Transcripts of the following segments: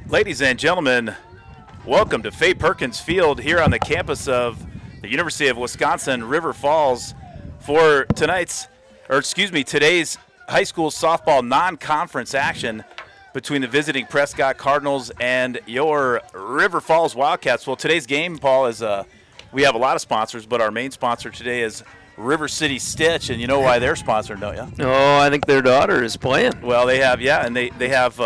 Ladies and gentlemen, welcome to Fay Perkins Field here on the campus of the University of Wisconsin River Falls for today's high school softball non-conference action between the visiting Prescott Cardinals and your River Falls Wildcats. Well, today's game, Paul, is we have a lot of sponsors, but our main sponsor today is River City Stitch, and you know why they're sponsored, don't you? Oh, I think their daughter is playing. Well, they have, yeah, and they have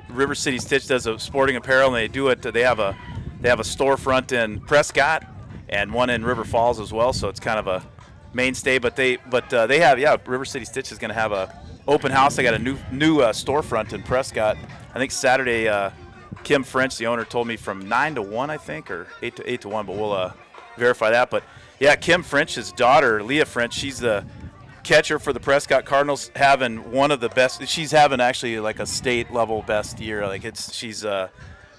River City Stitch does a sporting apparel, and they do it. They have a storefront in Prescott and one in River Falls as well. So it's kind of a mainstay. But they have River City Stitch is going to have a open house. They got a new storefront in Prescott. I think Saturday. Kim French, the owner, told me from 9 to 1, I think, or 8 to 1. But we'll verify that. But yeah, Kim French's daughter, Leah French, she's the catcher for the Prescott Cardinals, having one of the best. She's having actually like a state level best year. She's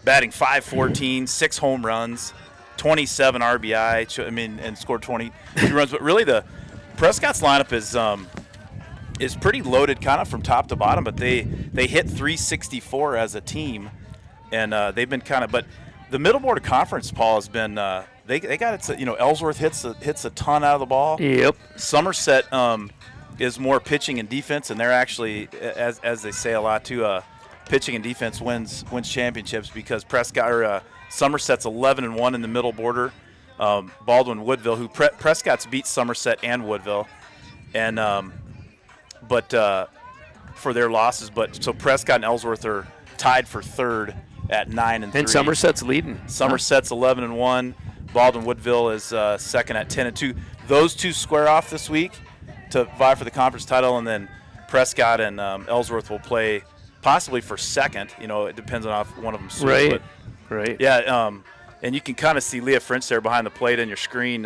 batting .514, 6 home runs, 27 RBI. And scored 22 runs. But really, the Prescott's lineup is pretty loaded, kind of from top to bottom. But they hit .364 as a team, and they've been kind of. But the Middle Border Conference, Paul, has been. They got it. Ellsworth hits a ton out of the ball. Yep. Somerset is more pitching and defense, and they're actually, as they say a lot too, pitching and defense wins championships because Somerset's 11-1 in the Middle Border. Baldwin Woodville, who Prescott's beat Somerset and Woodville, and but for their losses, so Prescott and Ellsworth are tied for third at 9-3. And Somerset's leading. Somerset's 11-1. Baldwin Woodville is second at 10-2. Those two square off this week to vie for the conference title, and then Prescott and Ellsworth will play possibly for second. It depends on if one of them swings. Right. Yeah, and you can kind of see Leah French there behind the plate on your screen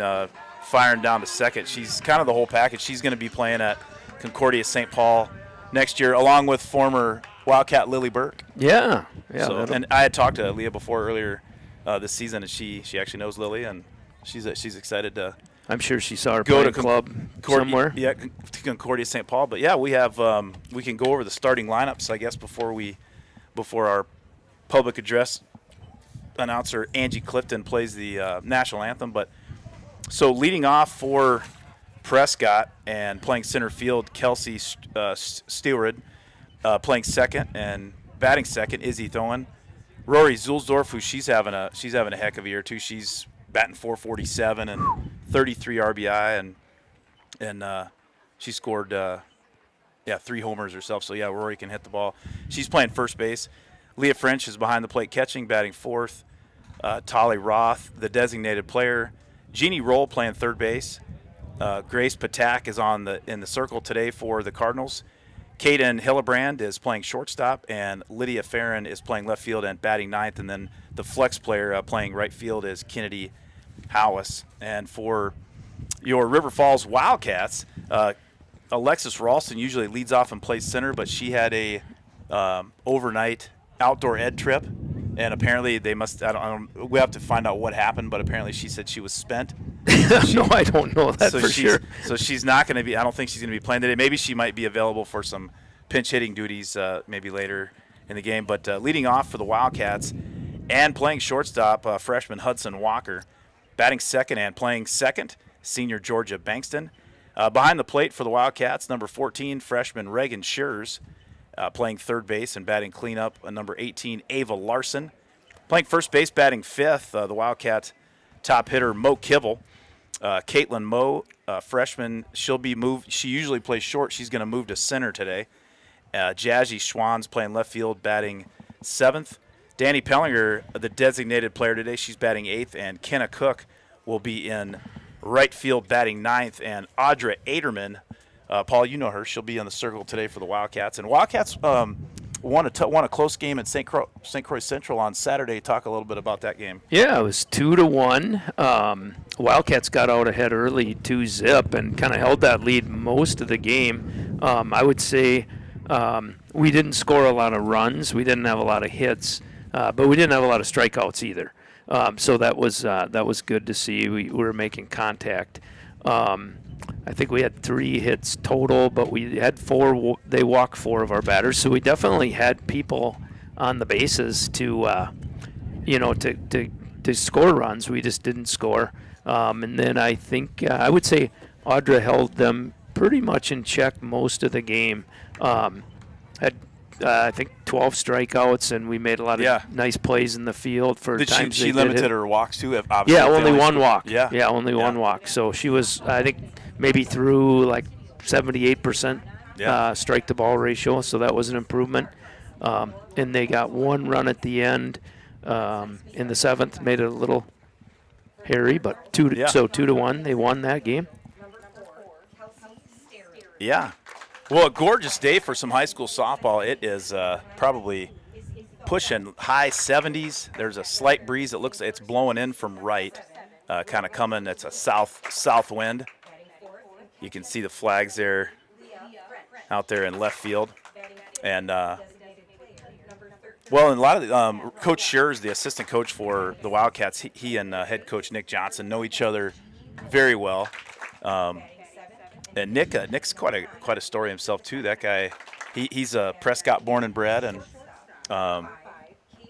firing down to second. She's kind of the whole package. She's going to be playing at Concordia St. Paul next year, along with former Wildcat Lily Burke. Yeah. So, and I had talked to Leah earlier this season, and she actually knows Lily, and she's excited to. I'm sure she saw her go to club somewhere. Yeah, to Concordia St. Paul. But yeah, we have we can go over the starting lineups, I guess, before our public address announcer Angie Clifton plays the national anthem. But so leading off for Prescott and playing center field, Kelsey Stewart, playing second and batting second, Izzy Thoen. Rory Zulsdorf, who she's having a heck of a year too. She's batting .447 and 33 RBI, and she scored 3 homers herself. So yeah, Rory can hit the ball. She's playing first base. Leah French is behind the plate catching, batting fourth. Tolly Roth, the designated player. Jeannie Roll playing third base. Grace Patak is in the circle today for the Cardinals. Kaden Hillebrand is playing shortstop, and Lydia Farron is playing left field and batting ninth. And then the flex player playing right field is Kennedy Howes. And for your River Falls Wildcats, Alexis Ralston usually leads off and plays center, but she had a overnight outdoor ed trip, and apparently they must. We have to find out what happened, but apparently she said she was spent. No, I don't know that for sure. So she's not going to be. I don't think she's going to be playing today. Maybe she might be available for some pinch hitting duties maybe later in the game. But leading off for the Wildcats and playing shortstop, freshman Hudson Walker, batting second and playing second, senior Georgia Bankston. Behind the plate for the Wildcats, number 14, freshman Reagan Schurz, playing third base and batting cleanup, number 18, Ava Larson. Playing first base, batting fifth, the Wildcat top hitter, Mo Kibble. Caitlin Moe, freshman, she'll be moved. She usually plays short. She's going to move to center today. Jazzy Schwann's playing left field, batting seventh. Danny Pellinger, the designated player today, she's batting eighth. And Kenna Cook will be in right field, batting ninth. And Audra Aderman, Paul, you know her. She'll be on the circle today for the Wildcats. And Wildcats won a close game at St. Croix Central on Saturday. Talk a little bit about that game. Yeah, it was 2-1. Wildcats got out ahead early, 2-0, and kind of held that lead most of the game. I would say we didn't score a lot of runs. We didn't have a lot of hits, but we didn't have a lot of strikeouts either. So that was good to see. We were making contact. I think we had 3 hits total, but we had 4. They walked 4 of our batters, so we definitely had people on the bases to to score runs. We just didn't score. And then I think I would say Audra held them pretty much in check most of the game. Had I think 12 strikeouts, and we made a lot of nice plays in the field for Did times she limited her walks too? Obviously, yeah, only one walk. Yeah, only one walk. So she was, I think, maybe through like 78% strike to ball ratio. So that was an improvement. And they got one run at the end in the seventh, made it a little hairy, but 2-1, they won that game. Yeah. Well, a gorgeous day for some high school softball. It is probably pushing high 70s. There's a slight breeze. It looks it's blowing in from right, kind of coming. It's a south wind. You can see the flags there out there in left field. And, well, and a lot of Coach Schurz, the assistant coach for the Wildcats, he and head coach Nick Johnson know each other very well. And Nick's quite a story himself too. That guy, he's a Prescott born and bred, and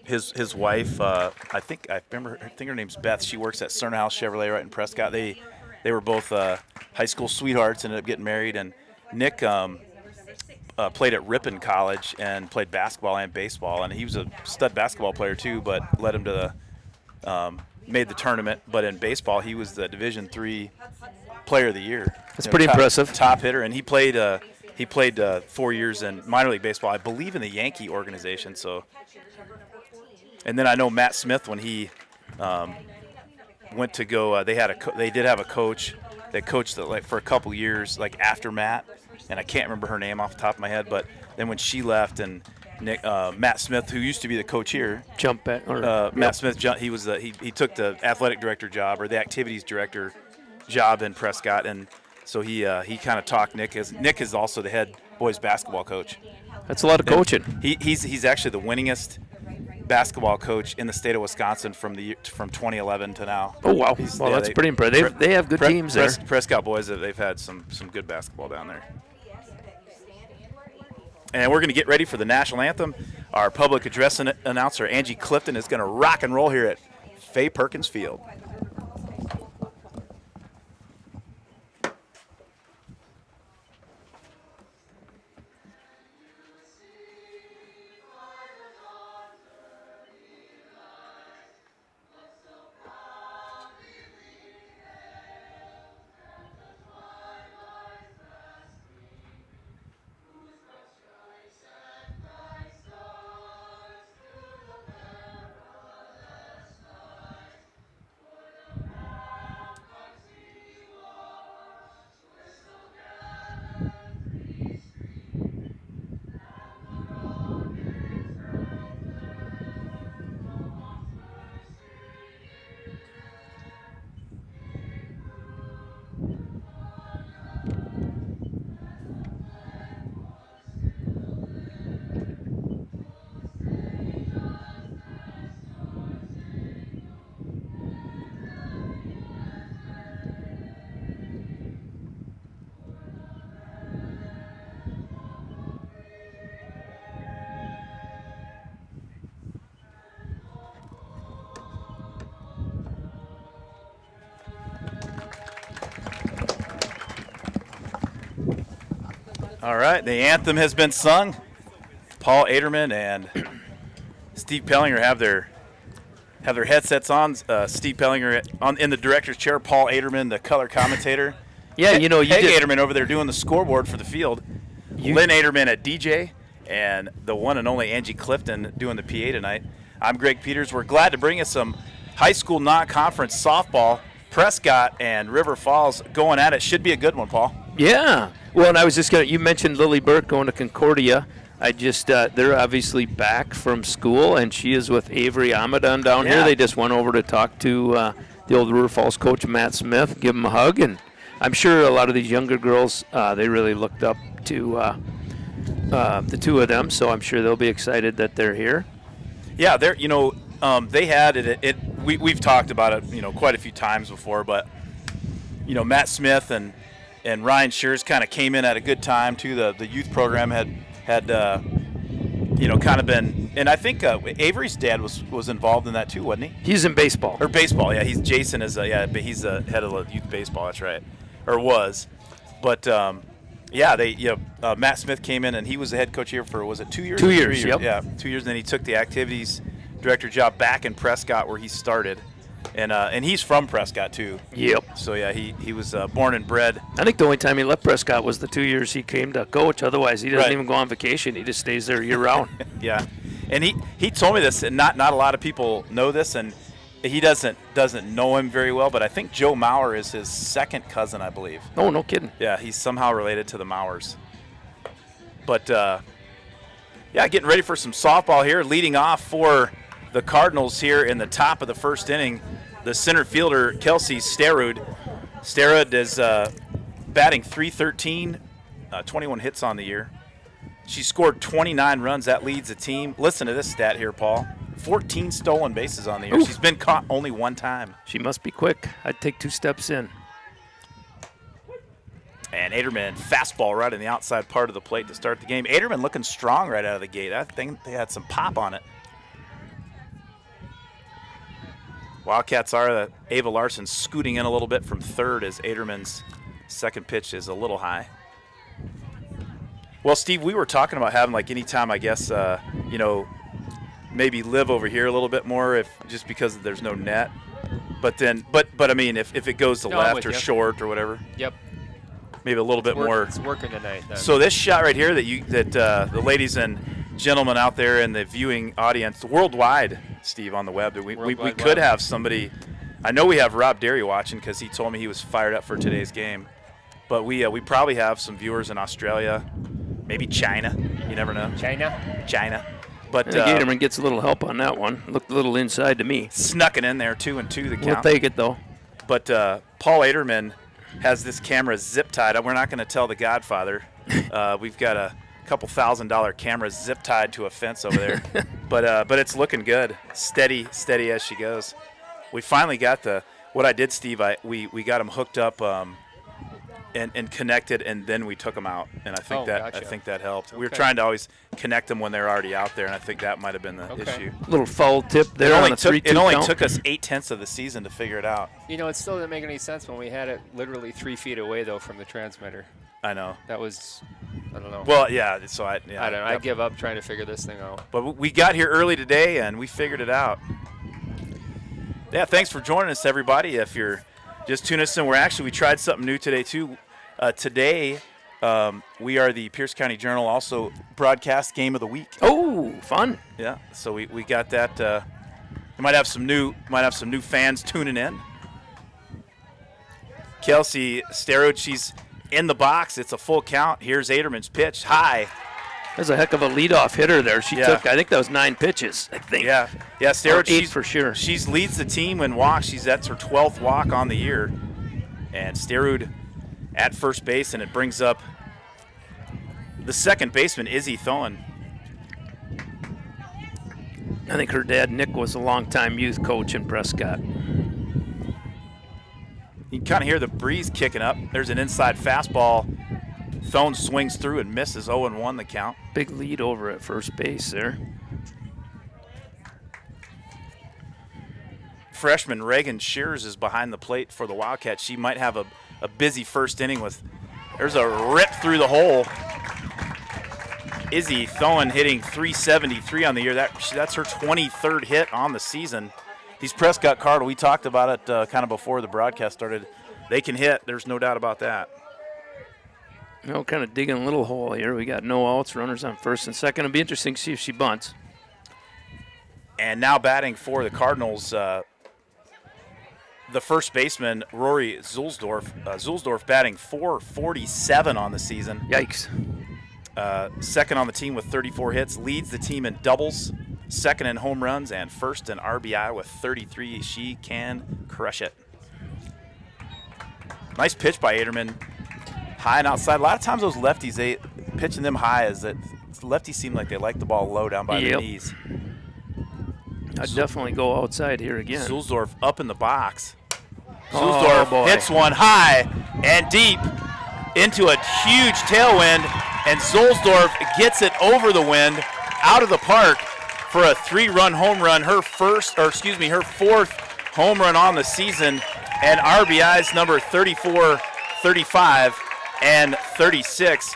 his wife, I think her name's Beth. She works at Cerna House Chevrolet right in Prescott. They were both high school sweethearts, ended up getting married, and Nick played at Ripon College and played basketball and baseball, and he was a stud basketball player too, but led him to made the tournament. But in baseball, he was the Division III Player of the Year. That's pretty impressive. Top hitter, and he played 4 years in minor league baseball, I believe, in the Yankee organization. So, and then I know Matt Smith, when he went to go, they did have a coach that coached for a couple years, like after Matt, and I can't remember her name off the top of my head. But then when she left, and Matt Smith, who used to be the coach here, Matt Smith, he was he took the athletic director job, or the activities director job in Prescott, and so he kind of talked Nick, as Nick is also the head boys basketball coach. That's a lot of coaching. He's actually the winningest basketball coach in the state of Wisconsin from 2011 to now. Oh wow! That's pretty impressive. They have good teams there. Prescott boys, they've had some good basketball down there. And we're going to get ready for the national anthem. Our public address announcer Angie Clifton is going to rock and roll here at Fay Perkins Field. All right, the anthem has been sung. Paul Aderman and Steve Pellinger have their headsets on. Steve Pellinger in the director's chair. Paul Aderman, the color commentator. Yeah, Peg Aderman over there doing the scoreboard for the field. Lynn Aderman at DJ, and the one and only Angie Clifton doing the PA tonight. I'm Greg Peters. We're glad to bring you some high school non-conference softball. Prescott and River Falls going at it. Should be a good one, Paul. Yeah. Well, and I was just you mentioned Lily Burke going to Concordia. They're obviously back from school, and she is with Avery Amadon down here. They just went over to talk to the old River Falls coach, Matt Smith, give him a hug, and I'm sure a lot of these younger girls, they really looked up to the two of them, so I'm sure they'll be excited that they're here. Yeah, they had it. We've talked about it, quite a few times before, but Matt Smith and Ryan Schurz kind of came in at a good time too. The youth program had kind of been, and I think Avery's dad was involved in that too, wasn't he? He's in baseball. Or baseball, yeah. Jason is, but he's the head of the youth baseball. That's right, or was. But Matt Smith came in and he was the head coach here for, was it 2 years? 2 years, yep. Yeah, 2 years. And then he took the activities director job back in Prescott where he started, and he's from Prescott too. Yep. So yeah, he was born and bred. I think the only time he left Prescott was the 2 years he came to coach. Otherwise, he doesn't Right. even go on vacation. He just stays there year round. Yeah, and he told me this, and not a lot of people know this, and he doesn't know him very well, but I think Joe Mauer is his second cousin, I believe. Oh, no kidding. Yeah, he's somehow related to the Mauers. But getting ready for some softball here, leading off for the Cardinals here in the top of the first inning. The center fielder, Kelsey Sterud. Sterud is batting .313, 21 hits on the year. She scored 29 runs. That leads the team. Listen to this stat here, Paul. 14 stolen bases on the year. Oof. She's been caught only one time. She must be quick. I'd take 2 steps in. And Aderman, fastball right in the outside part of the plate to start the game. Aderman looking strong right out of the gate. I think they had some pop on it. Wildcats are the Ava Larson scooting in a little bit from third as Aderman's second pitch is a little high. Well, Steve, we were talking about having like any time, I guess, maybe live over here a little bit more just because there's no net. But I mean, if it goes to left or short or whatever. Yep. Maybe a little bit more. It's working tonight. Then. So this shot right here that the ladies and gentlemen out there in the viewing audience worldwide, Steve, on the web, we could have somebody. I know we have Rob Derry watching because he told me he was fired up for today's game. But we probably have some viewers in Australia, maybe China. You never know. China. But Gatorman gets a little help on that one. Looked a little inside to me. Snuck it in there, 2-2 the count. We'll take it though. But Paul Aderman has this camera zip tied. We're not going to tell the Godfather. We've got a couple $1,000 camera zip tied to a fence over there. but it's looking good. Steady as she goes. We finally got what I did, Steve. We got them hooked up and connected, and then we took them out. And I think gotcha. I think that helped. Okay. We were trying to always connect them when they're already out there, and I think that might have been the issue. Little foul tip there It on only a 3-2 it only count. took us 8/10 of the season to figure it out. It still didn't make any sense when we had it literally 3 feet away though from the transmitter. I know. That was, I don't know. Well, yeah. So I don't know. I give up trying to figure this thing out. But we got here early today, and we figured it out. Yeah, thanks for joining us, everybody. If you're just tuning us in, we tried something new today, too. Today, we are the Pierce County Journal, also broadcast game of the week. Oh, fun. Yeah, so we got that. We might have some new fans tuning in. Kelsey Sterud, she's in the box. It's a full count. Here's Aderman's pitch. High. That's a heck of a leadoff hitter there. She Yeah. took, I think that was 9 pitches, I think. Yeah, Sterud, Or 8 for sure. She leads the team in walks. That's her 12th walk on the year. And Sterud at first base, and it brings up the second baseman, Izzy Thoen. I think her dad, Nick, was a longtime youth coach in Prescott. You can kind of hear the breeze kicking up. There's an inside fastball. Thoen swings through and misses. 0-1 the count. Big lead over at first base there. Freshman Reagan Shears is behind the plate for the Wildcats. She might have a busy first inning with. There's a rip through the hole. Izzy Thoen hitting .373 on the year. That's her 23rd hit on the season. These Prescott Cardinals, we talked about it kind of before the broadcast started. They can hit. There's no doubt about that. Kind of digging a little hole here. We got no outs, runners on first and second. It'll be interesting to see if she bunts. And now batting for the Cardinals, the first baseman, Rory Zulsdorf. Zulsdorf batting .447 on the season. Yikes. Second on the team with 34 hits. Leads the team in doubles, second in home runs, and first in RBI with 33. She can crush it. Nice pitch by Aderman. High and outside. A lot of times those lefties, pitching them high, lefties seem like they like the ball low down by their knees. I'd definitely go outside here again. Zulsdorf up in the box. Oh, Zulsdorf boy. hits one high and deep into a huge tailwind, and Zulsdorf gets it over the wind out of the park for a 3-run home run. Her fourth home run on the season, and RBIs number 34, 35, and 36.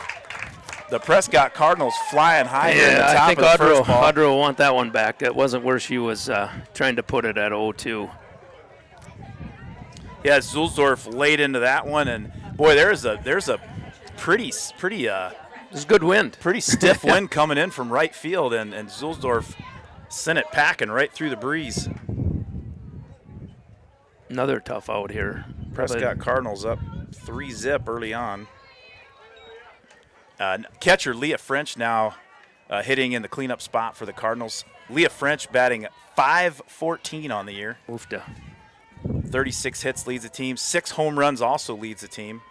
The Prescott Cardinals flying high here in the top I think of the first ball. Audra will want that one back. It wasn't where she was trying to put it at 0-2. Yeah, Zulsdorf laid into that one, and boy, there's a pretty It was good wind. pretty stiff wind coming in from right field, and Zulsdorf sent it packing right through the breeze. Another tough out here. Prescott Cardinals up 3-0 early on. Catcher Leah French now hitting in the cleanup spot for the Cardinals. Leah French batting .514 on the year. Oofda. 36 hits leads the team. 6 home runs also leads the team.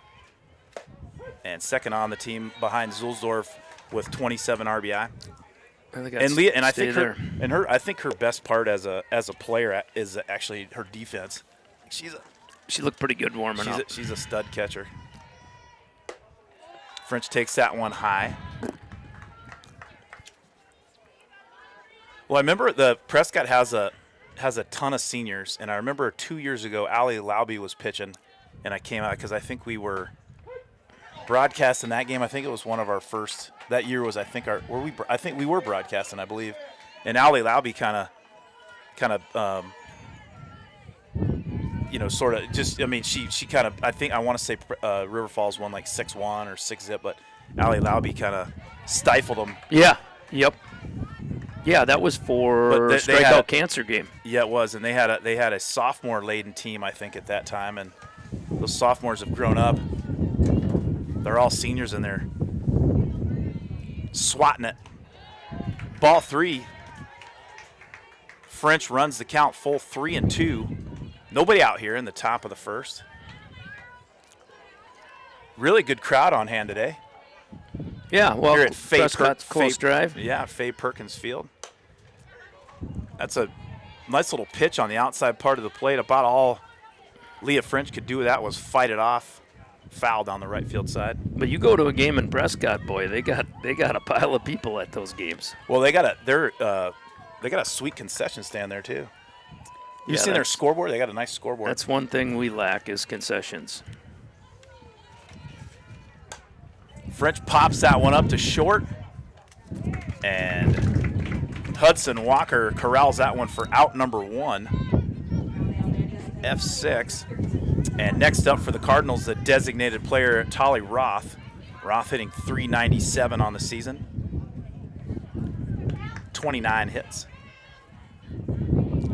And second on the team behind Zulsdorf with 27 RBI. And Leah, and I think I think her best part as a player is actually her defense. She looked pretty good warming up. She's a stud catcher. French takes that one high. Well, I remember the Prescott has a ton of seniors, and I remember 2 years ago, Allie Lauby was pitching, and I came out because I think we were broadcasting that game. I think it was one of our first. That year was I think we were broadcasting, I believe, and Allie Lauby kind of sort of just. I mean, she kind of. I think I want to say River Falls won like 6-1 or 6-0, but Allie Lauby kind of stifled them. Yeah. Yep. Yeah, that was for they strikeout cancer game. Yeah, it was, and they had a sophomore laden team, I think, at that time, and those sophomores have grown up. They're all seniors in there, swatting it. Ball 3. French runs the count full 3-2. Nobody out here in the top of the first. Really good crowd on hand today. Yeah, well, Here at Prescott's close drive. Yeah, Faye Perkins Field. That's a nice little pitch on the outside part of the plate. About all Leah French could do with that was fight it off, foul down the right field side. But you go to a game in Prescott, boy, they got a pile of people at those games. Well, they got a sweet concession stand there too. You've seen their scoreboard? They got a nice scoreboard. That's one thing we lack is concessions. French pops that one up to short, and Hudson Walker corrals that one for out number 1. F6. And next up for the Cardinals, the designated player, Tolly Roth. Roth hitting .397 on the season. 29 hits.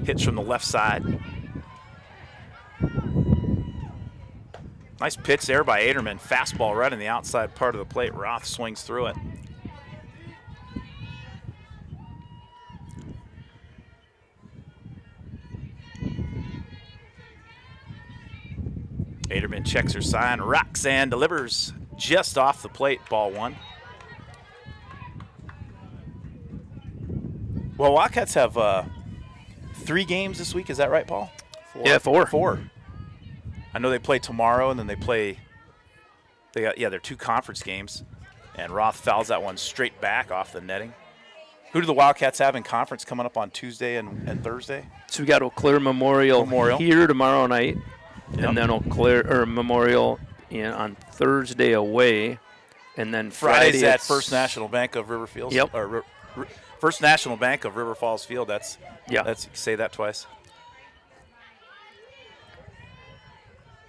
Hits from the left side. Nice pitch there by Aderman. Fastball right in the outside part of the plate. Roth swings through it. Aderman checks her sign. Roxanne delivers just off the plate. Ball 1. Well, Wildcats have 3 games this week. Is that right, Paul? 4. Yeah, 4. 4. I know they play tomorrow, and then they got their 2 conference games, and Roth fouls that one straight back off the netting. Who do the Wildcats have in conference coming up on Tuesday and Thursday? So we got Eau Claire Memorial here tomorrow night, and then Memorial on Thursday away, and then Friday's at First National Bank of River Fields. Yep. Or First National Bank of River Falls Field. That's say that twice.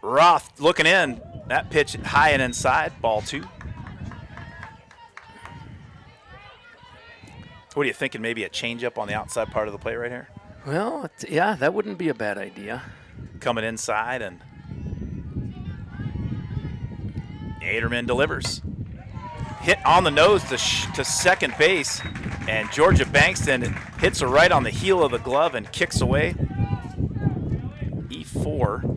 Roth looking in. That pitch high and inside. Ball 2. What are you thinking? Maybe a changeup on the outside part of the plate right here? Well, yeah, that wouldn't be a bad idea. Coming inside, and Aderman delivers. Hit on the nose to second base, and Georgia Bankston hits her right on the heel of the glove and kicks away. E4.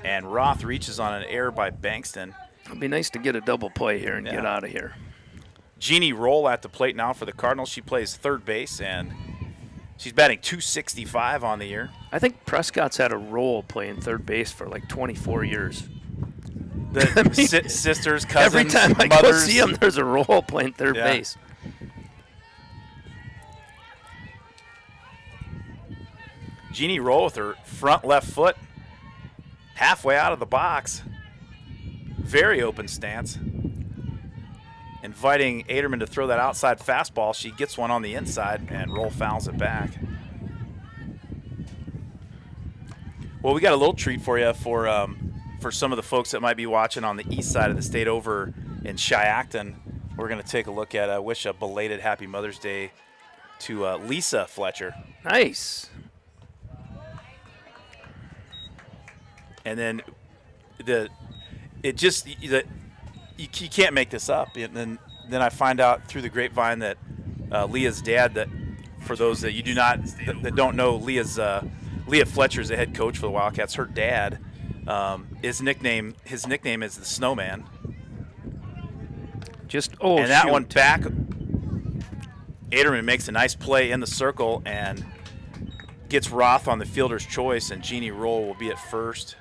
And Roth reaches on an error by Bankston. It'd be nice to get a double play here and get out of here. Jeannie Roll at the plate now for the Cardinals. She plays third base, and she's batting .265 on the year. I think Prescott's had a role playing third base for like 24 years. The sisters, cousins, every time I mothers. go see them, there's a role playing third base. Jeannie Roll with her front left foot halfway out of the box. Very open stance. Inviting Aderman to throw that outside fastball. She gets one on the inside, and Roll fouls it back. Well, we got a little treat for you for some of the folks that might be watching on the east side of the state over in Shiacton. We're going to take a look at wish a belated Happy Mother's Day to Lisa Fletcher. Nice. And then you can't make this up. And then I find out through the grapevine that Leah's dad, that for those that you do not that don't know, Leah Fletcher is the head coach for the Wildcats. Her dad, his nickname is the Snowman. And that one back, Aderman makes a nice play in the circle and gets Roth on the fielder's choice, and Jeannie Roll will be at first.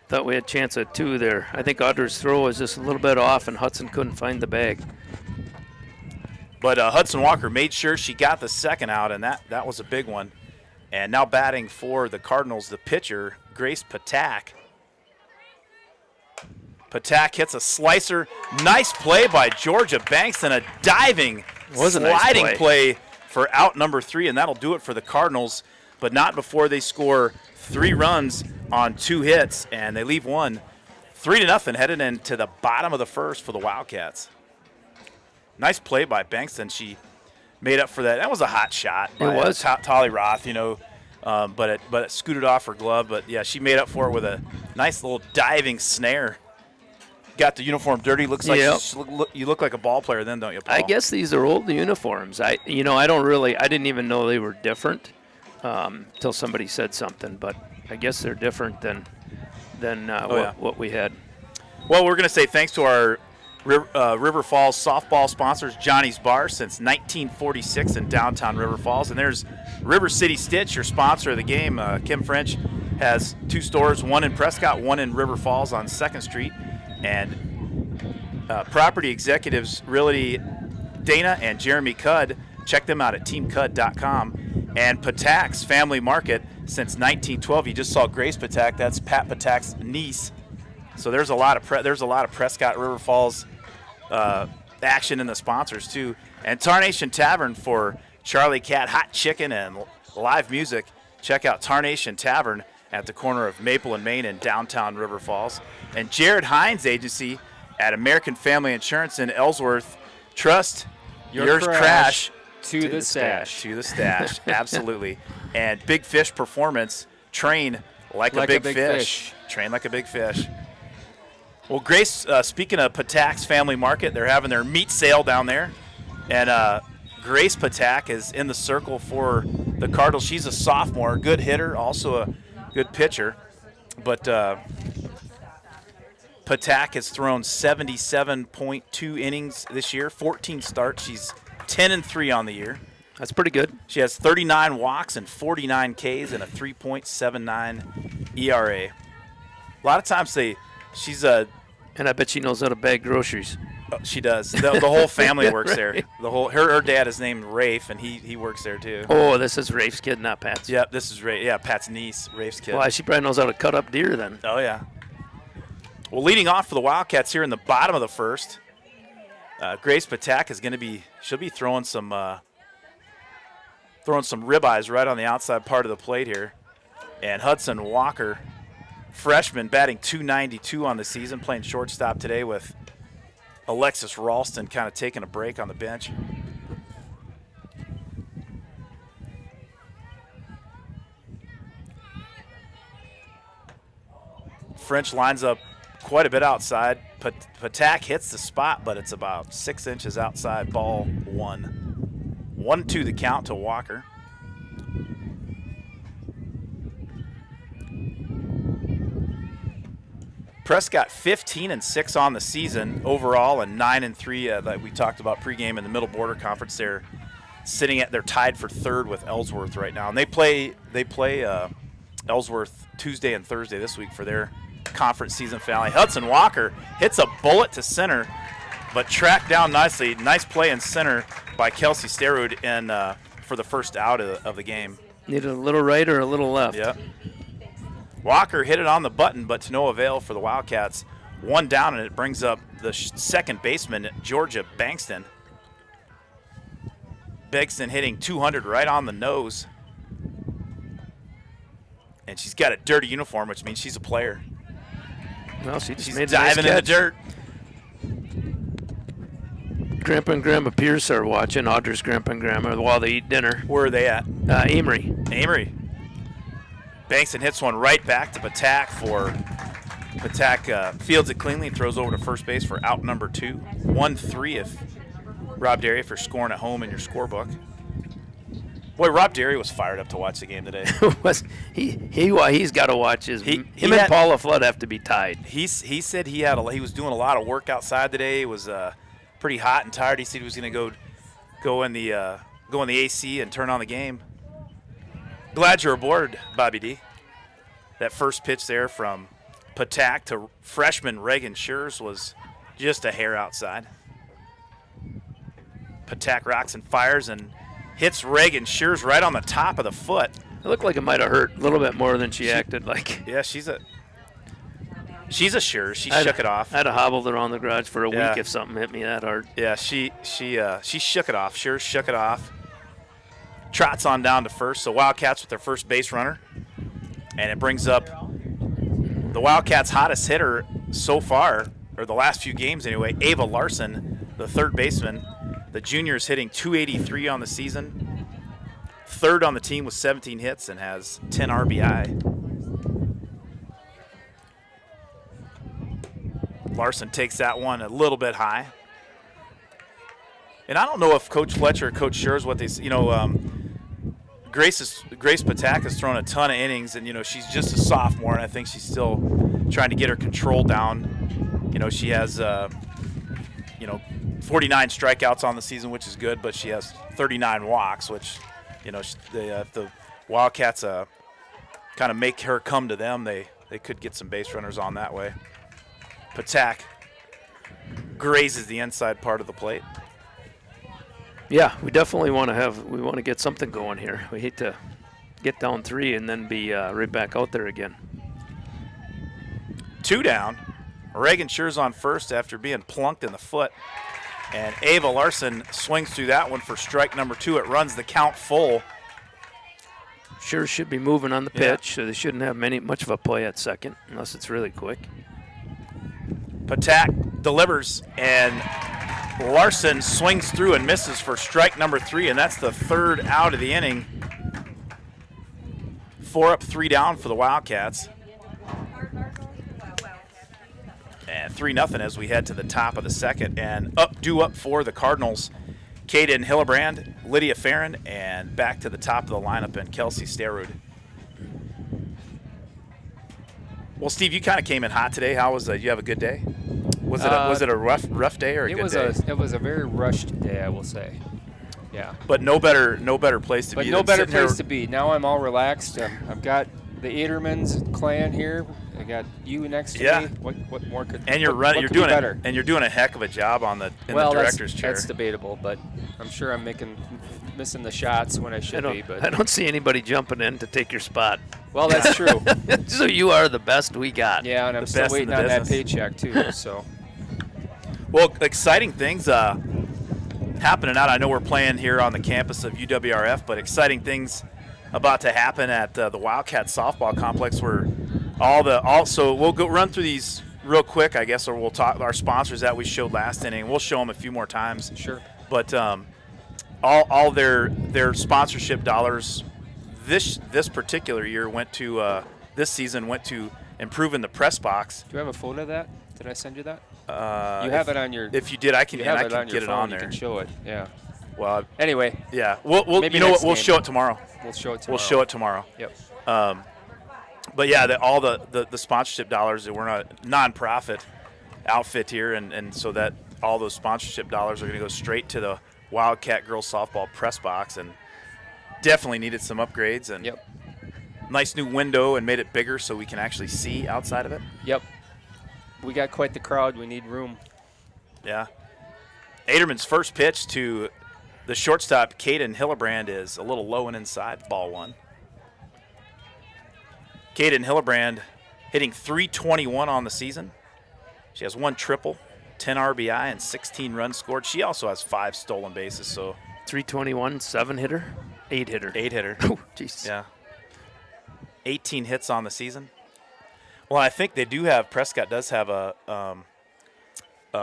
Thought we had a chance at 2 there. I think Audrey's throw was just a little bit off, and Hudson couldn't find the bag. But Hudson Walker made sure she got the second out, and that was a big one. And now batting for the Cardinals, the pitcher, Grace Patak. Patak hits a slicer. Nice play by Georgia Banks, and a diving, sliding play for out number 3, and that'll do it for the Cardinals, but not before they score 3 runs on 2 hits, and they leave one 3-0 headed into the bottom of the first for the Wildcats. Nice play by Banks, and she made up for that. That was a hot shot by Tolly Roth, but it scooted off her glove. But, yeah, she made up for it with a nice little diving snare. Got the uniform dirty. Looks like you look like a ball player then, don't you, Paul? I guess these are old uniforms. I didn't even know they were different till somebody said something. But I guess they're different than what we had. Well, we're going to say thanks to our River Falls softball sponsors, Johnny's Bar, since 1946 in downtown River Falls. And there's River City Stitch, your sponsor of the game. Kim French has 2 stores, one in Prescott, one in River Falls on 2nd Street. And property executives, Realty Dana and Jeremy Cudd, check them out at teamcud.com. And Patak's Family Market since 1912. You just saw Grace Patak. That's Pat Patak's niece. So there's a lot of Prescott River Falls action in the sponsors too. And Tarnation Tavern for Charlie Cat hot chicken and live music. Check out Tarnation Tavern at the corner of Maple and Main in downtown River Falls. And Jared Hines Agency at American Family Insurance in Ellsworth. Trust your crash to the stash. To the stash, absolutely. And Big Fish Performance, train like a big fish. Train like a big fish. Well, Grace, speaking of Patak's Family Market, they're having their meat sale down there. And Grace Patak is in the circle for the Cardinals. She's a sophomore, good hitter, also a good pitcher. But Patak has thrown 77.2 innings this year, 14 starts. She's 10-3 on the year. That's pretty good. She has 39 walks and 49 Ks and a 3.79 ERA. A lot of times she's a... And I bet she knows how to bag groceries. Oh, she does. The whole family works there. Her dad is named Rafe, and he works there too. Oh, this is Rafe's kid, not Pat's. Yep, this is Rafe. Yeah, Pat's niece, Rafe's kid. Well, she probably knows how to cut up deer then. Oh yeah. Well, leading off for the Wildcats here in the bottom of the first, Grace Patak is she'll be throwing some ribeyes right on the outside part of the plate here, and Hudson Walker, freshman, batting .292 on the season, playing shortstop today with Alexis Ralston kind of taking a break on the bench. French lines up quite a bit outside. Patak hits the spot, but it's about 6 inches outside, ball 1. 1-2 the count to Walker. Prescott 15-6 on the season overall, and 9-3 that we talked about pregame in the Middle Border Conference. They're tied for 3rd with Ellsworth right now, and they play Ellsworth Tuesday and Thursday this week for their conference season finale. Hudson Walker hits a bullet to center, but tracked down nicely. Nice play in center by Kelsey Sterud for the first out of the game. Needed a little right or a little left. Yep. Walker hit it on the button, but to no avail for the Wildcats. One down, and it brings up the second baseman, Georgia Bankston. Bankston hitting 200 right on the nose. And she's got a dirty uniform, which means she's a player. Well, she's She's diving in the dirt. Grandpa and Grandma Pierce are watching. Audra's Grandpa and Grandma while they eat dinner. Where are they at? Amory. Amory. Bankston hits one right back to Patak for Patak. Fields it cleanly and throws over to first base for out number 2. 1-3 if Rob Derry for scoring at home in your scorebook. Boy, Rob Derry was fired up to watch the game today. He's got to watch his. Him and Paula Flood have to be tied. He said he was doing a lot of work outside today. It was pretty hot and tired. He said he was going to go in the AC and turn on the game. Glad you're aboard, Bobby D. That first pitch there from Patak to freshman Reagan Schurz was just a hair outside. Patak rocks and fires and hits Reagan Schurz right on the top of the foot. It looked like it might have hurt a little bit more than she acted like. Yeah, she's a Schurz. She shook it off. I'd have hobbled around the garage for a week if something hit me that hard. Yeah, she shook it off. Schurz shook it off. Trots on down to first. So Wildcats with their first base runner. And it brings up the Wildcats' hottest hitter so far, or the last few games anyway, Ava Larson, the third baseman. The junior is hitting .283 on the season. Third on the team with 17 hits and has 10 RBI. Larson takes that one a little bit high. And I don't know if Coach Fletcher or Coach Schurz, what they, Grace Patak has thrown a ton of innings, and she's just a sophomore, and I think she's still trying to get her control down. She has 49 strikeouts on the season, which is good, but she has 39 walks, which if the Wildcats kind of make her come to them, they could get some base runners on that way. Patak grazes the inside part of the plate. Yeah, we definitely want to get something going here. We hate to get down 3 and then be right back out there again. 2 down. Reagan Schurz on first after being plunked in the foot. And Ava Larson swings through that one for strike number 2. It runs the count full. Schurz should be moving on the pitch, so they shouldn't have much of a play at second unless it's really quick. Patak delivers, and Larson swings through and misses for strike number 3, and that's the third out of the inning. 4 up, 3 down for the Wildcats. And 3-0 as we head to the top of the second. And due up for the Cardinals, Kaden Hillebrand, Lydia Farron, and back to the top of the lineup and Kelsey Sterud. Well, Steve, you kind of came in hot today. How was it? You have a good day? Was it a rough day or a good day? It was a very rushed day, I will say. Yeah. But no better place to be. But no better place to be. Now I'm all relaxed. I've got the Adermans clan here. I got you next to me. What more could? And you're doing better. And you're doing a heck of a job the director's chair. That's debatable, but I'm sure I'm missing the shots when I should be. But I don't see anybody jumping in to take your spot. Well, that's true. So you are the best we got. Yeah, and I'm still waiting on that paycheck too. So. Well, exciting things happening out. I know we're playing here on the campus of UWRF, but exciting things about to happen at the Wildcat softball complex where so we'll go run through these real quick, I guess, or we'll talk our sponsors that we showed last inning. We'll show them a few more times. Sure. But all their sponsorship dollars this particular year this season went to improving the press box. Do you have a photo of that? Did I send you that? You have it on your. If you did, I can get it on there. You can show it. Yeah. Well. Anyway. Yeah. We'll maybe we'll show it tomorrow. We'll show it tomorrow. We'll show it tomorrow. Yep. But yeah, all the sponsorship dollars, we're a nonprofit outfit here, and so that all those sponsorship dollars are going to go straight to the Wildcat girls softball press box, and definitely needed some upgrades and nice new window and made it bigger so we can actually see outside of it. Yep. We got quite the crowd. We need room. Yeah. Aderman's first pitch to the shortstop, Kaden Hillebrand, is a little low and inside, ball 1. Kaden Hillebrand hitting .321 on the season. She has 1 triple, 10 RBI, and 16 runs scored. She also has 5 stolen bases. So 321, 7-hitter, 8-hitter. 8-hitter. Oh, jeez. Yeah. 18 hits on the season. Well, I think they do have, Prescott does have a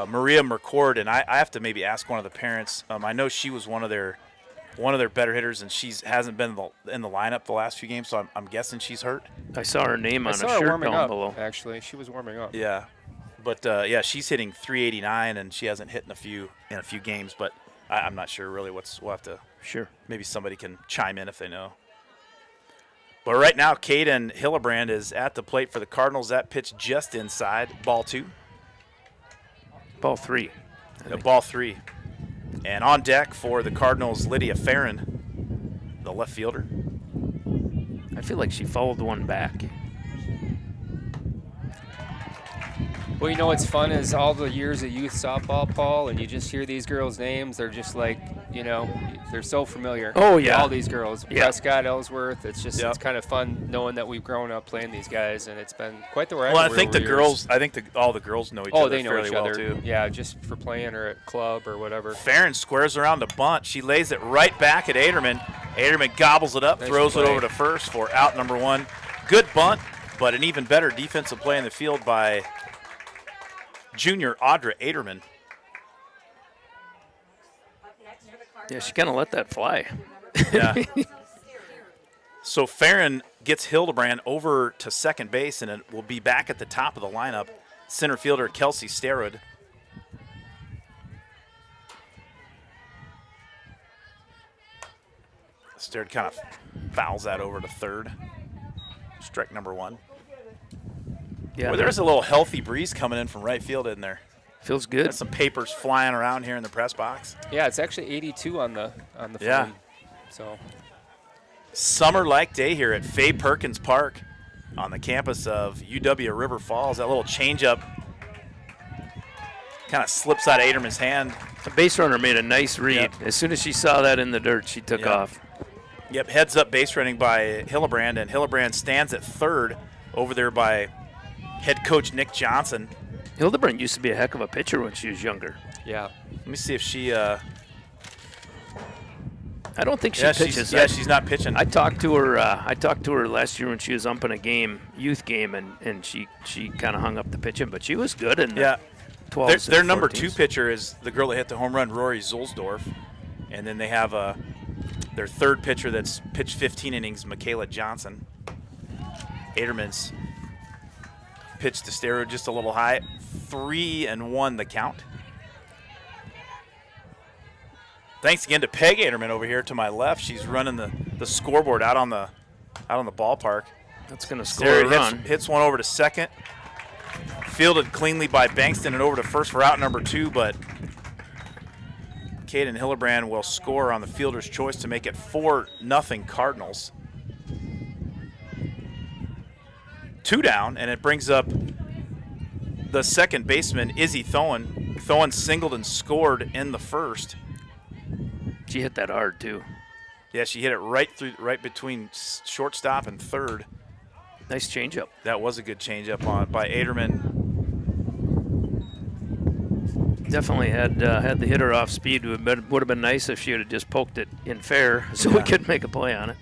Maria McCord, and I have to maybe ask one of the parents. I know she was one of their better hitters, and hasn't been in the lineup the last few games, so I'm guessing she's hurt. I saw her name on a I saw her shirt warming down up, below. actually. She was warming up. Yeah. But, yeah, she's hitting .389, and she hasn't hit in a few games, but I'm not sure really we'll have to – Sure. maybe somebody can chime in if they know. But right now, Kaden Hillebrand is at the plate for the Cardinals. That pitch just inside, ball 2. Ball 3. Ball 3. And on deck for the Cardinals, Lydia Farron, the left fielder. I feel like she fouled one back. Well, you know what's fun is all the years of youth softball, Paul, and you just hear these girls' names. They're just like, they're so familiar. Oh, yeah. All these girls. Yeah. Prescott, Ellsworth. It's just, Yep. It's kind of fun knowing that we've grown up playing these guys, and it's been quite the ride. Well, I think over the years. girls, all the girls know each Oh, other they know fairly each well, other. too. Yeah, just for playing or at club or whatever. Farron squares around a bunt. She lays it right back at Aderman. Aderman gobbles it up, Nice throws it play. over to first for out number 1. Good bunt, but an even better defensive play in the field by junior Audra Aderman. Yeah, she kind of let that fly. Yeah. So Farron gets Hildebrand over to second base, and it will be back at the top of the lineup. Center fielder Kelsey Starrod. Starrod kind of fouls that over to third. Strike number 1. Yeah, Well, there's a little healthy breeze coming in from right field, isn't there? feels good. Got some papers flying around here in the press box. Yeah, it's actually 82 on the Yeah. phone. So Summer-like day here at Fay Perkins Park on the campus of UW River Falls. That little changeup kind of slips out of Aderman's hand. The base runner made a nice read. Yep. As soon as she saw that in the dirt, she took Yep. off. Yep, heads up base running by Hillebrand, and Hillebrand stands at third over there by head coach Nick Johnson. Hildebrand used to be a heck of a pitcher when she was younger. yeah, Let me see if she I don't think she pitches. she's not pitching. I talked to her. I talked to her last year when she was umping a game, youth game, and she kind of hung up the pitching, but she was good in the yeah. 12s. Their and number 14s. 2 pitcher is the girl that hit the home run, Rory Zulsdorf. And then they have their third pitcher that's pitched 15 innings, Michaela Johnson. Aderman's pitched to Starrod just a little high. 3-1 the count. Thanks again to Peg Aderman over here to my left. She's running the scoreboard out on the ballpark. That's going to score a run. Hits one over to second. Fielded cleanly by Bankston and over to first for out number 2, but Kaden Hillebrand will score on the fielder's choice to make it 4-0 Cardinals. 2 down, and it brings up the second baseman, Izzy Thoen. Thoen singled and scored in the first. She hit that hard too. Yeah, she hit it right between shortstop and third. Nice changeup. That was a good changeup by Aderman. Definitely had the hitter off speed. Would have been nice if she would have just poked it in fair, so we could make a play on it.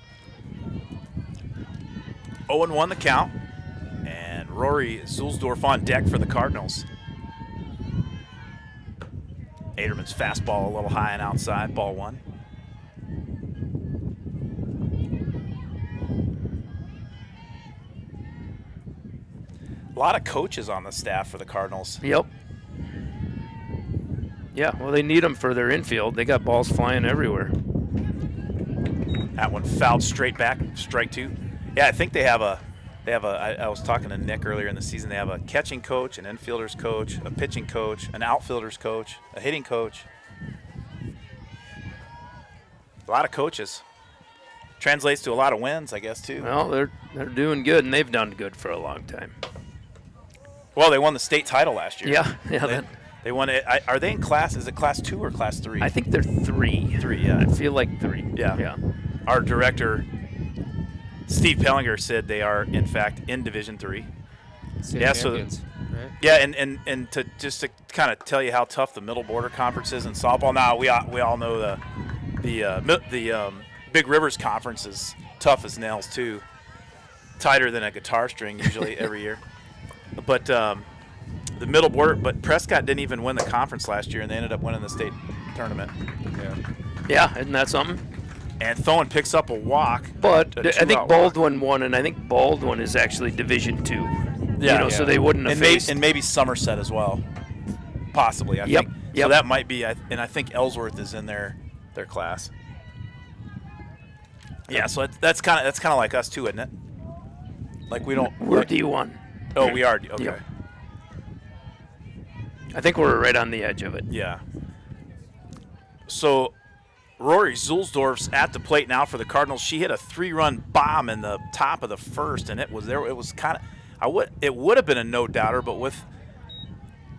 0-1 the count, and Rory Zulsdorf on deck for the Cardinals. Aderman's fastball a little high and outside, ball 1. A lot of coaches on the staff for the Cardinals. Yep. Yeah, well, they need them for their infield. They got balls flying everywhere. That one fouled straight back, strike 2. Yeah, I think they have a I was talking to Nick earlier in the season. They have a catching coach, an infielders coach, a pitching coach, an outfielders coach, a hitting coach. A lot of coaches. Translates to a lot of wins, I guess, too. Well, they're doing good, and they've done good for a long time. Well, they won the state title last year. Yeah. They won it. Are they in class? Is it class 2 or class 3? I think they're 3. 3, yeah. I feel like 3. Yeah. Our director Steve Pellinger said they are, in fact, in Division III. State Yeah, champions, right? Yeah, and to kind of tell you how tough the Middle Border Conference is in softball. Now we all know the Big Rivers Conference is tough as nails too, tighter than a guitar string usually every year. But the Middle Border, but Prescott didn't even win the conference last year, and they ended up winning the state tournament. Yeah. Yeah, isn't that something? And Thoen picks up a walk. But a I think two-out Baldwin won, and I think Baldwin is actually Division II. Yeah. So they wouldn't have faced. And maybe Somerset as well, possibly. I Yep, think. yep. So that might be, and I think Ellsworth is in their class. Yeah, so that's kind of like us too, isn't it? Like we don't. We're D1. Oh, we are. Okay. Yep. I think we're right on the edge of it. Yeah. So Rory Zulsdorf's at the plate now for the Cardinals. She hit a 3-run bomb in the top of the first, and it was there. It was kind of, it would have been a no-doubter, but with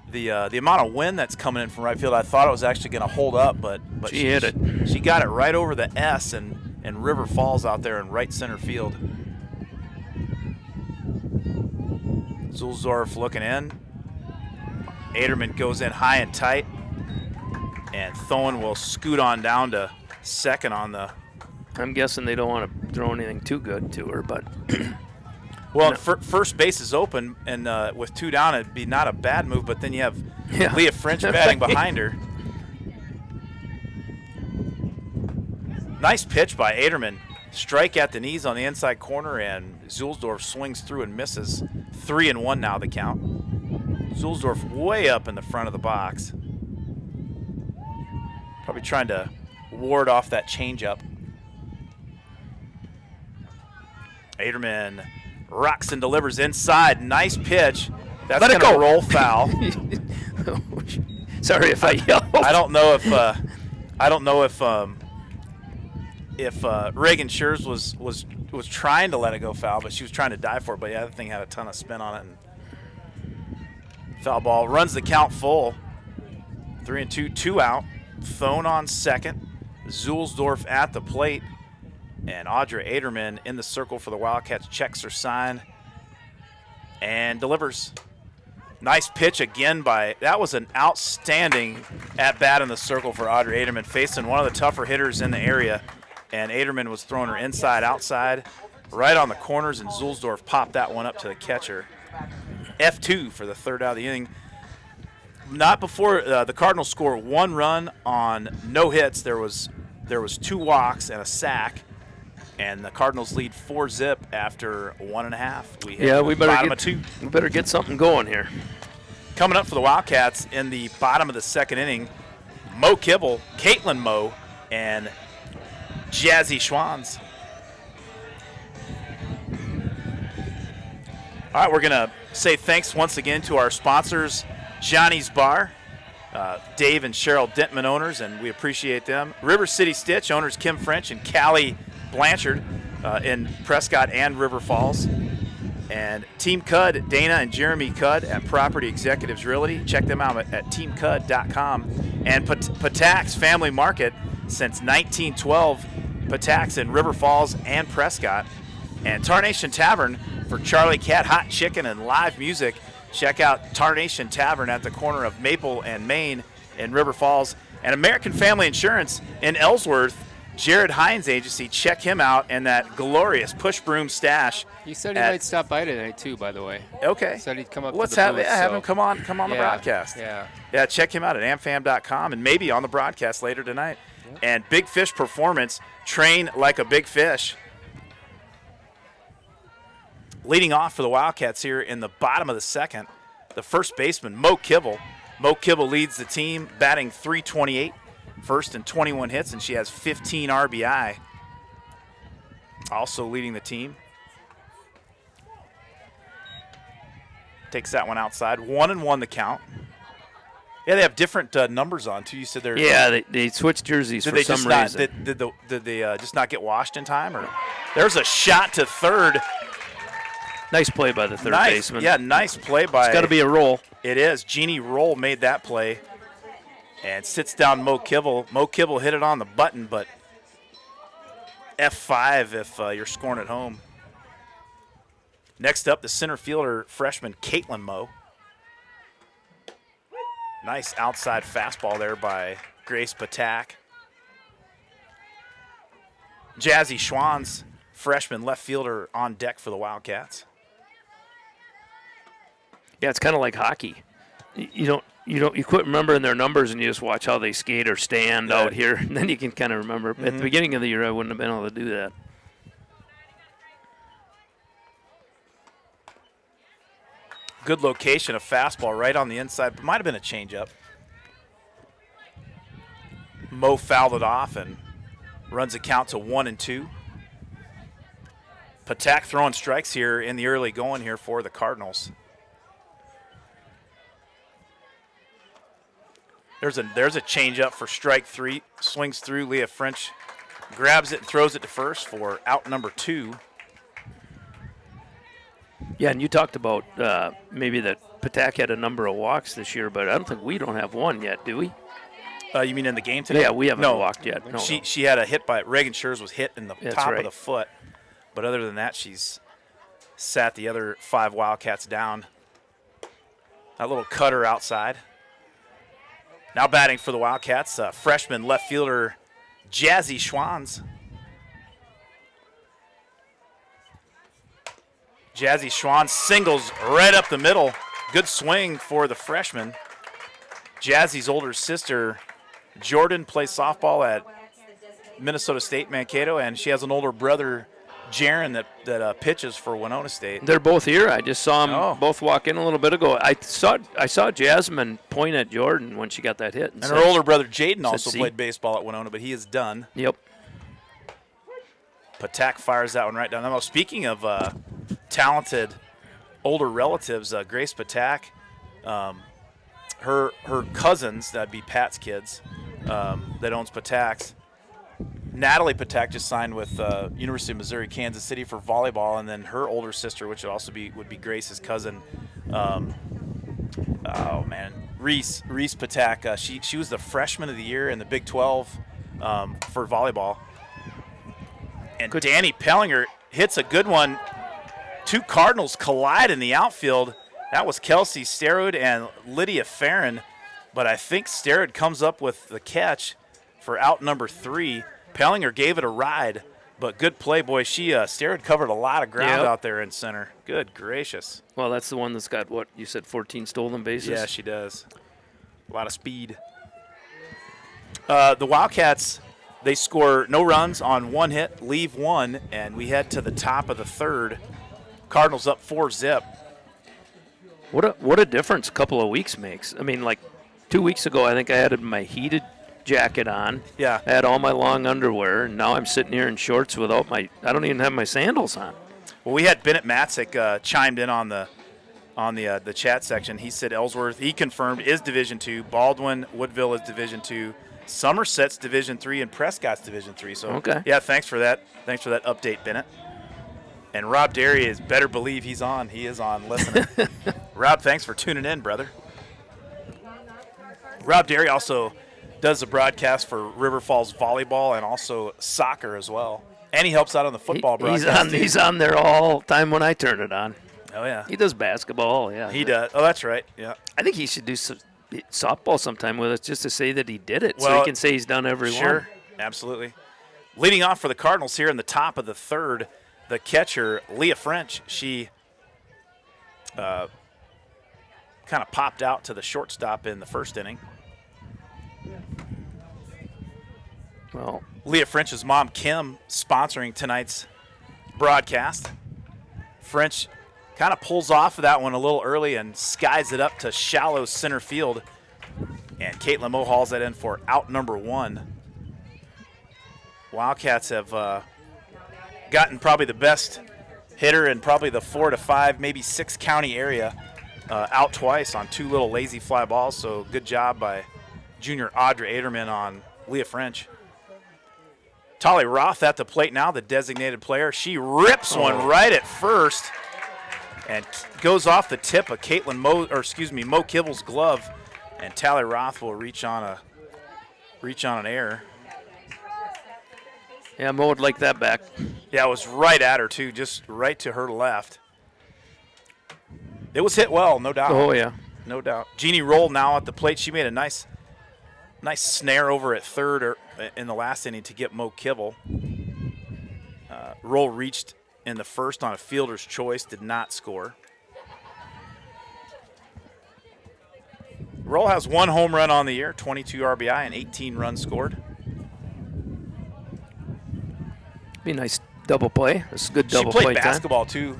the amount of wind that's coming in from right field, I thought it was actually going to hold up, but She hit it. She got it right over the S and River Falls out there in right center field. Zulsdorf looking in. Aderman goes in high and tight, and Thoen will scoot on down to second on the. I'm guessing they don't want to throw anything too good to her, but Well, first base is open, and with 2 down, it'd be not a bad move. But then you have Leah French batting behind her. Nice pitch by Aderman. Strike at the knees on the inside corner, and Zulsdorf swings through and misses. 3-1 now the count. Zulsdorf way up in the front of the box. Probably trying to ward off that changeup. Aderman rocks and delivers inside. Nice pitch. That's Let it gonna go. roll foul. sorry if I yelled. I don't know if Reagan Schurz was trying to let it go foul, but she was trying to dive for it. But yeah, the thing had a ton of spin on it. And foul ball runs the count full. 3-2, 2 out. Thoen on second. Zulsdorf at the plate. And Audra Aderman in the circle for the Wildcats, checks her sign and delivers. Nice pitch again that was an outstanding at-bat in the circle for Audra Aderman, facing one of the tougher hitters in the area. And Aderman was throwing her inside, outside, right on the corners, and Zulsdorf popped that one up to the catcher. F2 for the third out of the inning. Not before the Cardinals score 1 run on no hits. There was 2 walks and a sack, and the Cardinals lead 4-0 after 1.5. We better get something going here. Coming up for the Wildcats in the bottom of the second inning, Mo Kibble, Caitlin Moe, and Jazzy Schwanz. All right, we're going to say thanks once again to our sponsors, Johnny's Bar, Dave and Cheryl Dentman owners, and we appreciate them. River City Stitch owners Kim French and Callie Blanchard in Prescott and River Falls. And Team Cud, Dana and Jeremy Cud at Property Executives Realty. Check them out at teamcud.com. And Patax Family Market since 1912. Patax in River Falls and Prescott. And Tarnation Tavern for Charlie Cat Hot Chicken and live music. Check out Tarnation Tavern at the corner of Maple and Main in River Falls. And American Family Insurance in Ellsworth. Jared Hines Agency, check him out and that glorious push broom stash. He said he might stop by tonight too, by the way. Okay. He said he'd come up Let's to the have booth, him come on the broadcast. Yeah. Check him out at amfam.com and maybe on the broadcast later tonight. Yep. And Big Fish Performance, train like a big fish. Leading off for the Wildcats here in the bottom of the second, the first baseman, Mo Kibble. Mo Kibble leads the team, batting .328. First and 21 hits, and she has 15 RBI. Also leading the team. Takes that one outside. 1-1 the count. Yeah, they have different numbers on too. You said they're. Yeah, they switched jerseys for some reason. Did they just not get washed in time, or there's a shot to third. Nice play by the third baseman. Yeah, nice play by. It's got to be a roll. It is. Jeannie Roll made that play. And sits down Mo Kibble. Mo Kibble hit it on the button, but F5 if you're scoring at home. Next up, the center fielder, freshman Caitlin Moe. Nice outside fastball there by Grace Patak. Jazzy Schwann's freshman left fielder on deck for the Wildcats. Yeah, it's kind of like hockey. You quit remembering their numbers and you just watch how they skate or stand out here, and then you can kind of remember. At the beginning of the year, I wouldn't have been able to do that. Good location, a fastball right on the inside. Might have been a changeup. Moe fouled it off and runs the count to 1-2. Patak throwing strikes here in the early going here for the Cardinals. There's a changeup for strike 3. Swings through. Leah French grabs it and throws it to first for out number 2. Yeah, and you talked about maybe that Patak had a number of walks this year, but I don't think we don't have one yet, do we? You mean in the game today? Yeah, we haven't walked yet. No, she had a hit by Reagan Schurz was hit in the top right. of the foot, but other than that, she's sat the other 5 Wildcats down. That little cutter outside. Now batting for the Wildcats, freshman left fielder Jazzy Schwans. Jazzy Schwan singles right up the middle. Good swing for the freshman. Jazzy's older sister, Jordan, plays softball at Minnesota State Mankato, and she has an older brother, Jaron, that pitches for Winona State. They're both here. I just saw them both walk in a little bit ago. I saw Jasmine point at Jordan when she got that hit. And her older brother, Jaden, also played baseball at Winona, but he is done. Yep. Patak fires that one right down the middle. Speaking of talented older relatives, Grace Patak, her cousins, that'd be Pat's kids, that owns Patak's. Natalie Patak just signed with University of Missouri Kansas City for volleyball, and then her older sister, which would also be Grace's cousin, Reese Patak. She was the freshman of the year in the Big 12 for volleyball. And Danny Pellinger hits a good one. 2 Cardinals collide in the outfield. That was Kelsey Sterud and Lydia Farron, but I think Sterud comes up with the catch for out number 3. Pellinger gave it a ride, but good play, boy. Sterud covered a lot of ground out there in center. Good gracious. Well, that's the one that's got, what, you said 14 stolen bases? Yeah, she does. A lot of speed. The Wildcats, they score no runs on 1 hit, leave 1, and we head to the top of the 3rd. Cardinals up 4-zip. What a difference a couple of weeks makes. I mean, like 2 weeks ago, I think I had my heated jacket on. Yeah. I had all my long underwear, and now I'm sitting here in shorts without I don't even have my sandals on. Well, we had Bennett Matzik chimed in on the chat section. He said Ellsworth, he confirmed, is Division II. Baldwin, Woodville is Division II. Somerset's Division III and Prescott's Division III. So, okay. Yeah, thanks for that. Thanks for that update, Bennett. And Rob Derry is better believe he's on. He is on listening. Rob, thanks for tuning in, brother. Rob Derry also does the broadcast for River Falls Volleyball and also soccer as well. And he helps out on the football broadcast. He's on there all time when I turn it on. Oh, yeah. He does basketball, yeah. He does. Oh, that's right, yeah. I think he should do some softball sometime with us just to say that he did it, well, so he can say he's done every one. Sure, absolutely. Leading off for the Cardinals here in the top of the 3rd, the catcher, Leah French, she kind of popped out to the shortstop in the 1st inning. Well, Leah French's mom, Kim, sponsoring tonight's broadcast. French kind of pulls off of that one a little early and skies it up to shallow center field. And Caitlin Moe hauls that in for out number 1. Wildcats have gotten probably the best hitter in probably the 4 to 5, maybe 6 county area out twice on 2 little lazy fly balls. So good job by junior Audra Aderman on Leah French. Tolly Roth at the plate now, the designated player. She rips one right at first and goes off the tip of Mo Kivel's glove, and Tally Roth will reach on an error. Yeah, Mo would like that back. Yeah, it was right at her too, just right to her left. It was hit well, no doubt. Oh, yeah. No doubt. Jeannie Roll now at the plate. She made a nice snare over at third in the last inning to get Mo Kibble. Roll reached in the first on a fielder's choice, did not score. Roll has 1 home run on the year, 22 RBI, and 18 runs scored. Be a nice double play. This is good double She played play time. basketball too.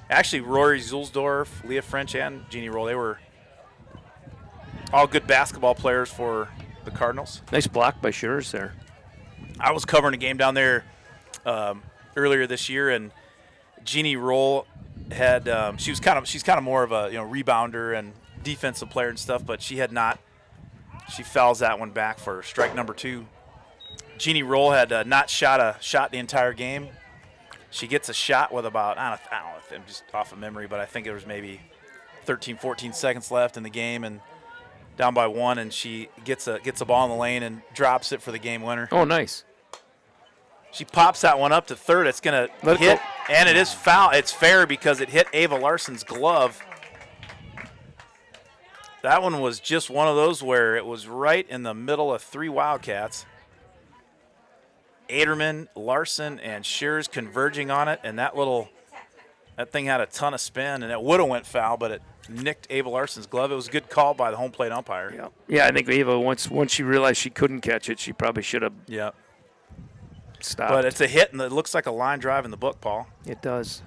Actually, Rory Zulsdorf, Leah French, and Jeannie Roll, they were all good basketball players for the Cardinals. Nice block by Schurz there. I was covering a game down there earlier this year, and Jeannie Roll had she's kind of more of a rebounder and defensive player and stuff, but she fouls that one back for strike number 2. Jeannie Roll had not shot a shot the entire game. She gets a shot with about, I don't know if I'm just off of memory, but I think it was maybe 13, 14 seconds left in the game and down by 1, and she gets a ball in the lane and drops it for the game winner. Oh, nice. She pops that one up to third. It's going to hit, and it is foul. It's fair because it hit Ava Larson's glove. That one was just one of those where it was right in the middle of 3 Wildcats. Aderman, Larson, and Shears converging on it, and that thing had a ton of spin, and it would have went foul, but it nicked Ava Larson's glove. It was a good call by the home plate umpire. Yeah, I think Ava, once she realized she couldn't catch it, she probably should have stopped. But it's a hit, and it looks like a line drive in the book, Paul. It does.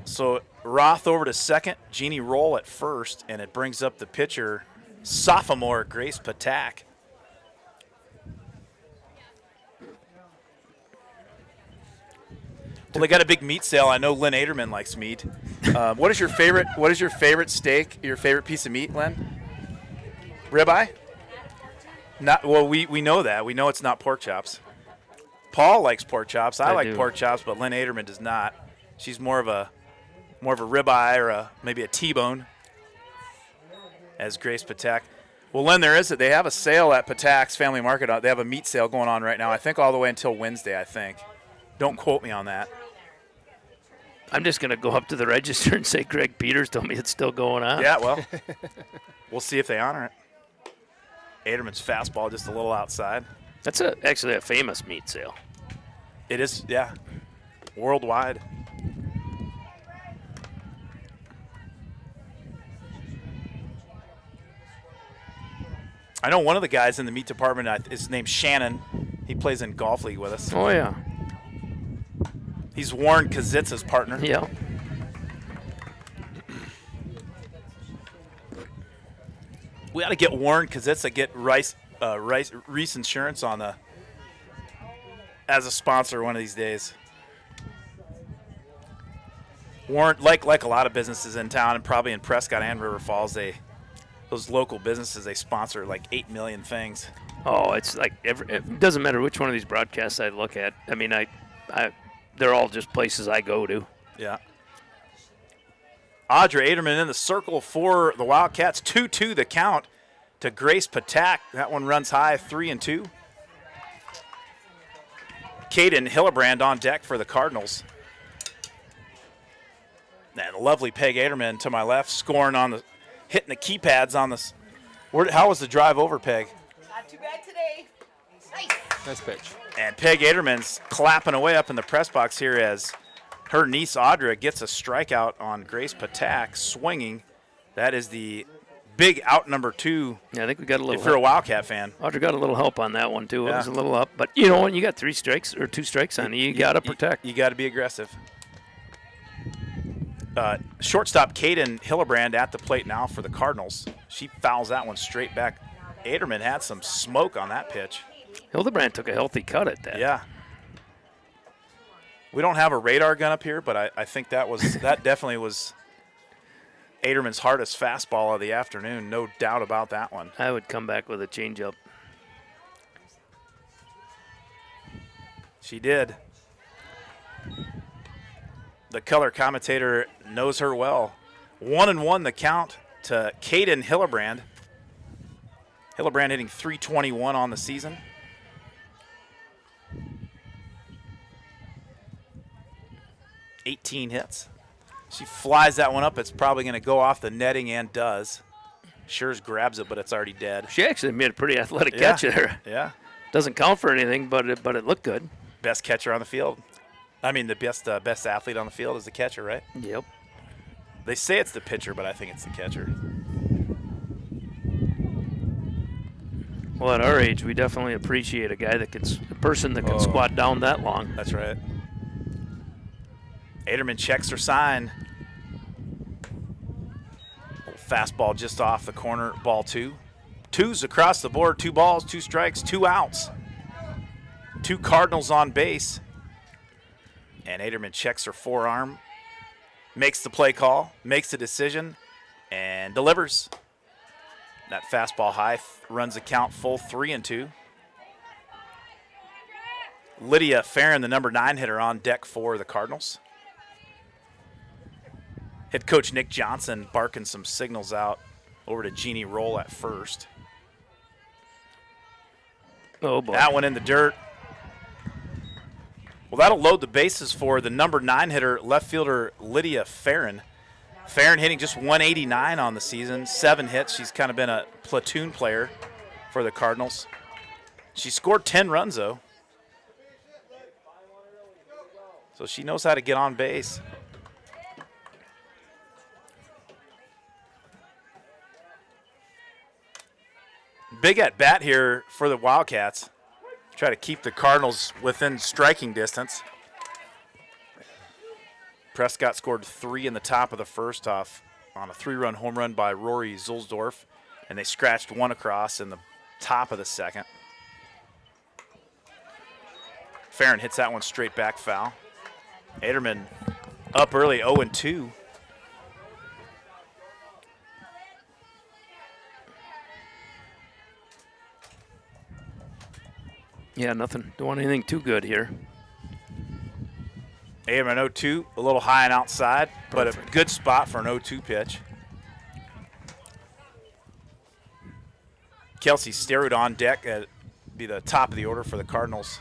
So Roth over to second, Jeannie Roll at first, and it brings up the pitcher, sophomore Grace Patak. Well, they got a big meat sale. I know Lynn Aderman likes meat. What is your favorite steak? Your favorite piece of meat, Lynn? Ribeye? Not well. We know that. We know it's not pork chops. Paul likes pork chops. I like pork chops, but Lynn Aderman does not. She's more of a ribeye or maybe a T-bone. As Grace Patak. Well, Lynn, they have a sale at Patak's Family Market. They have a meat sale going on right now. I think all the way until Wednesday. I think. Don't quote me on that. I'm just going to go up to the register and say Greg Peters told me it's still going on. Yeah, well, we'll see if they honor it. Aderman's fastball just a little outside. That's actually a famous meat sale. It is, yeah, worldwide. I know one of the guys in the meat department is named Shannon. He plays in golf league with us. Oh, yeah. He's Warren Kazitz's partner. Yeah. We got to get Warren Kazitza, get Reese Insurance on as a sponsor one of these days. Warren, like a lot of businesses in town and probably in Prescott and River Falls, those local businesses, they sponsor like 8 million things. Oh, it's like it doesn't matter which one of these broadcasts I look at. I mean, they're all just places I go to. Yeah. Audra Aderman in the circle for the Wildcats. 2-2 the count to Grace Patak. That one runs high, 3-2. Caden Hillebrand on deck for the Cardinals. And lovely Peg Aderman to my left, scoring hitting the keypads on this. How was the drive over, Peg? Not too bad today. Nice pitch. And Peg Aderman's clapping away up in the press box here as her niece Audra gets a strikeout on Grace Patak, swinging. That is the big out number 2. Yeah, I think we got a little. If you're a Wildcat fan, Audra got a little help on that one too. It Yeah. was a little up, but when you got 3 strikes or 2 strikes on you got to protect. You got to be aggressive. Shortstop Caden Hillebrand at the plate now for the Cardinals. She fouls that one straight back. Aderman had some smoke on that pitch. Hildebrand took a healthy cut at that. Yeah. We don't have a radar gun up here, but I think that definitely was Aderman's hardest fastball of the afternoon. No doubt about that one. I would come back with a changeup. She did. The color commentator knows her well. 1-1 the count to Caden Hillebrand. Hillebrand hitting .321 on the season. .18 hits. She flies that one up. It's probably going to go off the netting and does. Schurz grabs it, but it's already dead. She actually made a pretty athletic catch there. Yeah. Doesn't count for anything, but it looked good. Best catcher on the field. I mean, the best athlete on the field is the catcher, right? Yep. They say it's the pitcher, but I think it's the catcher. Well, at our age, we definitely appreciate a person that can squat down that long. That's right. Aderman checks her sign. Fastball just off the corner, ball 2. 2s across the board, 2 balls, 2 strikes, 2 outs. 2 Cardinals on base. And Aderman checks her forearm, makes the play call, makes the decision, and delivers. That fastball high runs the count full 3-2. Lydia Farron, the number 9 hitter, on deck for the Cardinals. Head coach Nick Johnson barking some signals out over to Jeannie Roll at first. Oh, boy. That one in the dirt. Well, that'll load the bases for the number 9 hitter, left fielder Lydia Farron. Farron hitting just 189 on the season, 7 hits. She's kind of been a platoon player for the Cardinals. She scored 10 runs, though. So she knows how to get on base. Big at bat here for the Wildcats. Try to keep the Cardinals within striking distance. Prescott scored 3 in the top of the first off on a 3-run home run by Rory Zulsdorf, and they scratched 1 across in the top of the second. Farron hits that one straight back foul. Aderman up early, 0-2. Yeah, nothing. Don't want anything too good here. Aderman 0-2, a little high and outside, but a good spot for an 0-2 pitch. Kelsey Sterud on deck at be the top of the order for the Cardinals.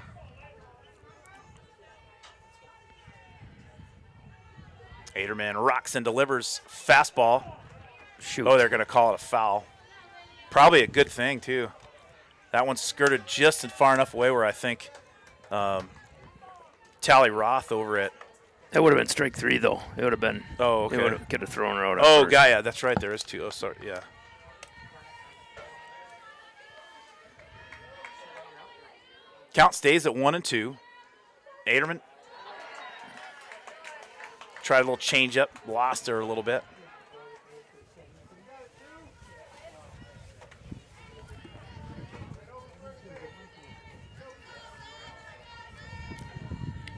Aderman rocks and delivers fastball. Shoot. Oh, they're going to call it a foul. Probably a good thing, too. That one skirted just far enough away where I think Tally Roth over it. That would have been strike 3, though. It would have been. Oh, okay. It could have thrown her out. Oh, first. Gaia, that's right. There is 2. Oh, sorry. Yeah. Count stays at 1-2. Aderman tried a little change up, lost her a little bit.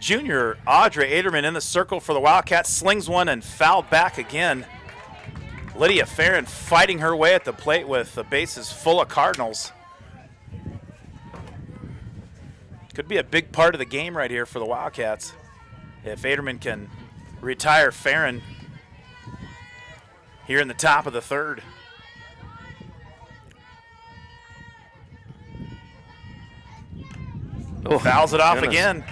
Junior Audrey Aderman in the circle for the Wildcats, slings one and fouled back again. Lydia Farron fighting her way at the plate with the bases full of Cardinals. Could be a big part of the game right here for the Wildcats if Aderman can retire Farron here in the top of the third. Oh, fouls it off goodness. again.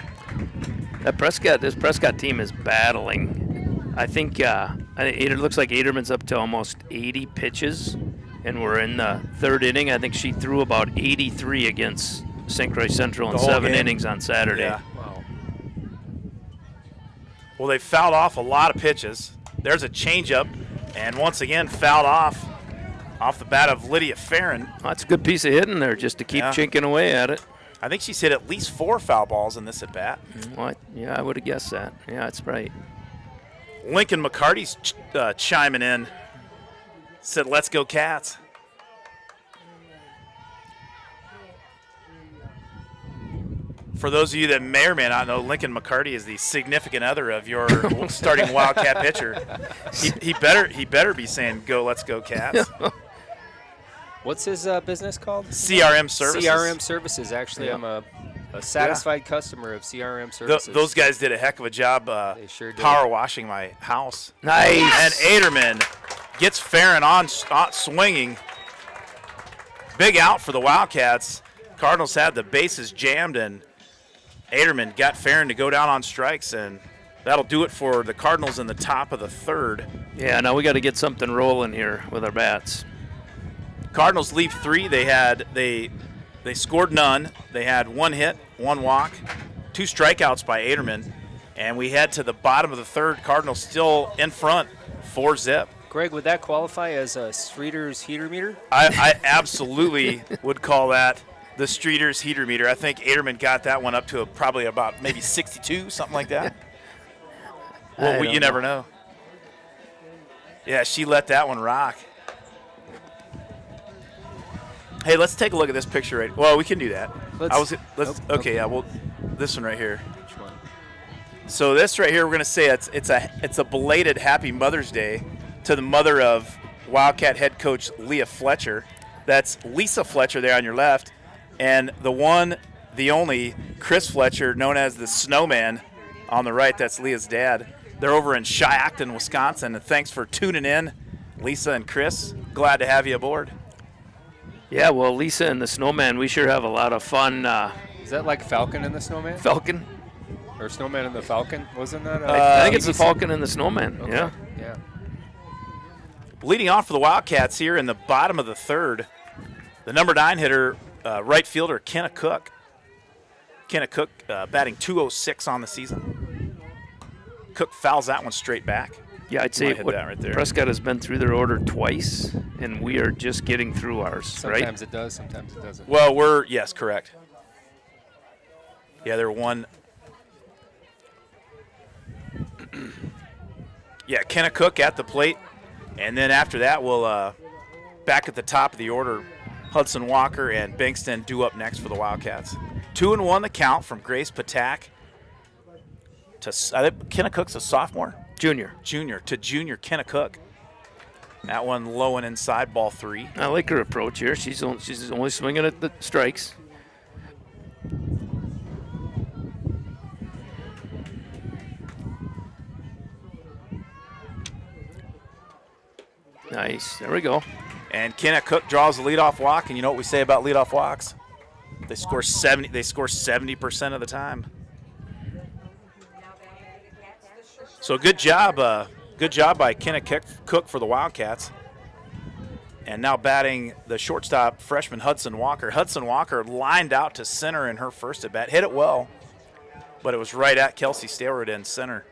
This Prescott team is battling. I think it looks like Aderman's up to almost 80 pitches, and we're in the 3rd inning. I think she threw about 83 against St. Croix Central in 7 innings on Saturday. Yeah. Wow. Well, they fouled off a lot of pitches. There's a changeup, and once again fouled off the bat of Lydia Farron. Well, that's a good piece of hitting there just to keep chinking away at it. I think she's hit at least 4 foul balls in this at bat. What? Yeah, I would have guessed that. Yeah, that's right. Lincoln McCarty's chiming in. Said, "Let's go Cats." For those of you that may or may not know, Lincoln McCarty is the significant other of your starting Wildcat pitcher. He better be saying, "Go, let's go Cats." What's his business called? CRM Services. CRM Services. Actually, I'm a satisfied customer of CRM Services. Those guys did a heck of a job They sure did. power washing my house. Nice. And Aderman gets Farron on swinging. Big out for the Wildcats. Cardinals had the bases jammed, and Aderman got Farron to go down on strikes, and that'll do it for the Cardinals in the top of the third. Yeah, now we got to get something rolling here with our bats. Cardinals leave 3. They scored none. They had 1 hit, 1 walk, 2 strikeouts by Aderman, and we head to the bottom of the third. Cardinals still in front, 4-zip. Greg, would that qualify as a Streeter's heater meter? I absolutely would call that the Streeter's heater meter. I think Aderman got that one up to probably about maybe 62, something like that. Well, you never know. Yeah, she let that one rock. Hey, let's take a look at this picture right. Well, we can do that. Okay, yeah. Well, this one right here. Which one? So this right here, we're gonna say it's a belated Happy Mother's Day to the mother of Wildcat head coach Leah Fletcher. That's Lisa Fletcher there on your left, and the one, the only Chris Fletcher, known as the Snowman, on the right. That's Leah's dad. They're over in Shiocton, Wisconsin, and thanks for tuning in, Lisa and Chris. Glad to have you aboard. Yeah, well, Lisa and the Snowman, we sure have a lot of fun. Is that like Falcon and the Snowman? Falcon? Or Snowman and the Falcon? Wasn't that? I think it's the Falcon and the Snowman, Okay. yeah. Yeah. Leading off for the Wildcats here in the bottom of the third, the number 9 hitter, right fielder Kenna Cook. Kenna Cook batting .206 on the season. Cook fouls that one straight back. Yeah, I'd say Hit that right there. Prescott has been through their order twice, and we are just getting through ours, right? Sometimes it does, sometimes it doesn't. Well, yes, correct. Yeah, they're one. Yeah, Kenna Cook at the plate. And then after that, we'll back at the top of the order, Hudson Walker and Bankston due up next for the Wildcats. 2-1 the count from Grace Patak to I think Kenna Cook's a sophomore? Junior To junior Kenna Cook. That one low and inside, ball 3. I like her approach here. She's only swinging at the strikes. Nice. There we go. And Kenna Cook draws the leadoff walk, and you know what we say about leadoff walks? They score 70% of the time. So good job by Kenna Cook for the Wildcats. And now batting the shortstop, freshman Hudson Walker. Hudson Walker lined out to center in her first at bat, hit it well, but it was right at Kelsey Stayward in center.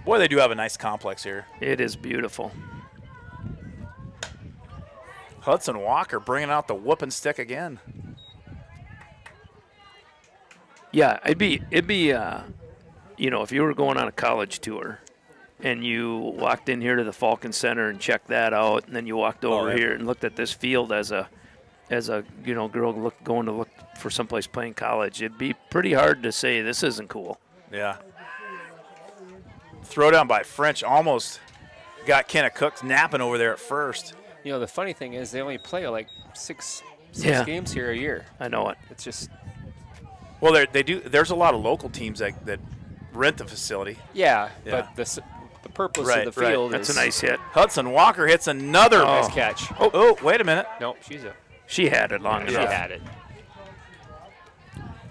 Boy, they do have a nice complex here. It is beautiful. Hudson Walker bringing out the whooping stick again. Yeah, it'd be, you know, if you were going on a college tour and you walked in here to the Falcon Center and checked that out, and then you walked over here and looked at this field as a girl going to look for someplace playing college, it'd be pretty hard to say this isn't cool. Yeah. Throw down by French almost got Kenna Cook napping over there at first. You know, the funny thing is they only play like six games here a year. I know it. It's just. Well, they do. There's a lot of local teams that rent the facility. Yeah. But the purpose of the field That's is. a nice hit. Hudson Walker hits another. Nice catch. Oh, wait a minute. No, she had it long she enough. had it.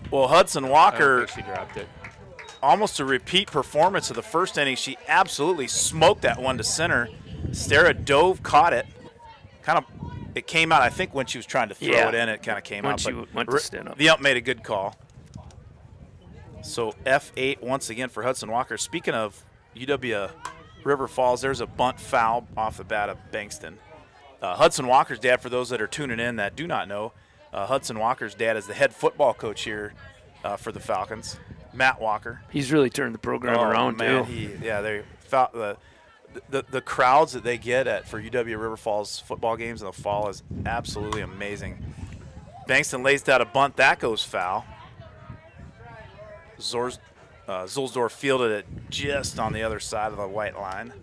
Well, Hudson I Walker, don't think she dropped it. almost a repeat performance of the first inning. She absolutely smoked that one to center. Stara dove, caught it. It came out, I think, when she was trying to throw it in, it kind of came when out. she went to stand up. The ump made a good call. So F8 once again for Hudson Walker. Speaking of UW River Falls, there's a bunt foul off the bat of Bankston. Hudson Walker's dad, for those that are tuning in that do not know, Hudson Walker's dad is the head football coach here for the Falcons, Matt Walker. He's really turned the program around, man, too. The crowds that they get for UW River Falls football games in the fall is absolutely amazing. Bankston lays down a bunt. That goes foul. Zulsdorf fielded it just on the other side of the white line.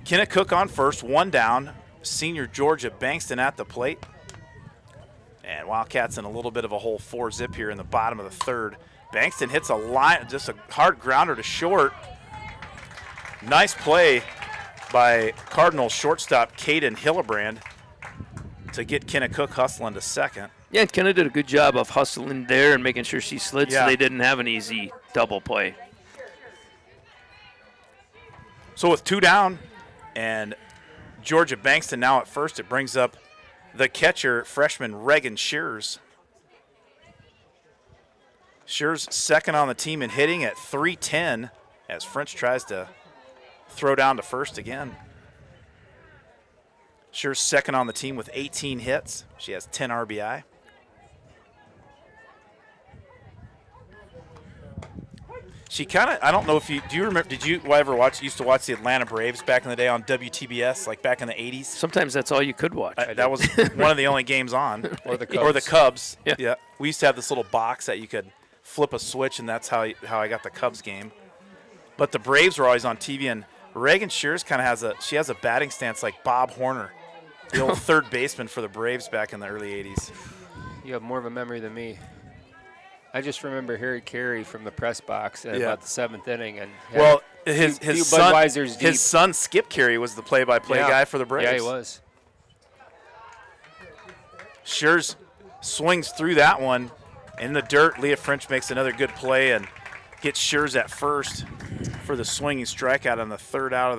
Kenna Cook on first, one down. Senior Georgia Bankston at the plate. And Wildcats in a little bit of a hole, 4-zip here in the bottom of the third. Bankston hits a line, just a hard grounder to short. Nice play by Cardinals shortstop Caden Hillebrand to get Kenna Cook hustling to second. Yeah, Kenna did a good job of hustling there and making sure she slid so Yeah. they didn't have an easy double play. So with 2 down and Georgia Bankston now at first, it brings up the catcher, freshman Reagan Shears. Shears second on the team in hitting at .310 as French tries to throw down to first again. Shears second on the team with 18 hits. She has 10 RBI. She kind of, I don't know if you, do you remember, did you ever used to watch the Atlanta Braves back in the day on WTBS, like back in the 80s? Sometimes that's all you could watch. That was one of the only games on. Or the Cubs. Or the Cubs. Yeah. We used to have this little box that you could flip a switch, and that's how I got the Cubs game. But the Braves were always on TV, and Reagan Shears kind of has a batting stance like Bob Horner, the old third baseman for the Braves back in the early 80s. You have more of a memory than me. I just remember Harry Carey from the press box at Yeah. about the 7th inning, and Well, his few son, Budweisers deep. his son Skip Carey was the play-by-play Yeah. guy for the Braves. Yeah, he was. Shears swings through that one in the dirt. Leah French makes another good play and gets Shears at first for the swinging strikeout on the third out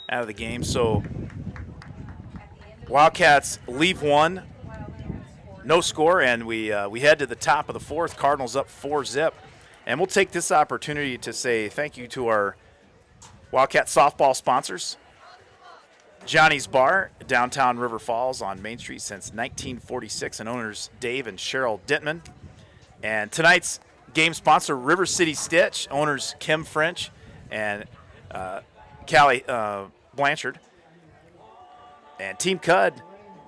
of the game. So Wildcats leave one, no score, and we head to the top of the fourth. Cardinals up 4-0, and we'll take this opportunity to say thank you to our Wildcat softball sponsors. Johnny's Bar, downtown River Falls on Main Street since 1946, and owners Dave and Cheryl Dittman. And tonight's game sponsor, River City Stitch, owners Kim French and Callie Blanchard. And Team Cud,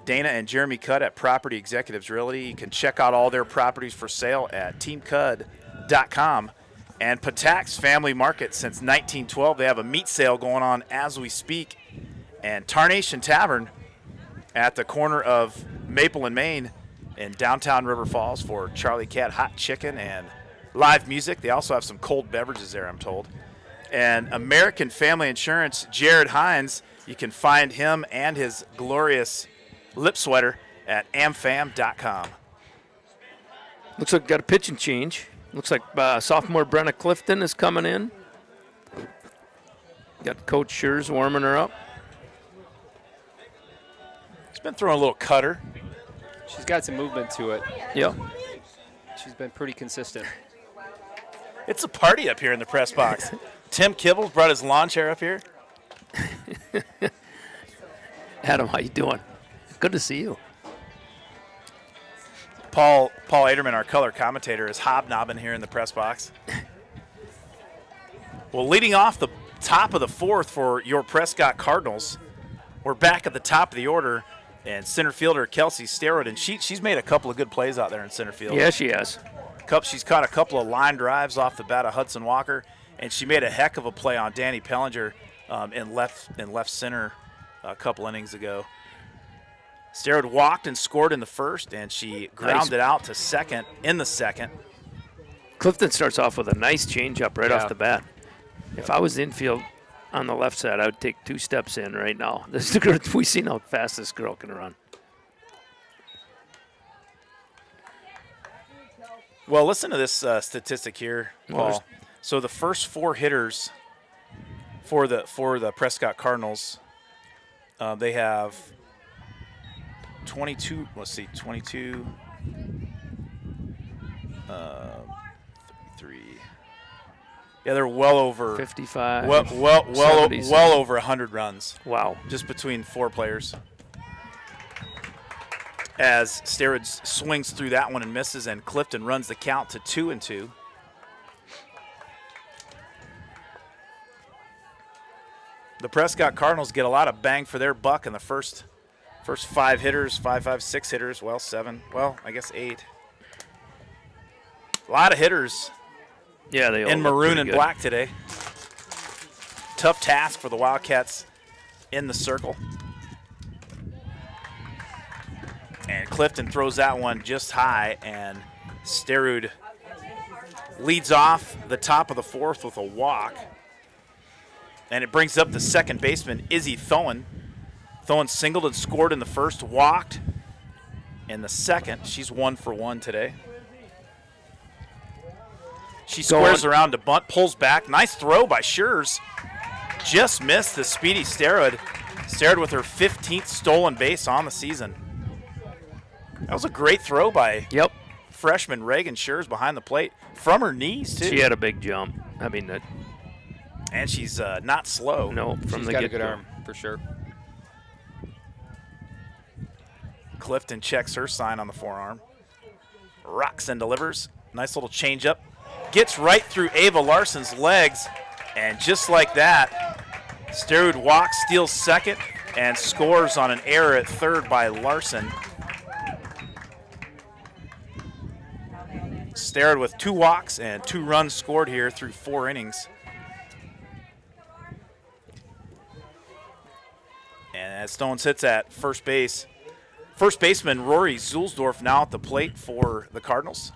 Dana and Jeremy Cudd at Property Executives Realty. You can check out all their properties for sale at teamcud.com. And Patak's Family Market since 1912. They have a meat sale going on as we speak. And Tarnation Tavern at the corner of Maple and Main in downtown River Falls for Charlie Cat hot chicken and live music. They also have some cold beverages there, I'm told. And American Family Insurance, Jared Hines, you can find him and his glorious lip sweater at amfam.com. Looks like we got a pitching change. Looks like sophomore Brenna Clifton is coming in. Got Coach Shears warming her up. He's been throwing a little cutter. She's got some movement to it. Yeah. She's been pretty consistent. It's a party up here in the press box. Tim Kibbles brought his lawn chair up here. Adam, how you doing? Good to see you. Paul Aderman, our color commentator, is hobnobbing here in the press box. Well, leading off the top of the fourth for your Prescott Cardinals, we're back at the top of the order, and center fielder Kelsey Starrett, and she's made a couple of good plays out there in center field. Yeah, she has. She's caught a couple of line drives off the bat of Hudson Walker, and she made a heck of a play on Danny Pellinger in left center a couple innings ago. Starrett walked and scored in the first, and she grounded out to second in the second. Clifton starts off with a nice changeup right Yeah. off the bat. If I was infield on the left side, I would take 2 steps in right now. We've seen how fast this girl can run. Well, listen to this statistic here, Well, Paul. So the first 4 hitters for the Prescott Cardinals, they have 22. Let's see, 22, 3. Yeah, they're well over 55. well 70s. over 100 runs Wow. just between 4 players. As Starrett swings through that one and misses, and Clifton runs the count to 2-2. The Prescott Cardinals get a lot of bang for their buck in the first 5 hitters, 6 hitters, well, 7, well, I guess 8. A lot of hitters Yeah, they all in look maroon pretty and good. black today. Tough task for the Wildcats in the circle. And Clifton throws that one just high, and Starrett leads off the top of the fourth with a walk. And it brings up the second baseman, Izzy Thoen. Thoen singled and scored in the first, walked, in the second. She's 1 for 1 today. She squares around to bunt, pulls back. Nice throw by Schurz. Just missed the speedy Steroid. Steroid with her 15th stolen base on the season. That was a great throw by freshman Reagan Schurz behind the plate. From her knees, too. She had a big jump. I mean, and she's not slow. No, she's got a good arm, for sure. Clifton checks her sign on the forearm. Rocks and delivers. Nice little changeup. Gets right through Ava Larson's legs. And just like that, Steroid walks, steals second, and scores on an error at third by Larson. Steroid with 2 walks and 2 runs scored here through 4 innings. And as Stone sits at first base, first baseman Rory Zulsdorf now at the plate for the Cardinals.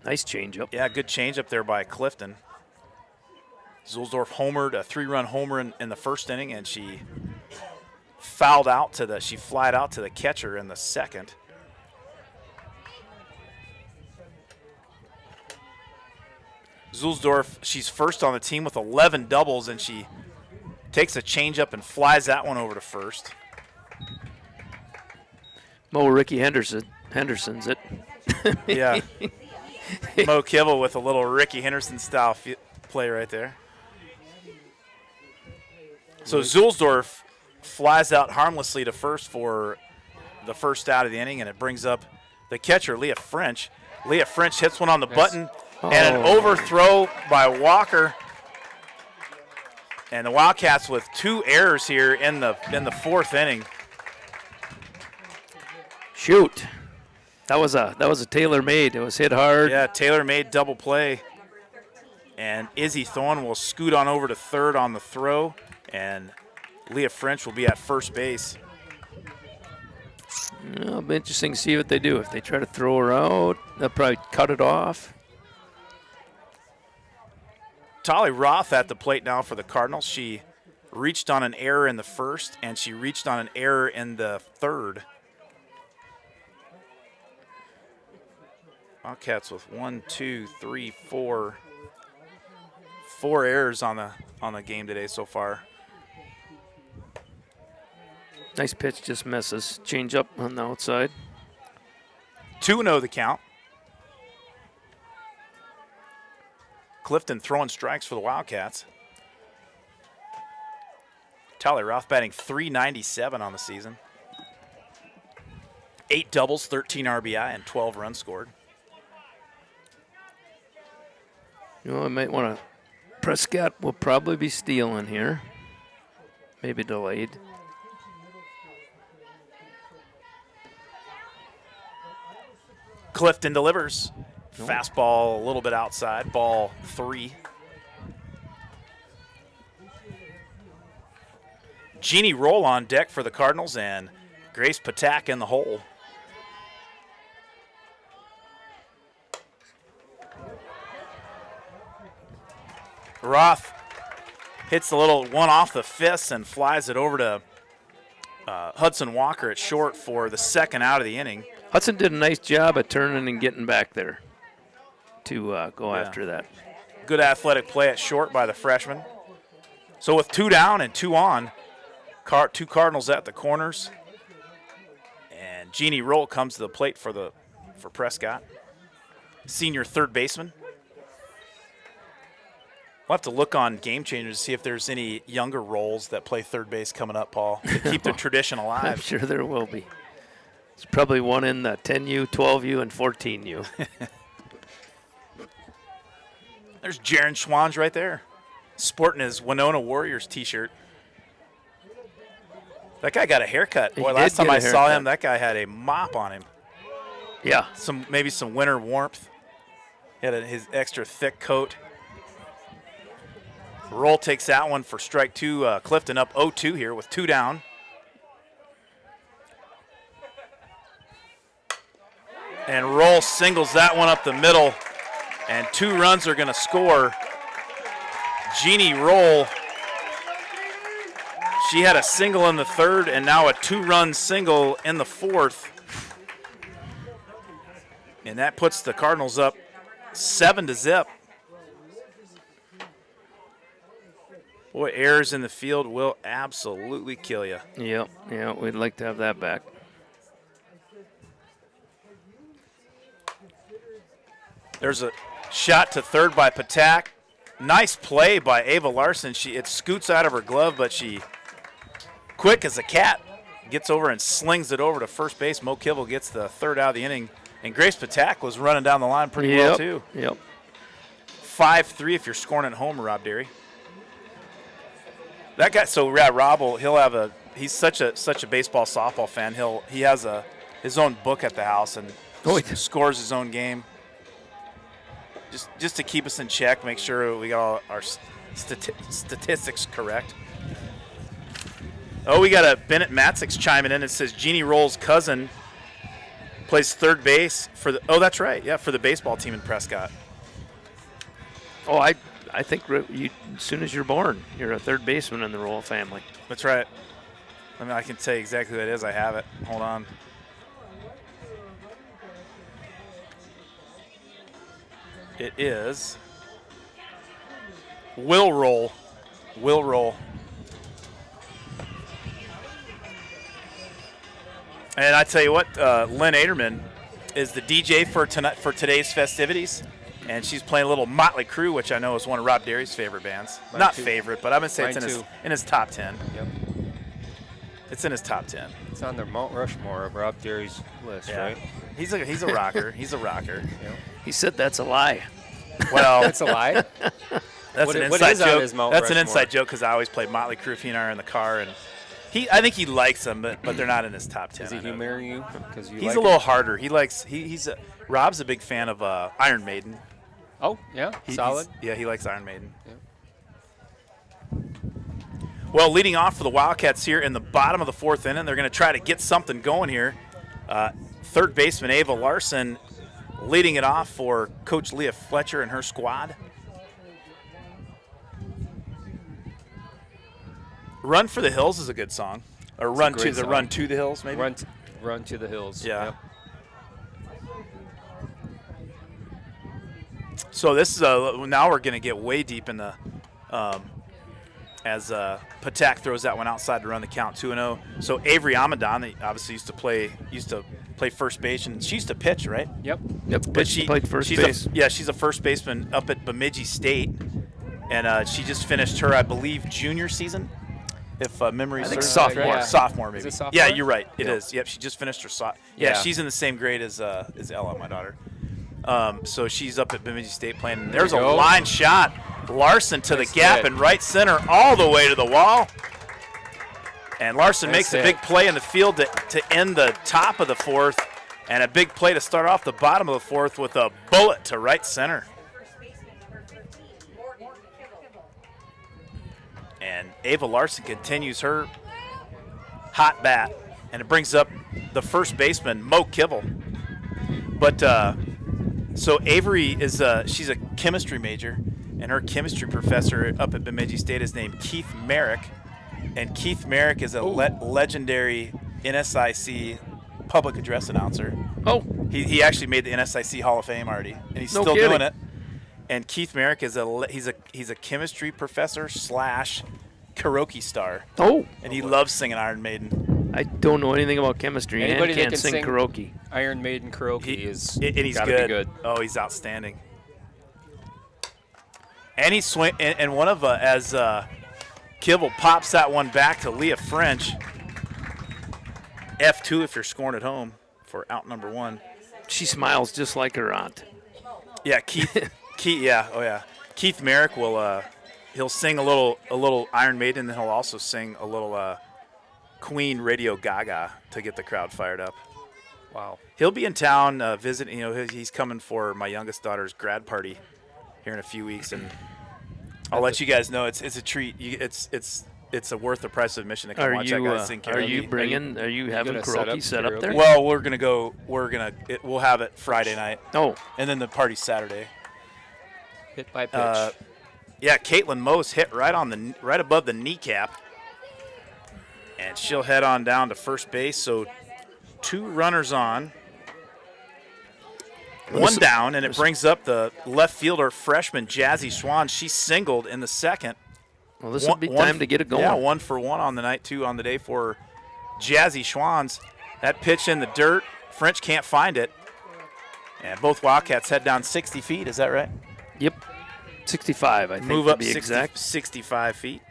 Nice changeup. Yeah, good changeup there by Clifton. Zulsdorf homered, a 3-run homer in the first inning, and she flied out to the catcher in the second. Zulsdorf, she's first on the team with 11 doubles, and she takes a changeup and flies that one over to first. Ricky Henderson's it. Yeah. Mo Kibble with a little Ricky Henderson style play right there. So Zulsdorf flies out harmlessly to first for the first out of the inning, and it brings up the catcher, Leah French. Leah French hits one on the button, and an overthrow by Walker. And the Wildcats with 2 errors here in the 4th inning. Shoot. That was a tailor-made. It was hit hard. Yeah, tailor-made double play. And Izzy Thorne will scoot on over to third on the throw, and Leah French will be at first base. It'll be interesting to see what they do. If they try to throw her out, they'll probably cut it off. Tali Roth at the plate now for the Cardinals. She reached on an error in the first, and she reached on an error in the third. Wildcats with 4 errors on the game today so far. Nice pitch, just misses. Change up on the outside. 2-0 the count. Clifton throwing strikes for the Wildcats. Tali Roth batting .397 on the season. 8 doubles, 13 RBI, and 12 runs scored. I might want to. Prescott will probably be stealing here. Maybe delayed. Clifton delivers. Fastball a little bit outside, ball 3. Jeannie Roll on deck for the Cardinals, and Grace Patak in the hole. Roth hits the little one off the fist and flies it over to Hudson Walker at short for the second out of the inning. Hudson did a nice job at turning and getting back there to go after that. Good athletic play at short by the freshman. So with 2 down and 2 on, 2 Cardinals at the corners. And Jeannie Roll comes to the plate for Prescott. Senior third baseman. We'll have to look on Game Changers to see if there's any younger roles that play third base coming up, Paul, to keep the tradition alive. I'm sure there will be. There's probably one in the 10U, 12U, and 14U. There's Jaron Schwans right there, sporting his Winona Warriors t-shirt. That guy got a haircut. Boy, last time I saw him, that guy had a mop on him. Yeah. Maybe some winter warmth. He had his extra thick coat. Roll takes that one for strike 2. Clifton up 0-2 here with 2 down. And Roll singles that one up the middle, and 2 runs are going to score. Jeannie Roll, She had a single in the third and now a 2-run single in the fourth. And that puts the Cardinals up 7-0. Boy, errors in the field will absolutely kill you. Yep, yeah, we'd like to have that back. There's a shot to third by Patak. Nice play by Ava Larson. It scoots out of her glove, but she, quick as a cat, gets over and slings it over to first base. Mo Kibble gets the third out of the inning. And Grace Patak was running down the line pretty well, too. Yep. 5-3 if you're scoring at home, Rob Derry. That guy, so yeah, Rob he's such a baseball softball fan. He has his own book at the house and scores his own game. Just to keep us in check, make sure we got all our statistics correct. Oh, we got a Bennett Matzix chiming in. It says Jeannie Roll's cousin plays third base for the. Oh, that's right. Yeah, for the baseball team in Prescott. Oh, I think as soon as you're born, you're a third baseman in the Roll family. That's right. I mean, I can tell you exactly who it is. I have it. Hold on. It is Will Roll. Will Roll. And I tell you what, Lynn Aderman is the DJ for today's festivities, and she's playing a little Motley Crue, which I know is one of Rob Derry's favorite bands. Not favorite, but I'm gonna say it's in his top 10. Yep. It's in his top 10. It's on their Mount Rushmore of Rob Derry's list, right? He's a rocker. He's a rocker. Yep. He said that's a lie. Well, That's a lie. that's an what inside is on joke. his Mount That's an Rushmore? inside joke because I always play Motley Crue. He and I are in the car, and I think he likes them, but they're not in his top 10. Is he humoring you? Because He's a little harder. Rob's a big fan of Iron Maiden. Oh yeah, solid. He likes Iron Maiden. Yep. Well, leading off for the Wildcats here in the bottom of the fourth inning, they're going to try to get something going here. Third baseman Ava Larson leading it off for Coach Leah Fletcher and her squad. Run for the Hills is a good song. Or Run to the Hills, maybe? Run to the Hills. Yeah. Yep. So this is now we're going to get way deep in the as Patak throws that one outside to run the count 2-0. So Avery Amadon, they obviously used to play first base, and she used to pitch, right? Yep. But she played first base. She's a first baseman up at Bemidji State, and she just finished her, I believe, junior seseason, if memory serves. sophomore. Yeah. Sophomore, maybe. Is it sophomore? Yeah, you're right. It Yep. is. Yep, she just finished her sophomore. Yeah, Yeah. she's in the same grade as Ella, my daughter. So she's up at Bemidji State playing. There's a go. line shot. Larson to Nice the gap hit. in right center all the way to the wall. And Larson Nice makes a hit. big play in the field to end the top of the fourth, and a big play to start off the bottom of the fourth with a bullet to right center. And Ava Larson continues her hot bat, and it brings up the first baseman, Mo Kibble. But so Avery is she's a chemistry major, and her chemistry professor up at Bemidji State is named Keith Merrick, and Keith Merrick is a legendary NSIC public address announcer. Oh, He actually made the NSIC Hall of Fame already, and he's No still kidding. doing it. And Keith Merrick is he's a chemistry professor / karaoke star, and he loves singing Iron Maiden. I don't know anything about chemistry Anybody and that can't can sing sing karaoke. Iron Maiden karaoke And he's gotta good. be good. Oh, he's outstanding. And he swing and one of as Kibble pops that one back to Leah French. F2 if you're scoring at home for out number one. She smiles just like her aunt. Yeah, Keith. Keith Merrick will he'll sing a little Iron Maiden, and then he'll also sing a little Queen Radio Gaga to get the crowd fired up. Wow. He'll be in town visiting. He's coming for my youngest daughter's grad party here in a few weeks, and I'll let you guys know. It's a treat. It's a worth the price of admission to come watch that guy sing karaoke. Are you having gonna set up karaoke set up there? Well, we'll have it Friday night, Oh, and then the party's Saturday. Hit by pitch. Yeah, Caitlin Mose hit right above the kneecap. And she'll head on down to first base. So 2 runners on. 1 down, and it brings up the left fielder, freshman Jazzy Schwan. She singled in the second. Well, this would be time to get it going. Yeah, 1 for 1 on the night, 2 on the day for Jazzy Schwans. That pitch in the dirt. French can't find it. And both Wildcats head down 60 feet. Is that right? Yep. 65, I think, Move to up be 60, exact. 65 feet.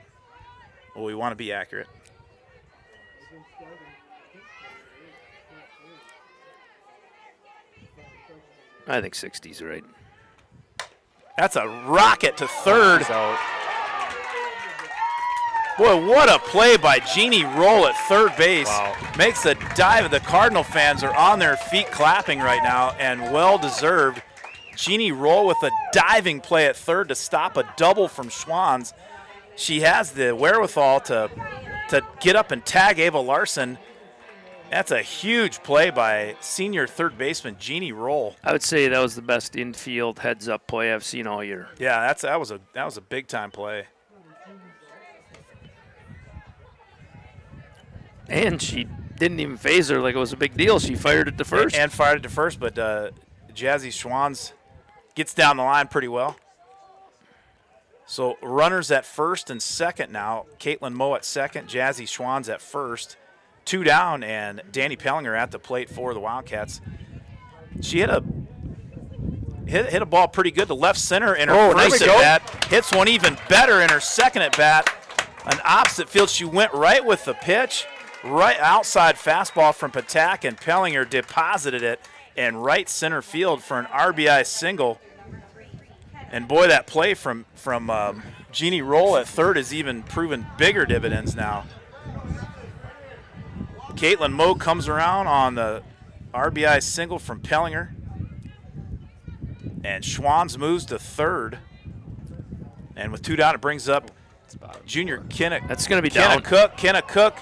Well, we want to be accurate. I think 60's right. That's a rocket to third. So Boy, what a play by Jeannie Roll at third base. Wow. Makes a dive. The Cardinal fans are on their feet clapping right now, and well-deserved. Jeannie Roll with a diving play at third to stop a double from Schwans. She has the wherewithal to get up and tag Ava Larson. That's a huge play by senior third baseman Jeannie Roll. I would say that was the best infield heads-up play I've seen all year. Yeah, that was a big-time play. And she didn't even phase her like it was a big deal. She fired it to first. And fired it to first, but Jazzy Schwans gets down the line pretty well. So runners at first and second now. Caitlin Moe at second, Jazzy Schwans at first. 2 down, and Danny Pellinger at the plate for the Wildcats. She hit a ball pretty good to left center in her first at bat. Hits one even better in her second at bat. An opposite field. She went right with the pitch. Right outside fastball from Patak, and Pellinger deposited it in right center field for an RBI single. And boy, that play from Jeannie Roll at third has even proven bigger dividends now. Caitlin Moe comes around on the RBI single from Pellinger. And Schwans moves to third. And with 2 down, it brings up junior Kenna. That's going to be Kenna down. Kenna Cook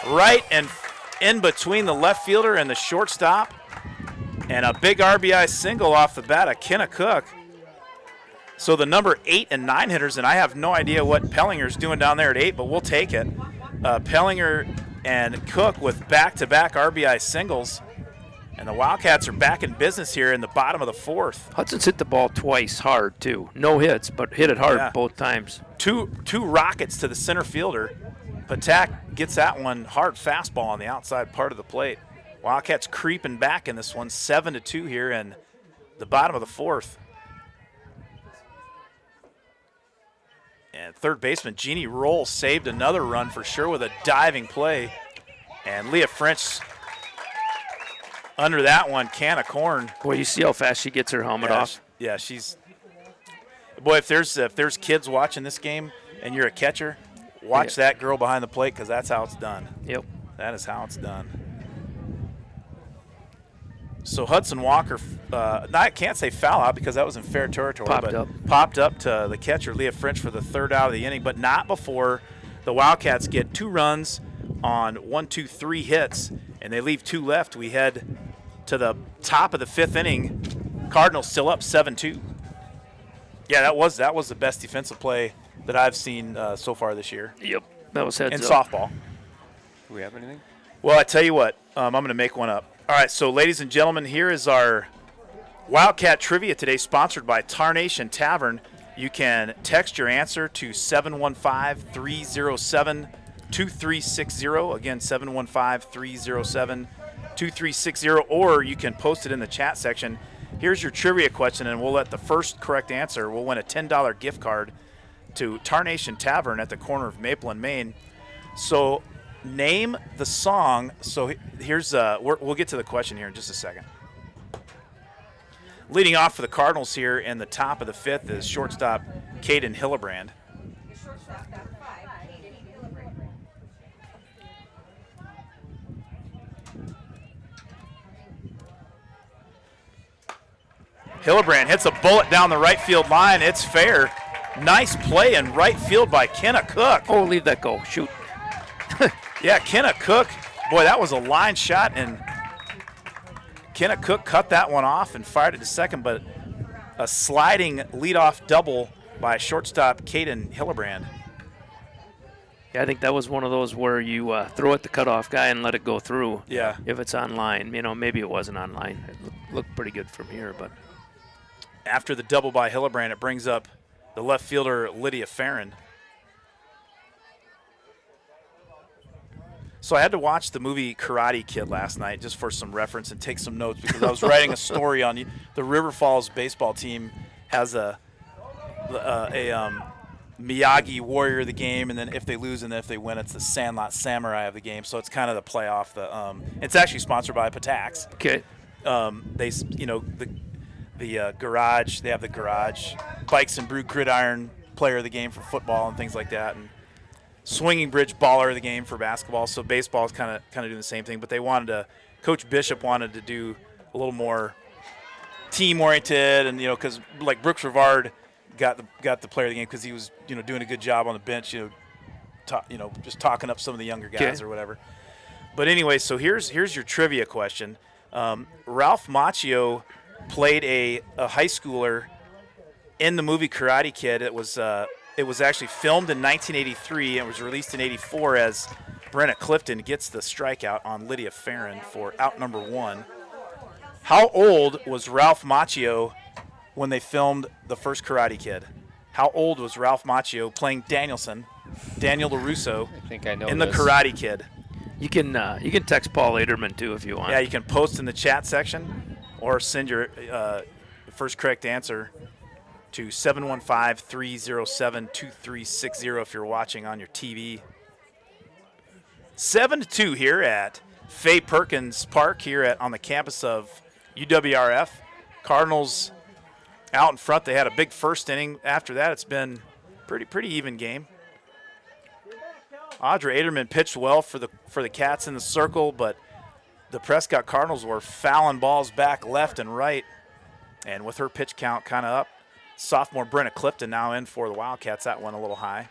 right and in between the left fielder and the shortstop. And a big RBI single off the bat of Kenna Cook. So the number 8 and 9 hitters, and I have no idea what Pellinger's doing down there at 8, but we'll take it. Pellinger and Cook with back-to-back RBI singles. And the Wildcats are back in business here in the bottom of the 4th. Hudson's hit the ball twice hard, too. No hits, but hit it hard both times. Two rockets to the center fielder. Patak gets that one hard fastball on the outside part of the plate. Wildcats creeping back in this one, 7-2 here in the bottom of the 4th. And third baseman Jeannie Roll saved another run for sure with a diving play. And Leah French under that one, can of corn. Boy, you see how fast she gets her helmet off. Yeah, she's. Boy, if there's kids watching this game and you're a catcher, watch that girl behind the plate because that's how it's done. Yep. That is how it's done. So Hudson Walker, I can't say foul out because that was in fair territory, popped up to the catcher, Leah French, for the 3rd out of the inning, but not before the Wildcats get 2 runs on 1, 2, 3 hits, and they leave 2 left. We head to the top of the 5th inning. Cardinals still up 7-2. Yeah, that was the best defensive play that I've seen so far this year. Yep, that was heads in up. softball. Do we have anything? Well, I tell you what, I'm going to make one up. All right, so ladies and gentlemen, here is our Wildcat Trivia today, sponsored by Tarnation Tavern. You can text your answer to 715-307-2360. Again, 715-307-2360, or you can post it in the chat section. Here's your trivia question, and we'll let the first correct answer, we'll win a $10 gift card to Tarnation Tavern at the corner of Maple and Main. So name the song. So here's we'll get to the question here in just a second. Leading off for the Cardinals here in the top of the 5th is shortstop Caden Hillebrand. Hillebrand hits a bullet down the right field line. It's fair. Nice play in right field by Kenna Cook. Oh, leave that go. Shoot. Yeah, Kenna Cook. Boy, that was a line shot, and Kenna Cook cut that one off and fired it to second, but a sliding leadoff double by shortstop Caden Hillebrand. Yeah, I think that was one of those where you throw at the cutoff guy and let it go through. Yeah. If it's online, maybe it wasn't online. It looked pretty good from here, but After the double by Hillebrand, it brings up the left fielder Lydia Farron. So I had to watch the movie Karate Kid last night just for some reference and take some notes because I was writing a story on the River Falls baseball team has a Miyagi Warrior of the game, and then if they lose and then if they win, it's the Sandlot Samurai of the game. So it's kind of the playoff. It's actually sponsored by Patax. okay. The garage. They have the garage Bikes and Brew Gridiron player of the game for football and things like that, and Swinging Bridge baller of the game for basketball. So baseball is kind of doing the same thing, but they Coach Bishop wanted to do a little more team oriented, and because like Brooks Rivard got the player of the game because he was doing a good job on the bench, just talking up some of the younger guys or whatever. But anyway, so here's your trivia question. Ralph Macchio played a high schooler in the movie Karate Kid. It was actually filmed in 1983 and was released in '84 as Brenna Clifton gets the strikeout on Lydia Farron for out number 1. How old was Ralph Macchio when they filmed the first Karate Kid? How old was Ralph Macchio playing Daniel LaRusso I think I know in the this. Karate Kid? You can text Paul Aderman too if you want. Yeah, you can post in the chat section or send your first correct answer to 715-307-2360 if you're watching on your TV. 7-2 here at Fay Perkins Park here on the campus of UWRF. Cardinals out in front. They had a big first inning. After that, it's been pretty even game. Audra Aderman pitched well for the Cats in the circle, but the Prescott Cardinals were fouling balls back left and right. And with her pitch count kind of up, sophomore Brenna Clifton now in for the Wildcats. That one a little high.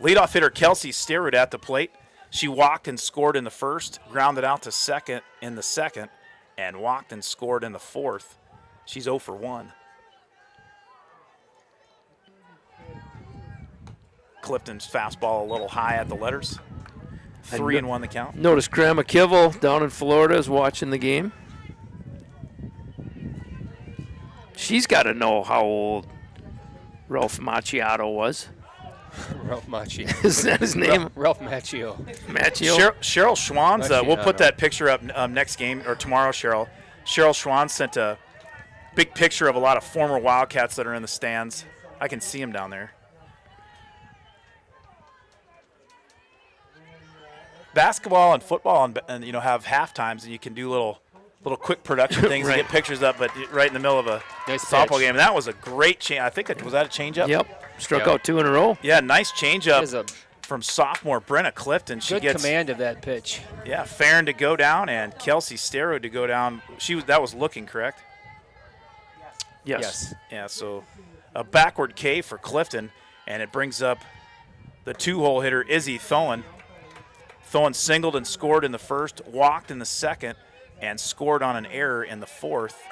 Leadoff hitter Kelsey Sterwood at the plate. She walked and scored in the first, grounded out to second in the second, and walked and scored in the fourth. She's 0 for 1. Clifton's fastball a little high at the letters. 3-1 the count. Notice Grandma Kivel down in Florida is watching the game. She's got to know how old Ralph Macchiato was. Ralph Macchio. Is that his name? Ralph Macchio. Macchio? Cheryl Schwann's, we'll put Macchiato. that picture up next game, or tomorrow, Cheryl. Cheryl Schwann sent a big picture of a lot of former Wildcats that are in the stands. I can see them down there. Basketball and football and have half times, and you can do little quick production things Right. and get pictures up, but right in the middle of a Nice softball pitch. game. And that was a great change. I think was that a changeup? Yep. Struck Yep. out 2 in a row. Yeah, nice That changeup is a from sophomore Brenna Clifton. She good gets command of that pitch. Yeah, Farron to go down and Kelsey Sterwood to go down. That was looking correct. Yes. Yeah, so a backward K for Clifton, and it brings up the 2-hole hitter Izzy Thoen. Thoen singled and scored in the first, walked in the second, and scored on an error in the fourth.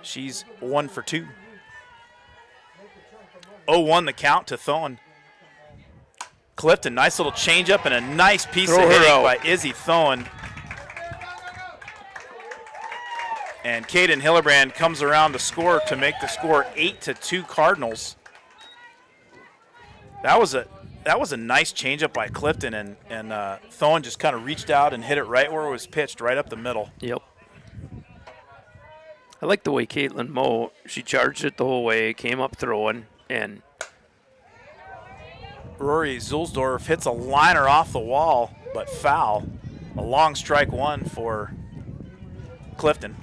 She's 1 for 2. 0-1 the count to Thoen. Clifton, nice little changeup and a nice piece Throw of her hitting out. by Izzy Thoen. And Caden Hillebrand comes around to score to make the score 8-2 Cardinals. That was a nice changeup by Clifton, and Thoen just kind of reached out and hit it right where it was pitched, right up the middle. Yep. I like the way Caitlin Moe, she charged it the whole way, came up throwing, and Rory Zulsdorf hits a liner off the wall, but foul. A long strike one for Clifton.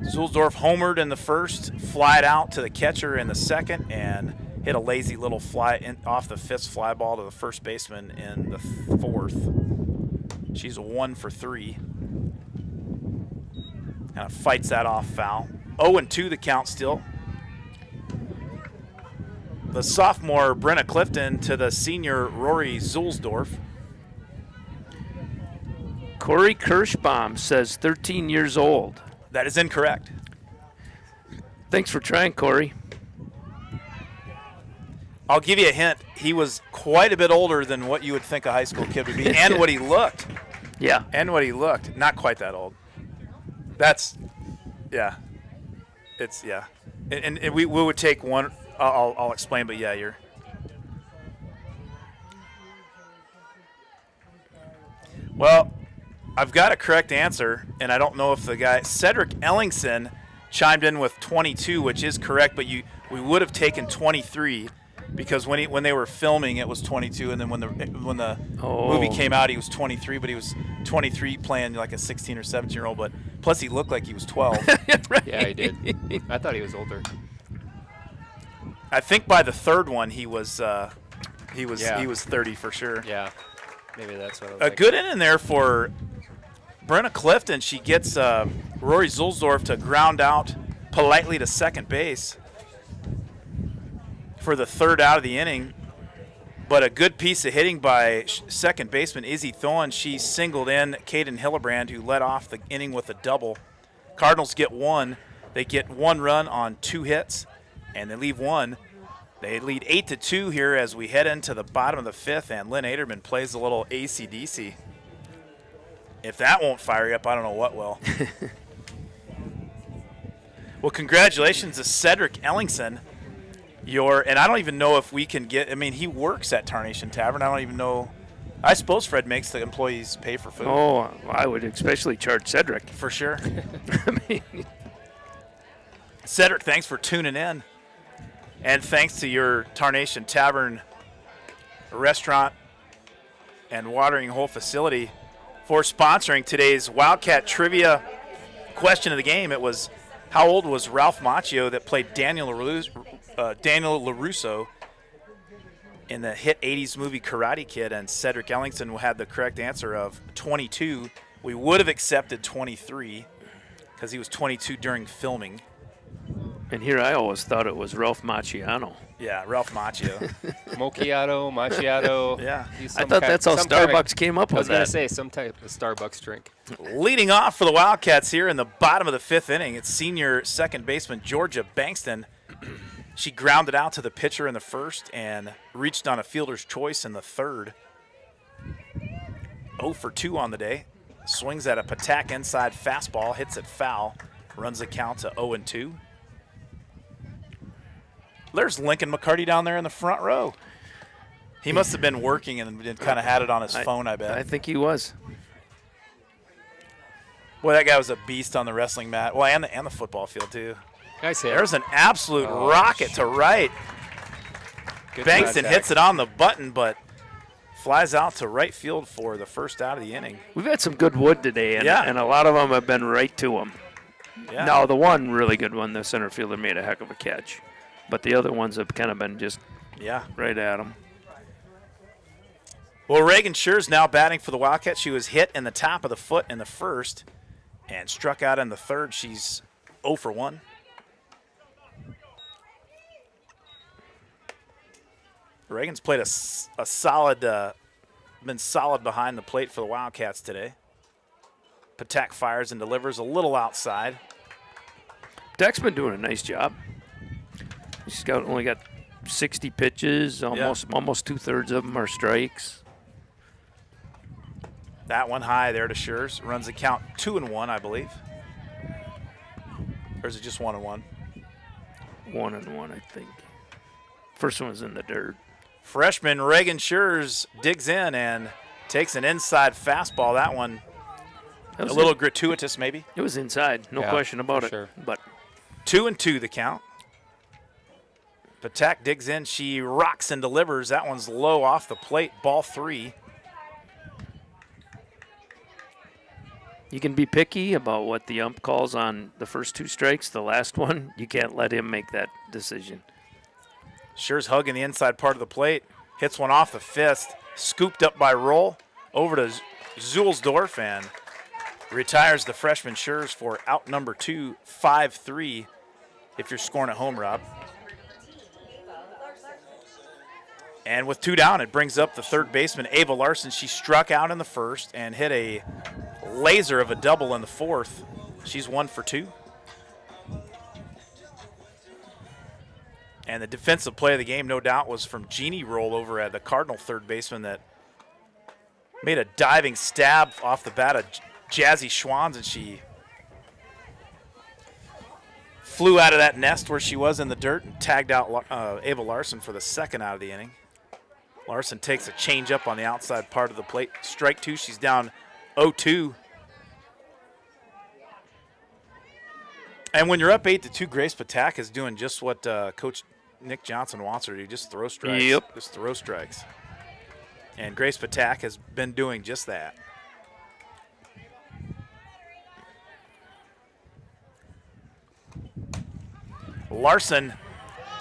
Zulsdorf homered in the first, flied out to the catcher in the second, and hit a lazy little fly off the fist fly ball to the first baseman in the fourth. She's 1 for 3. Kind of fights that off foul. 0-2 the count still. The sophomore Brenna Clifton to the senior Rory Zulsdorf. Corey Kirschbaum says 13 years old. That is incorrect. Thanks for trying, Corey. I'll give you a hint. He was quite a bit older than what you would think a high school kid would be, and what he looked. Yeah. And what he looked. Not quite that old. That's, yeah. It's, yeah. And we would take one. I'll explain, but yeah, you're. Well, I've got a correct answer, and I don't know if the guy Cedric Ellingson chimed in with 22, which is correct, but we would have taken 23 because when they were filming it was 22, and then when the movie came out he was 23, but he was 23 playing like a 16 or 17-year-old, but plus he looked like he was 12. Right. Yeah, he did. I thought he was older. I think by the third one he was 30 for sure. Yeah, maybe that's what I was A thinking. good inning there for Brenna Clifton. She gets Rory Zulsdorf to ground out politely to second base for the third out of the inning. But a good piece of hitting by second baseman Izzy Thoen. She singled in Caden Hillebrand, who led off the inning with a double. Cardinals get one. They get 1 run on 2 hits, and they leave 1. They lead 8-2 here as we head into the bottom of the 5th, and Lynn Aderman plays a little AC/DC. If that won't fire you up, I don't know what will. Well, congratulations to Cedric Ellingson. And I don't even know if we can get, I mean, he works at Tarnation Tavern. I don't even know. I suppose Fred makes the employees pay for food. Oh, I would especially charge Cedric. For sure. I mean, Cedric, thanks for tuning in. And thanks to your Tarnation Tavern restaurant and watering hole facility for sponsoring today's Wildcat Trivia question of the game. It was, how old was Ralph Macchio that played Daniel LaRusso in the hit 80s movie Karate Kid? And Cedric Ellingson had the correct answer of 22. We would have accepted 23 because he was 22 during filming. and here I always thought it was Ralph Macchiano. Yeah, Ralph Macchio. Mochiato, macchiato. Yeah. I thought that's how Starbucks came up I with was going that. to say some type of Starbucks drink. Leading off for the Wildcats here in the bottom of the 5th inning, it's senior second baseman Georgia Bankston. She grounded out to the pitcher in the first and reached on a fielder's choice in the third. 0 for 2 on the day. Swings at a Patak inside fastball, hits it foul, runs the count to 0-2. There's Lincoln McCarty down there in the front row. He must have been working and kind of had it on his phone, I bet. I think he was. Boy, that guy was a beast on the wrestling mat. Well, and the football field, too. Nice hit. There's an absolute rocket to right. Good Bankston contact. hits it on the button, but flies out to right field for the first out of the inning. We've had some good wood today, and, Yeah. and a lot of them have been right to him. Yeah. Now, the one really good one, the center fielder made a heck of a catch. But the other ones have kind of been just Yeah. right at him. Well, Reagan Scher's now batting for the Wildcats. She was hit in the top of the foot in the first and struck out in the third. She's 0 for 1. Reagan's played a solid, been solid behind the plate for the Wildcats today. Patak fires and delivers a little outside. Dak's been doing a nice job. He's only got 60 pitches, almost 2/3 of them are strikes. That one high there to Schurz. Runs the count 2-1, I believe. Or is it just 1-1? 1-1, I think. First one was in the dirt. Freshman Reagan Schurz digs in and takes an inside fastball. That one That a was little gratuitous maybe. It was inside, no Yeah, question about for it. sure. But 2-2 the count. Patak digs in. She rocks and delivers. That one's low off the plate. Ball 3. you can be picky about what the ump calls on the first 2 strikes. The last one, you can't let him make that decision. Schurz hugging the inside part of the plate. Hits one off the fist. Scooped up by Roll. Over to Zulsdorf and retires the freshman Schurz for out number 2, 5-3 if you're scoring at home, Rob. And with 2 down, it brings up the third baseman, Ava Larson. She struck out in the first and hit a laser of a double in the fourth. She's 1 for 2. And the defensive play of the game, no doubt, was from Jeannie Roll over at the Cardinal third baseman that made a diving stab off the bat of Jazzy Schwans, and she flew out of that nest where she was in the dirt and tagged out Ava Larson for the second out of the inning. Larson takes a changeup on the outside part of the plate. Strike two, she's down 0-2. And when you're up 8-2, Grace Patak is doing just what Coach Nick Johnson wants her to do, just throw strikes. Yep. Just throw strikes. And Grace Patak has been doing just that. Larson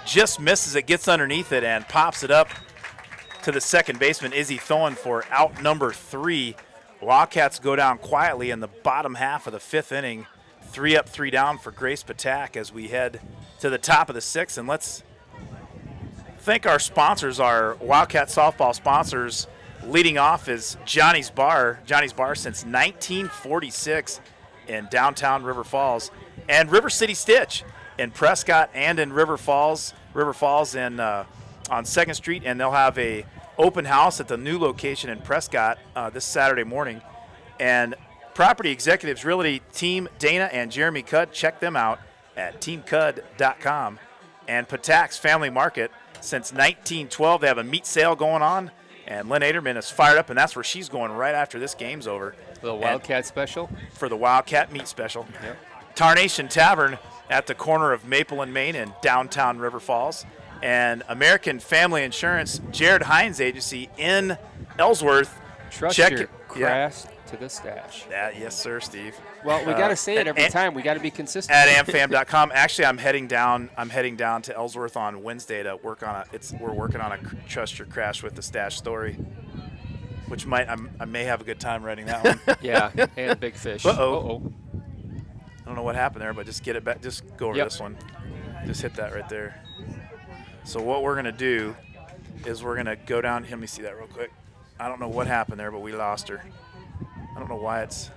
just misses it, gets underneath it, and pops it up to the second baseman, Izzy Thoen, for out number 3. Wildcats go down quietly in the bottom half of the 5th inning. 3 up, 3 down for Grace Patak as we head to the top of the 6th. And let's thank our sponsors, our Wildcat softball sponsors. Leading off is Johnny's Bar. Johnny's Bar since 1946 in downtown River Falls. And River City Stitch in Prescott and in River Falls. River Falls on 2nd Street. And they'll have a open house at the new location in Prescott this Saturday morning. And Property Executives Realty Team Dana and Jeremy Cudd. Check them out at teamcud.com. And Patak's Family Market. Since 1912, they have a meat sale going on. And Lynn Aderman is fired up, and that's where she's going right after this game's over. The Wildcat special? For the Wildcat meat special. Yep. Tarnation Tavern at the corner of Maple and Main in downtown River Falls. And Family Insurance, Jared Hines Agency in Ellsworth. Trust Check your it. crash to the stash. Yes, sir, Steve. Well, we got to say it every time. We got to be consistent. At amfam.com. Actually, I'm heading down to Ellsworth on Wednesday to work on we're working on a Trust Your Crash with the Stash story, which I may have a good time writing that one. Yeah, and Big Fish. Uh-oh. I don't know what happened there, but just get it back. Just go over Yep. this one. Just hit that right there. So what we're gonna do is we're gonna go down. Let me see that real quick. I don't know what happened there, but we lost her. I don't know why it's.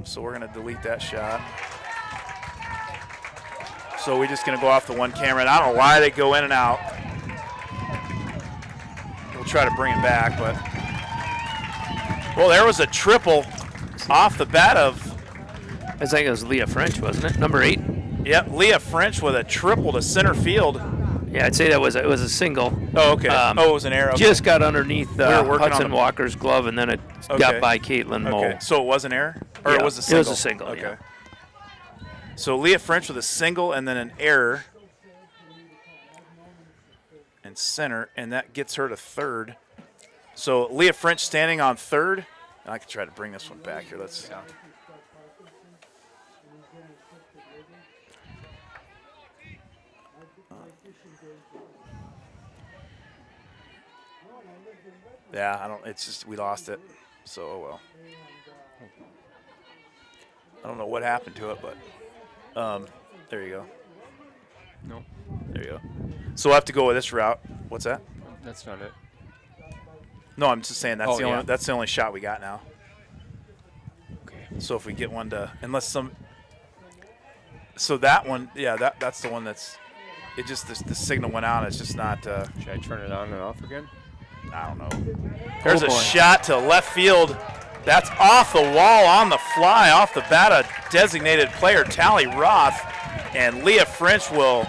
So we're going to delete that shot. So we're just going to go off the one camera. And I don't know why they go in and out. We'll try to bring it back, but. Well, there was a triple off the bat of. I think it was Leah French, wasn't it? Number 8. Yep, Leah French with a triple to center field. Yeah, I'd say it was a single. Oh, okay. It was an error. Okay. Just got underneath Hudson on Walker's glove, and then it got by Caitlin Moe. Okay, so it was an error? Or Yeah, it was a single? It was a single, okay. yeah. So Leah French with a single and then an error. And center, and that gets her to third. So Leah French standing on third. And I can try to bring this one back here. Let's. Yeah. Yeah, I don't. It's just we lost it, so oh well. I don't know what happened to it, but there you go. No, there you go. So we'll have to go with this route. What's that? That's not it. No, I'm just saying that's that's the only shot we got now. Okay. So if we get one to, unless some. So that one, yeah, that's the one that's. It just the signal went out. It's just not. Should I turn it on and off again? I don't know. There's a shot to left field. That's off the wall on the fly, off the bat of designated player Tally Roth. And Leah French will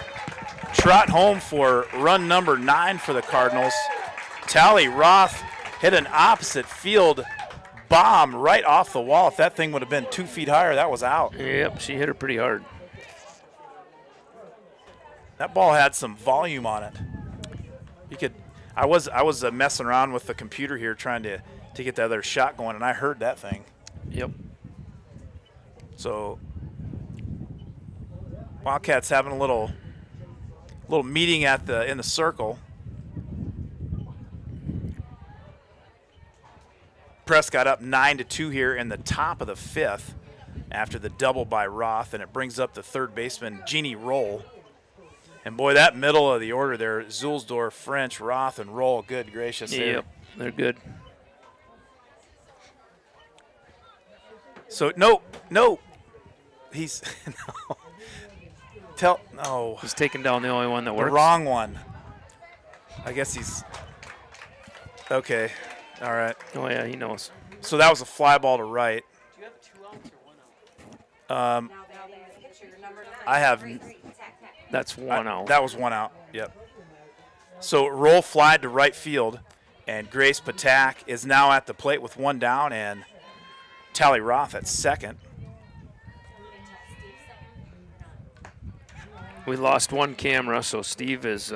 trot home for run number 9 for the Cardinals. Tally Roth hit an opposite field bomb right off the wall. If that thing would have been 2 feet higher, that was out. Yep, she hit her pretty hard. That ball had some volume on it. You could. I was messing around with the computer here trying to get the other shot going, and I heard that thing. Yep. So Wildcats having a little meeting in the circle. Prescott up 9-2 here in the top of the 5th after the double by Roth, and it brings up the third baseman Jeannie Roll. And boy, that middle of the order there, Zulsdorf, French, Roth, and Roll, good gracious. Yep, they're good. So, no. He's – no. No. He's taking down the only one that The works. wrong one. I guess he's okay. All right. Oh yeah, he knows. So that was a fly ball to right. Do you have a 2 ounce or 1 ounce? I have. That's one out. That was 1 out. Yep. So roll fly to right field, and Grace Patak is now at the plate with 1 down, and Tally Roth at second. We lost one camera, so Steve is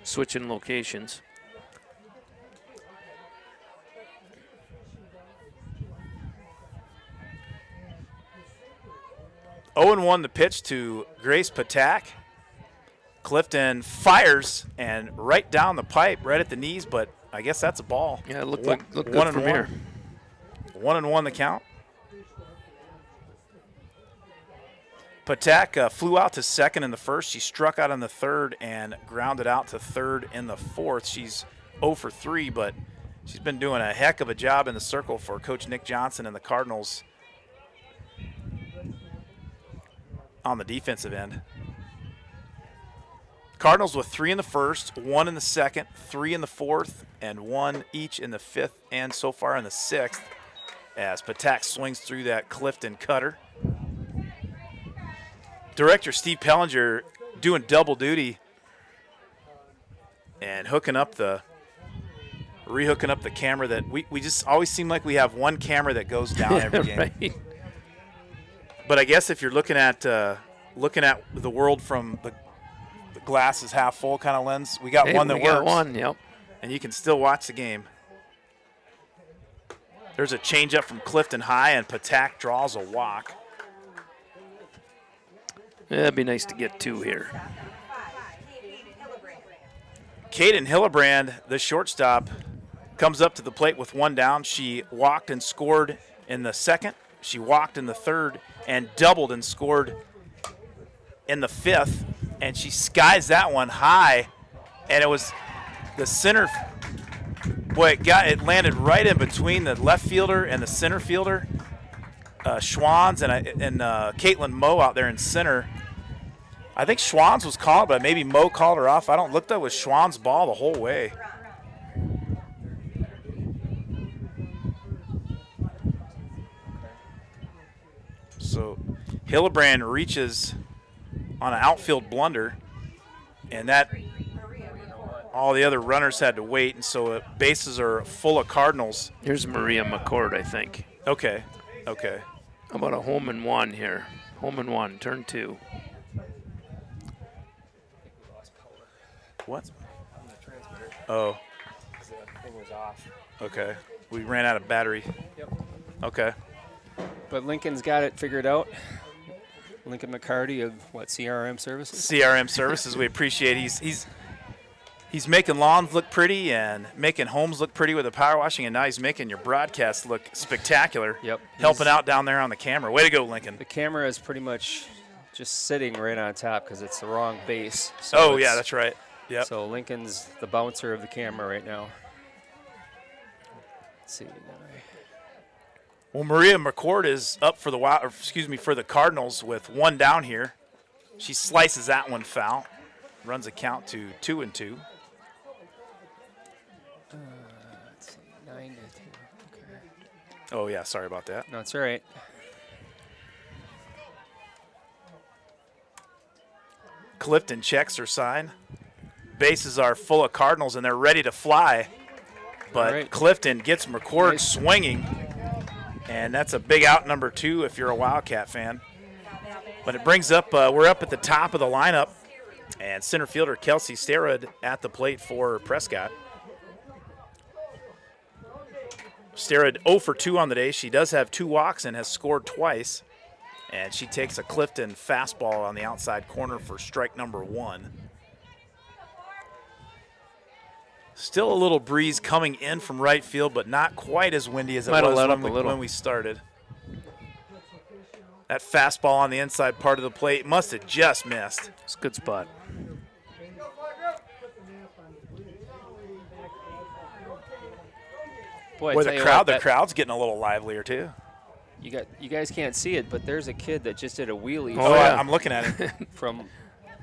switching locations. Oh and 1 the pitch to Grace Patak. Clifton fires and right down the pipe, right at the knees, but I guess that's a ball. Yeah, it looked One- good one and from one. here. 1-1 the count. Patak flew out to second in the first. She struck out in the third and grounded out to third in the fourth. She's 0 for 3, but she's been doing a heck of a job in the circle for Coach Nick Johnson and the Cardinals on the defensive end. Cardinals with 3 in the first, 1 in the second, 3 in the fourth, and 1 each in the fifth and so far in the sixth as Patak swings through that Clifton cutter. Director Steve Pellinger doing double duty and rehooking up the camera that we just always seem like we have one camera that goes down every game. Right. But I guess if you're looking at the world from the glass is half full kind of lens, we got Hey, one that we works. got one, yep. And you can still watch the game. There's a changeup from Clifton high, and Patak draws a walk. Yeah, it'd be nice to get 2 here. Kaden Hillebrand, the shortstop, comes up to the plate with 1 down. She walked and scored in the second. She walked in the third and doubled and scored in the fifth. And she skies that one high, and it was the center. Boy, it landed right in between the left fielder and the center fielder. Schwans and Caitlin Moe out there in center. I think Schwans was called, but maybe Moe called her off. I don't look. That was Schwans' ball the whole way. So Hillebrand reaches on an outfield blunder, and that all the other runners had to wait, and so bases are full of Cardinals. Here's Maria McCord, I think. Okay. How about a home and 1 here? Home and 1, turn 2. What? On the transmitter, Oh, 'cause the thing was off. okay. We ran out of battery. Yep. Okay. But Lincoln's got it figured out. Lincoln McCarty of CRM Services. CRM Services, we appreciate. He's making lawns look pretty and making homes look pretty with the power washing, and now he's making your broadcast look spectacular. Yep. Helping out down there on the camera. Way to go, Lincoln. The camera is pretty much just sitting right on top because it's the wrong base. So Oh, it's- yeah, that's right. Yep. So Lincoln's the bouncer of the camera right now. Let's see. Well, Maria McCord is up for for the Cardinals with 1 down here. She slices that one foul, runs a count to 2-2. Let's see. 9-2. Okay. Oh yeah, sorry about that. No, it's all right. Clifton checks her sign. Bases are full of Cardinals, and they're ready to fly. But All right. Clifton gets McCord Nice. swinging, and that's a big out number 2 if you're a Wildcat fan. But it brings up, we're up at the top of the lineup, and center fielder Kelsey Sterud at the plate for Prescott. Sterud 0 for 2 on the day. She does have 2 walks and has scored twice. And she takes a Clifton fastball on the outside corner for strike number 1. Still a little breeze coming in from right field, but not quite as windy as it Might have was let up a little. when we started. That fastball on the inside part of the plate must have just missed. It's a good spot. Boy, I Boy, tell the you crowd, what, the that- crowd's getting a little livelier too. You guys can't see it, but there's a kid that just did a wheelie Oh, yeah. I'm looking at it. from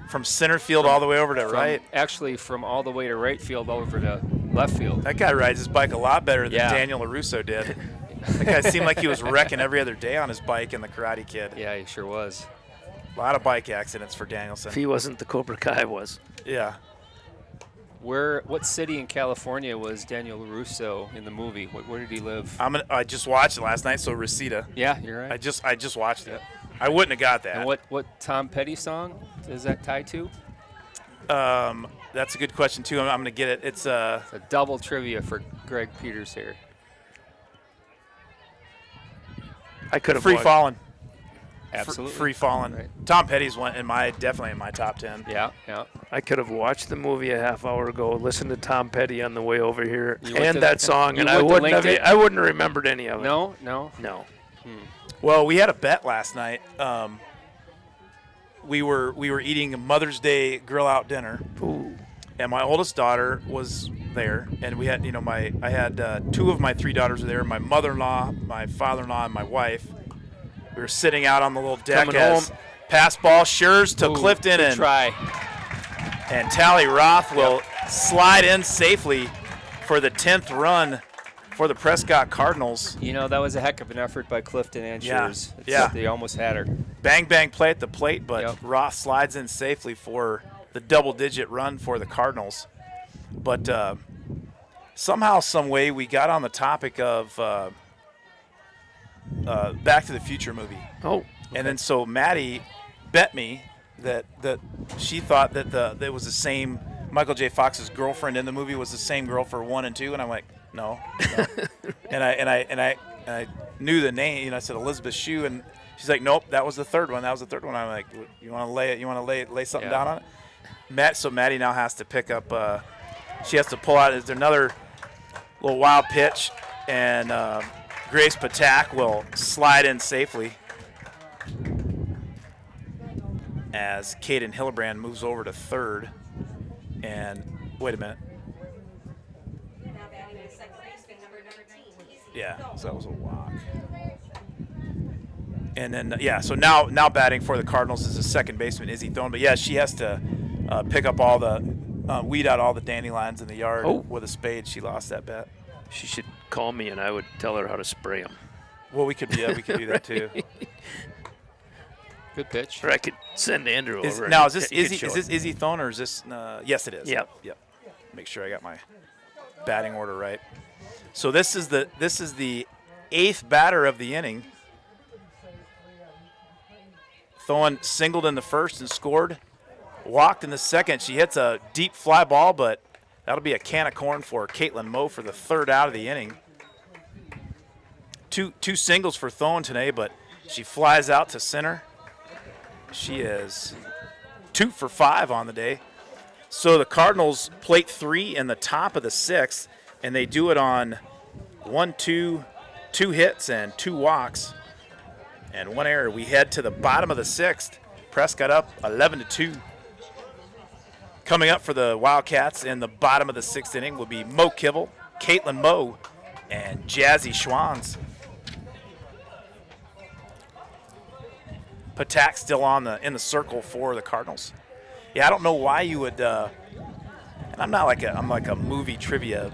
From center field all the way over to from- right. Actually, from all the way to right field over to left field. That guy rides his bike a lot better than Yeah. Daniel LaRusso did. That guy seemed like he was wrecking every other day on his bike in the Karate Kid. Yeah, he sure was. A lot of bike accidents for If Danielson. he wasn't the Cobra Kai was. Yeah. What city in California was Daniel LaRusso in the movie? Where did he live? I just watched it last night, so Reseda. Yeah, you're right. I just watched it. I wouldn't have got that. And what Tom Petty song is that tied to? That's a good question too. I'm going to get it. It's A double trivia for Greg Peters here. I could have Free watched- Falling. Absolutely. Free Falling. Right. Tom Petty's one definitely in my top 10. Yeah, yeah. I could have watched the movie a half hour ago, listened to Tom Petty on the way over here, You wouldn't and have- that song, you and I wouldn't have wouldn't have. linked it? I wouldn't have remembered any of it. No. No. Well, we had a bet last night. We were eating a Mother's Day grill out dinner, Ooh. and my oldest daughter was there, and we had I had 2 of my 3 daughters were there. My mother-in-law, my father-in-law, and my wife. We were sitting out on the little deck Coming as home. pass ball Schurz to Ooh, Clifton, good and try. Tally Roth will slide in safely for the 10th run for the Prescott Cardinals. You know, that was a heck of an effort by Clifton and Yeah, Schurz. yeah. They almost had her. Bang, bang play at the plate, but Yep. Roth slides in safely for the double-digit run for the Cardinals. But somehow, some way, we got on the topic of Back to the Future movie. Oh. And then so Maddie bet me that she thought that it was the same Michael J. Fox's girlfriend in the movie was the same girl for 1 and 2, and I'm like, no. and I knew the name. I said Elizabeth Shue, and she's like, nope, that was the third one. That was the third one. I'm like, you want to lay it? You want to lay something down on it? So Maddie now has to pick up. She has to pull out. Is there another little wild pitch? And Grace Patak will slide in safely as Caden Hillebrand moves over to third. And wait a minute. Yeah, so that was a walk. And then, so now batting for the Cardinals is the second baseman, Izzy Thone. But, yeah, she has to pick up all the weed out all the dandelions in the yard with a spade. She lost that bet. She should call me, and I would tell her how to spray them. Well, we could do that too. Good pitch. Or I could send Andrew over. Now, and is this he could Izzy? show Is it. this Izzy Thone or is this? Yes, it is. Yep. Make sure I got my batting order right. So this is the 8th batter of the inning. Thone singled in the first and scored. Walked in the second. She hits a deep fly ball, but that'll be a can of corn for Caitlin Moe for the 3rd out of the inning. Two singles for Thone today, but she flies out to center. She is 2 for 5 on the day. So the Cardinals plate 3 in the top of the 6th, and they do it on 2 hits and 2 walks and 1 error. We head to the bottom of the 6th. Prescott up 11-2. Coming up for the Wildcats in the bottom of the 6th inning will be Mo Kibble, Caitlin Moe, and Jazzy Schwanz. Patak still in the circle for the Cardinals. Yeah, I don't know why you would. And I'm like a movie trivia.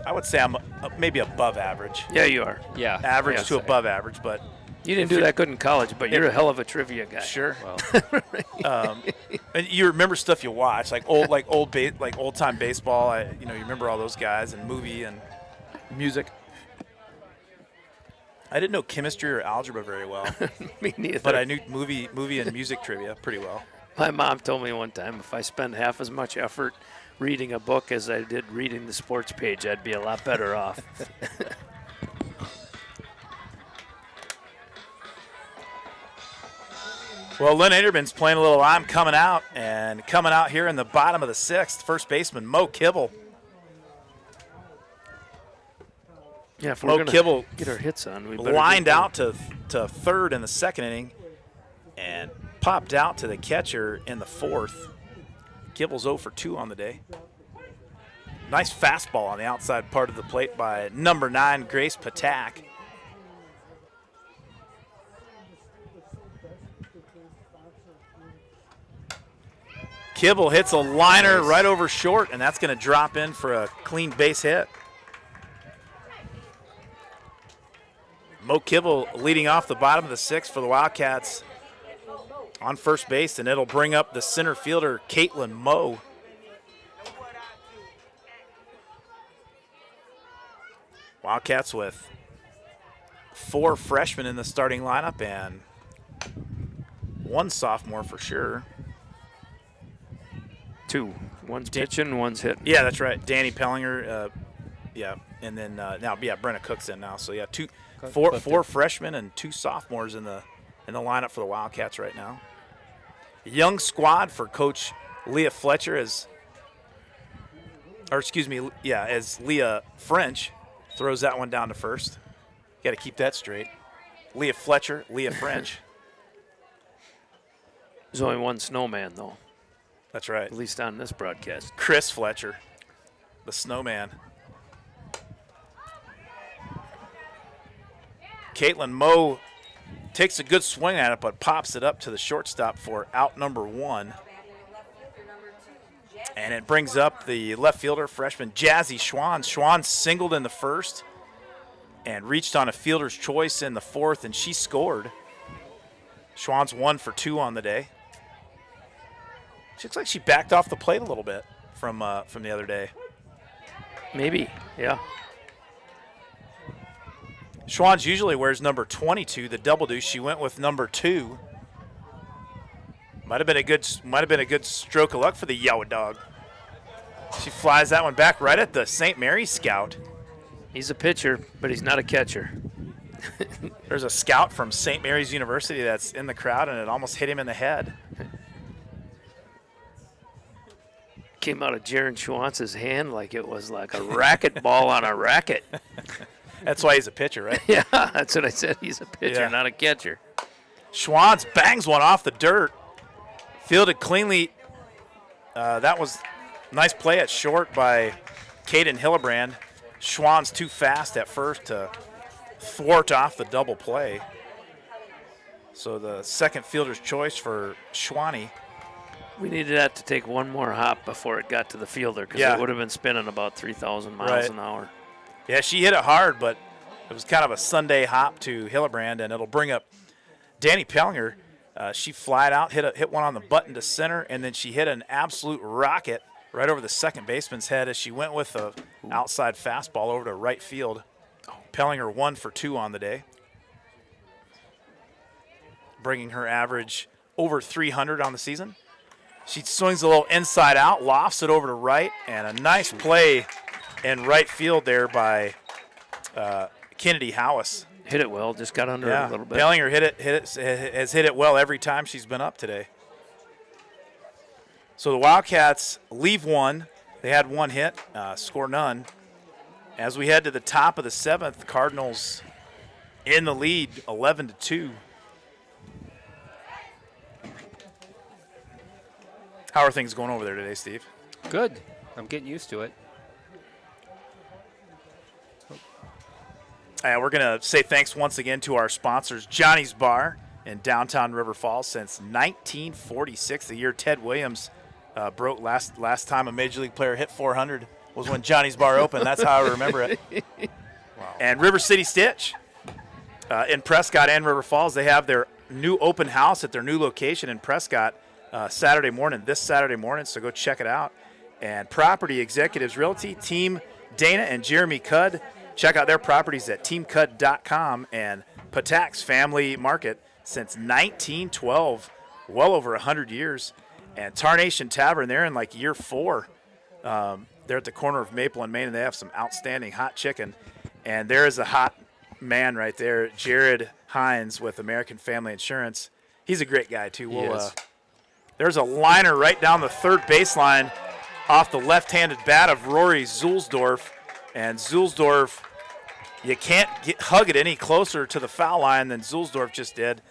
I would say I'm maybe above average. Yeah, you are. Yeah. Average Yes, to above average, but You didn't do that good in college, but you're a hell of a trivia guy. sure. Well, And you remember stuff you watch, like old time baseball. You remember all those guys and movie and music. I didn't know chemistry or algebra very well, Me neither. but I knew movie and music trivia pretty well. My mom told me one time if I spend half as much effort reading a book as I did reading the sports page, I'd be a lot better off. Well, Lynn Inderman's playing a little I'm Coming Out, and coming out here in the bottom of the 6th, first baseman Mo Kibble. Yeah, if Mo we're going Kibble to get our hits on, we better lined do it. out to third in the 2nd inning and popped out to the catcher in the 4th. Kibble's 0 for 2 on the day. Nice fastball on the outside part of the plate by number 9, Grace Patak. Kibble hits a liner right over short, and that's going to drop in for a clean base hit. Mo Kibble leading off the bottom of the sixth for the Wildcats on first base, and it'll bring up the center fielder, Caitlin Moe. Wildcats with 4 freshmen in the starting lineup and 1 sophomore for sure. 2. One's pitching, one's hitting. Yeah, that's right. Danny Pellinger, and then Brenna Cook's in now. So yeah, four freshmen and 2 sophomores in the lineup for the Wildcats right now. Young squad for Coach Leah Fletcher as Leah French throws that one down to first. Got to keep that straight. Leah Fletcher, Leah French. There's only one snowman, though, That's right. at least on this broadcast. Chris Fletcher, the snowman. Caitlin Moe takes a good swing at it, but pops it up to the shortstop for out number 1. And it brings up the left fielder, freshman Jazzy Schwann. Schwann singled in the first and reached on a fielder's choice in the fourth, and she scored. Schwann's 1 for 2 on the day. She looks like she backed off the plate a little bit from the other day. Maybe, yeah. Schwann's usually wears number 22, the double deuce. She went with number 2. Might have been a good stroke of luck for the Yowie dog. She flies that one back right at the St. Mary's scout. He's a pitcher, but he's not a catcher. There's a scout from St. Mary's University that's in the crowd, and it almost hit him in the head. Came out of Jaron Schwantz's hand like it was like a racket ball on a racket. That's why he's a pitcher, right? Yeah, that's what I said. He's a pitcher, Yeah. not a catcher. Schwanz bangs one off the dirt. Fielded cleanly. That was nice play at short by Caden Hillebrand. Schwann's too fast at first to thwart off the double play. So the second fielder's choice for Schwanny. We needed that to take one more hop before it got to the fielder because Yeah. it would have been spinning about 3,000 miles an hour. Yeah, she hit it hard, but it was kind of a Sunday hop to Hillebrand, and it'll bring up Danny Pellinger. She flied out, hit one on the button to center, and then she hit an absolute rocket right over the second baseman's head as she went with a outside fastball over to right field. Pellinger 1 for 2 on the day, bringing her average over 300 on the season. She swings a little inside out, lofts it over to right, and a nice play in right field there by Kennedy Howes. Hit it well, just got under it a little bit. Pellinger has hit it well every time she's been up today. So the Wildcats leave 1. They had 1 hit, score none. As we head to the top of the 7th, Cardinals in the lead, 11-2. How are things going over there today, Steve? Good. I'm getting used to it. We're going to say thanks once again to our sponsors, Johnny's Bar in downtown River Falls since 1946, the year Ted Williams broke last time a Major League player hit 400 was when Johnny's Bar opened. That's how I remember it. Wow. And River City Stitch in Prescott and River Falls. They have their new open house at their new location in Prescott this Saturday morning, so go check it out. And Property Executives Realty, Team Dana and Jeremy Cudd. Check out their properties at teamcud.com, and Patak's Family Market since 1912, well over 100 years. And Tarnation Tavern, they're in like year 4. They're at the corner of Maple and Main, and they have some outstanding hot chicken. And there is a hot man right there, Jared Hines with American Family Insurance. He's a great guy, too. There's a liner right down the third baseline off the left-handed bat of Rory Zulsdorf. And Zulsdorf, you can't hug it any closer to the foul line than Zulsdorf just did.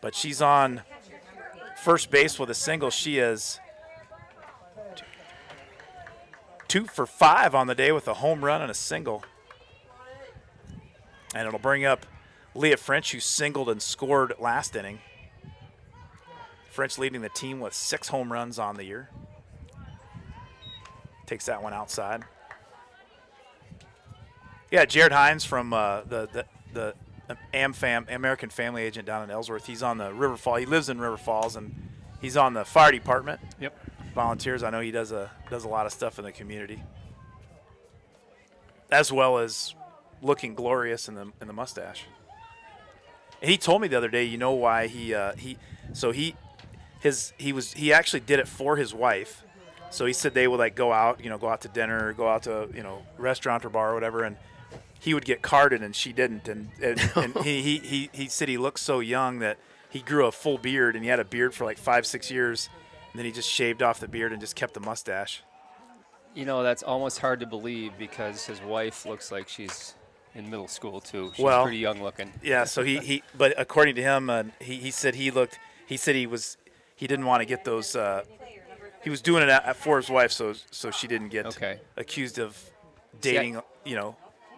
But she's on first base with a single. She is 2 for 5 on the day with a home run and a single. And it'll bring up Leah French, who singled and scored last inning. French leading the team with 6 home runs on the year. Takes that one outside. Yeah, Jared Hines from the American Family Agent down in Ellsworth. He's on the River Falls. He lives in River Falls, and he's on the fire department. Yep. Volunteers. I know he does a lot of stuff in the community, as well as looking glorious in the mustache. And he told me the other day, you know why he actually did it for his wife. So he said they would like go out to dinner, go out to restaurant or bar or whatever, and he would get carded and she didn't, and he said he looked so young that he grew a full beard, and he had a beard for like 5-6 years, and then he just shaved off the beard and just kept the mustache. That's almost hard to believe because his wife looks like she's in middle school too. She's Well, pretty young looking. Yeah, so but according to him, he said he didn't want to get those. He was doing it for his wife, so she didn't get accused of dating, like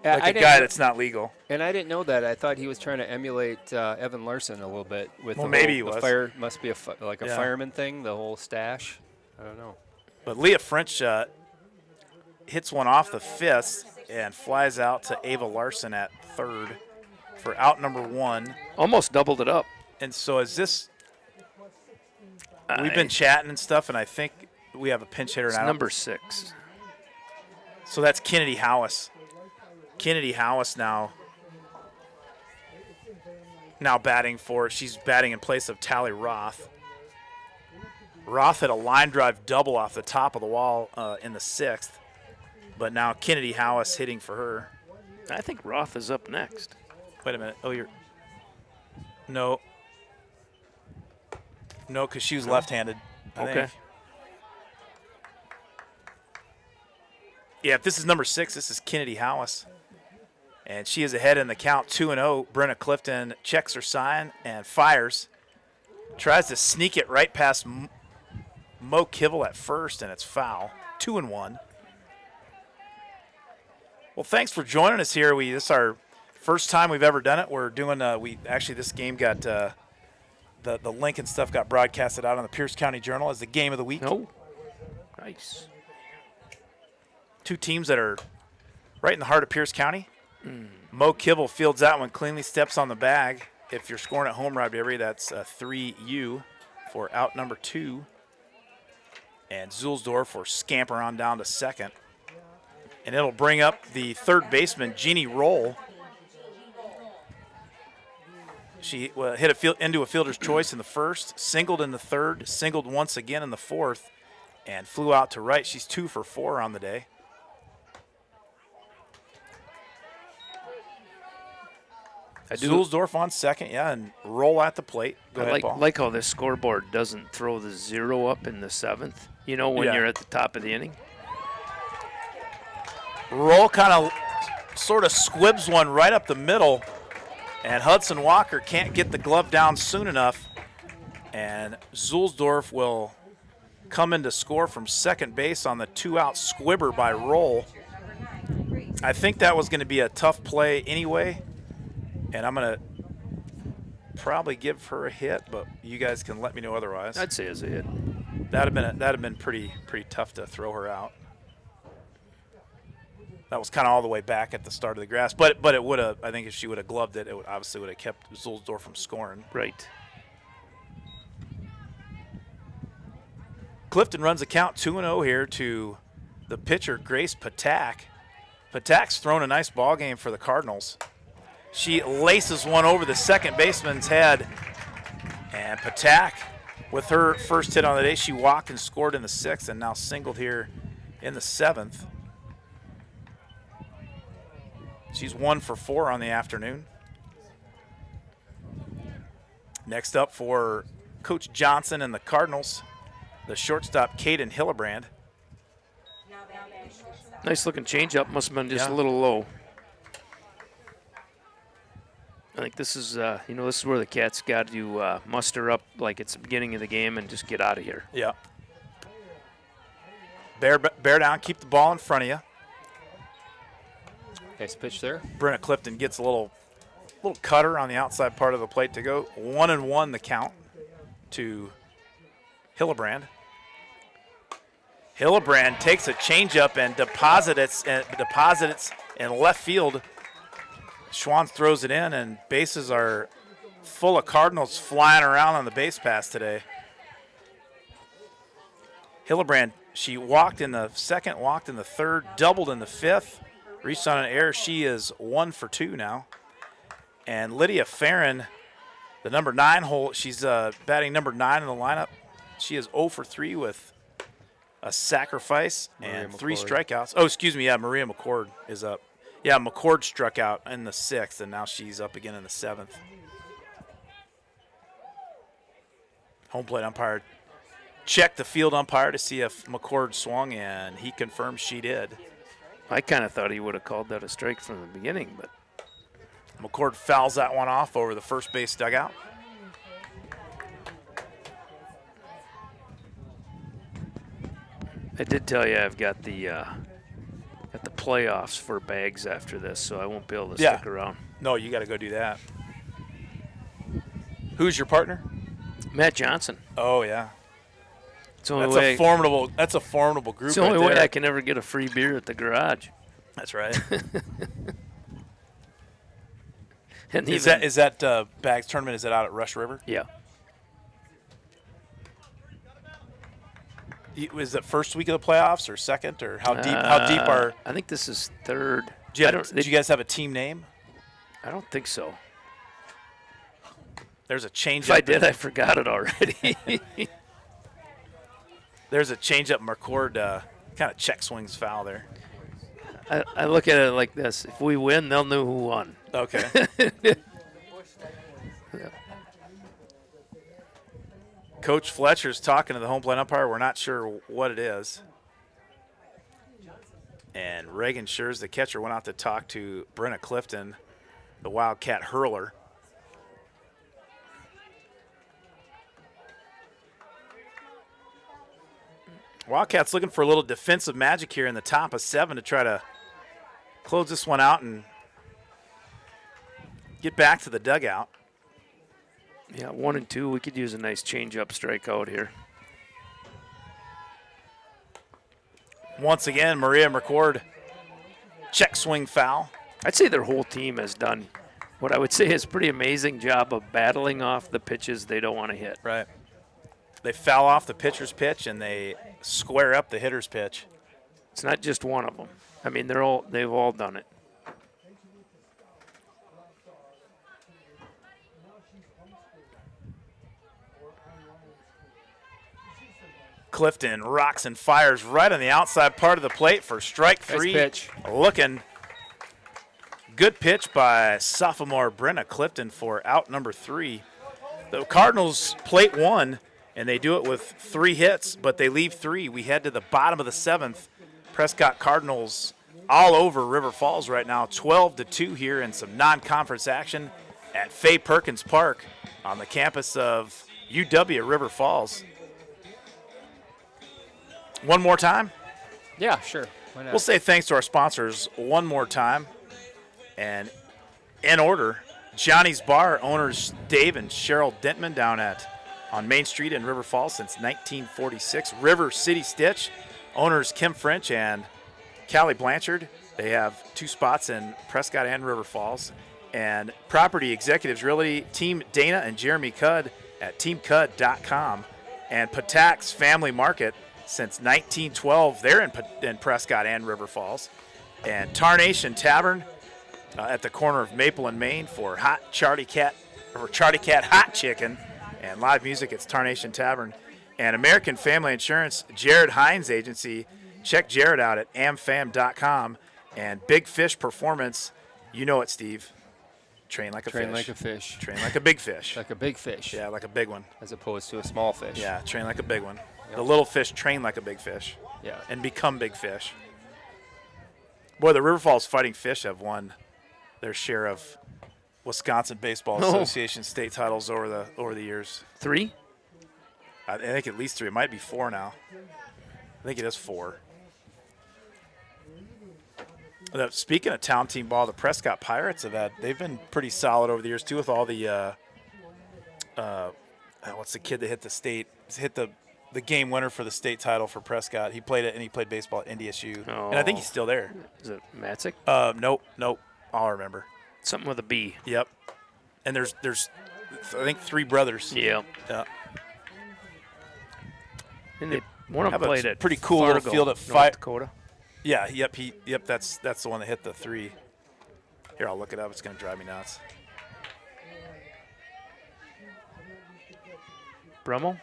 a guy that's not legal. And I didn't know that. I thought he was trying to emulate Evan Larson a little bit with maybe he was. Fire. Must be a fireman thing, the whole stash. I don't know. But Leah French hits one off the fist and flies out to Ava Larson at third for out number 1. Almost doubled it up. And so is this? We've been chatting and stuff, and I think we have a pinch hitter now. Number 6. So that's Kennedy Howes. Kennedy Howes now batting she's batting in place of Tally Roth. Roth had a line drive double off the top of the wall in the 6th, but now Kennedy Howes hitting for her. I think Roth is up next. Wait a minute. Oh, No, because she was left-handed. I think. Yeah, if this is number 6, this is Kennedy Howes. And she is ahead in the count 2-0. Brenna Clifton checks her sign and fires. Tries to sneak it right past Mo Kibble at first, and it's foul. 2-1. Well, thanks for joining us here. This is our first time we've ever done it. We're doing this game got the link and stuff got broadcasted out on the Pierce County Journal as the game of the week. Oh, nice. 2 teams that are right in the heart of Pierce County. Mo Kibble fields that one, cleanly steps on the bag. If you're scoring at home, Rob Devery, that's 3U for out number 2. And Zulsdorf will scamper on down to second. And it'll bring up the third baseman, Jeannie Roll. She hit into a fielder's choice in the first, singled in the third, singled once again in the fourth, and flew out to right. She's 2 for 4 on the day. Zulsdorf on second, and Roll at the plate. Go ahead, Paul. like how this scoreboard doesn't throw the 0 up in the 7th, when you're at the top of the inning. Roll kind of sort of squibs one right up the middle, and Hudson Walker can't get the glove down soon enough, and Zulsdorf will come in to score from second base on the 2-out squibber by Roll. I think that was going to be a tough play anyway, and I'm going to probably give her a hit, but you guys can let me know otherwise. I'd say it's a hit. That'd have been pretty tough to throw her out. That was kind of all the way back at the start of the grass, but it would have. I think if she would have gloved it, it would obviously have kept Zulsdorf from scoring. Right. Clifton runs a count 2-0 here to the pitcher Grace Patak. Patak's thrown a nice ball game for the Cardinals. She laces one over the second baseman's head, and Patak, with her first hit on the day, she walked and scored in the 6th, and now singled here in the 7th. She's 1 for 4 on the afternoon. Next up for Coach Johnson and the Cardinals, the shortstop Caden Hillebrand. Nice looking changeup. Must have been just a little low. I think this is, this is where the Cats got to muster up like it's the beginning of the game and just get out of here. Yeah. Bear down, keep the ball in front of you. Nice pitch there. Brenna Clifton gets a little cutter on the outside part of the plate to go. 1-1 the count to Hillebrand. Hillebrand takes a changeup and deposits it in left field. Schwann throws it in, and bases are full of Cardinals flying around on the base pass today. Hillebrand, she walked in the second, walked in the third, doubled in the fifth, reached on an error. She is 1 for 2 now. And Lydia Farron, the number 9 hole, she's batting number 9 in the lineup. She is 0 for 3 with a sacrifice and 3 strikeouts. Oh, excuse me, yeah, Maria McCord is up. Yeah, McCord struck out in the 6th, and now she's up again in the 7th. Home plate umpire checked the field umpire to see if McCord swung, and he confirmed she did. I kind of thought he would have called that a strike from the beginning, but McCord fouls that one off over the first base dugout. I did tell you I've got the playoffs for bags after this, so I won't be able to stick around. No, you got to go do that. Who's your partner? Matt Johnson. Oh yeah, It's the only that's way a formidable. That's a formidable group. It's the only right way there. I can ever get a free beer at the garage. That's right. And Is even- that bags tournament? Is that out at Rush River? Yeah. Was it first week of the playoffs or second, or how deep? How deep are? I think this is third. Did you guys have a team name? I don't think so. There's a change. If I did, I forgot it already. There's a change up. McCord kind of check swings foul there. I look at it like this: if we win, they'll know who won. Okay. Coach Fletcher's talking to the home plate umpire. We're not sure what it is. And Reagan Schurz, the catcher, went out to talk to Brenna Clifton, the Wildcat hurler. Wildcats looking for a little defensive magic here in the top of 7 to try to close this one out and get back to the dugout. Yeah, 1 and 2. We could use a nice change-up strikeout here. Once again, Maria McCord, check swing foul. I'd say their whole team has done what I would say is a pretty amazing job of battling off the pitches they don't want to hit. Right. They foul off the pitcher's pitch and they square up the hitter's pitch. It's not just one of them. I mean, they've all done it. Clifton rocks and fires right on the outside part of the plate for strike 3. Nice pitch. Looking good pitch by sophomore Brenna Clifton for out number 3. The Cardinals plate 1, and they do it with 3 hits, but they leave 3. We head to the bottom of the 7th. Prescott Cardinals all over River Falls right now, 12-2 here in some non-conference action at Fay Perkins Park on the campus of UW at River Falls. One more time? Yeah, sure. Why not? We'll say thanks to our sponsors one more time. And in order, Johnny's Bar, owners Dave and Cheryl Dentman down on Main Street in River Falls since 1946. River City Stitch, owners Kim French and Callie Blanchard. They have 2 spots in Prescott and River Falls. And Property Executives Realty, Team Dana and Jeremy Cudd at teamcud.com. And Patak's Family Market since 1912. They're in Prescott and River Falls. And Tarnation Tavern at the corner of Maple and Main for Charlie Cat Hot Chicken and live music. It's Tarnation Tavern. And American Family Insurance, Jared Hines Agency. Check Jared out at amfam.com. And Big Fish Performance, you know it, Steve. Train like a fish. Train like a fish. Train like a big fish. Like a big fish. Yeah, like a big one. As opposed to a small fish. Yeah, train like a big one. The little fish train like a big fish. Yeah. And become big fish. Boy, the River Falls Fighting Fish have won their share of Wisconsin Baseball Association state titles over the years. 3? I think at least 3. It might be 4 now. I think it is 4. Speaking of town team ball, the Prescott Pirates they've been pretty solid over the years too, with all the what's the kid that hit the the game winner for the state title for Prescott. He played it, and he played baseball at NDSU. And I think he's still there. Is it Matzik? Nope. I'll remember. Something with a B. Yep. And there's I think 3 brothers. Yeah. Yeah. And one of them Have a played at pretty cool little Fargo, field at North Dakota. Yeah. Yep. That's the one that hit the 3. Here, I'll look it up. It's going to drive me nuts. Brummel?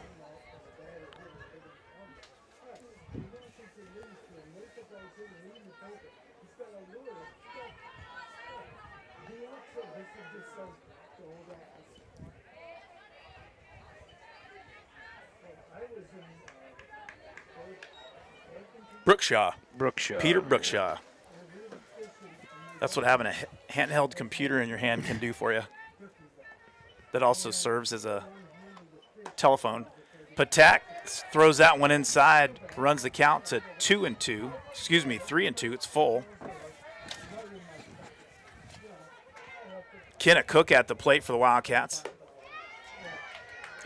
Brookshaw. Brookshaw. Peter Brookshaw. That's what having a handheld computer in your hand can do for you. That also serves as a telephone. Patak throws that one inside, runs the count to 2-2. 3-2. It's full. Kenna Cook at the plate for the Wildcats.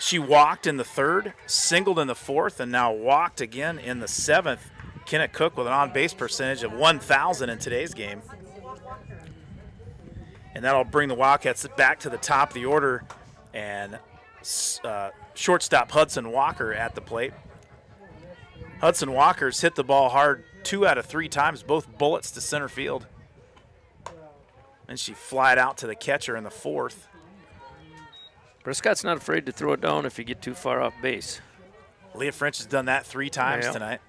She walked in the 3rd, singled in the 4th, and now walked again in the 7th. Kenna Cook with an on-base percentage of 1,000 in today's game. And that'll bring the Wildcats back to the top of the order. And shortstop Hudson Walker at the plate. Hudson Walker's hit the ball hard 2 out of 3 times, both bullets to center field. And she flied out to the catcher in the 4th. Prescott's not afraid to throw it down if you get too far off base. Leah French has done that 3 times Yeah. tonight.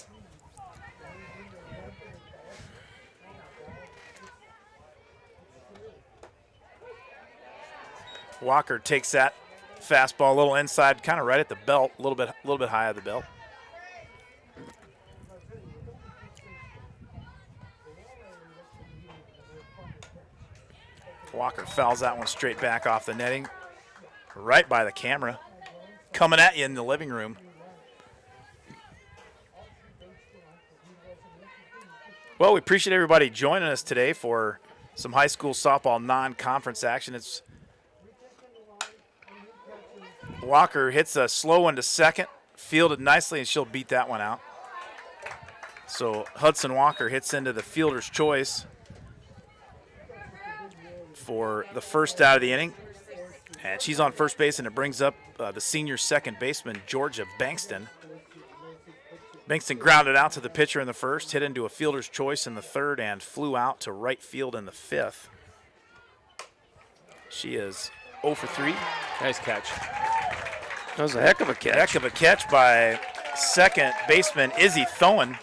Walker takes that fastball a little inside, kind of right at the belt, a little bit high at the belt. Walker fouls that one straight back off the netting, right by the camera, coming at you in the living room. Well, we appreciate everybody joining us today for some high school softball non-conference action. It's Walker hits a slow one to second, fielded nicely, and she'll beat that one out. So Hudson Walker hits into the fielder's choice for the first out of the inning. And she's on first base, and it brings up the senior second baseman, Georgia Bankston. Bankston grounded out to the pitcher in the 1st, hit into a fielder's choice in the 3rd, and flew out to right field in the 5th. She is 0 for 3. Nice catch. That was a heck of a catch. Heck of a catch by second baseman Izzy Thoen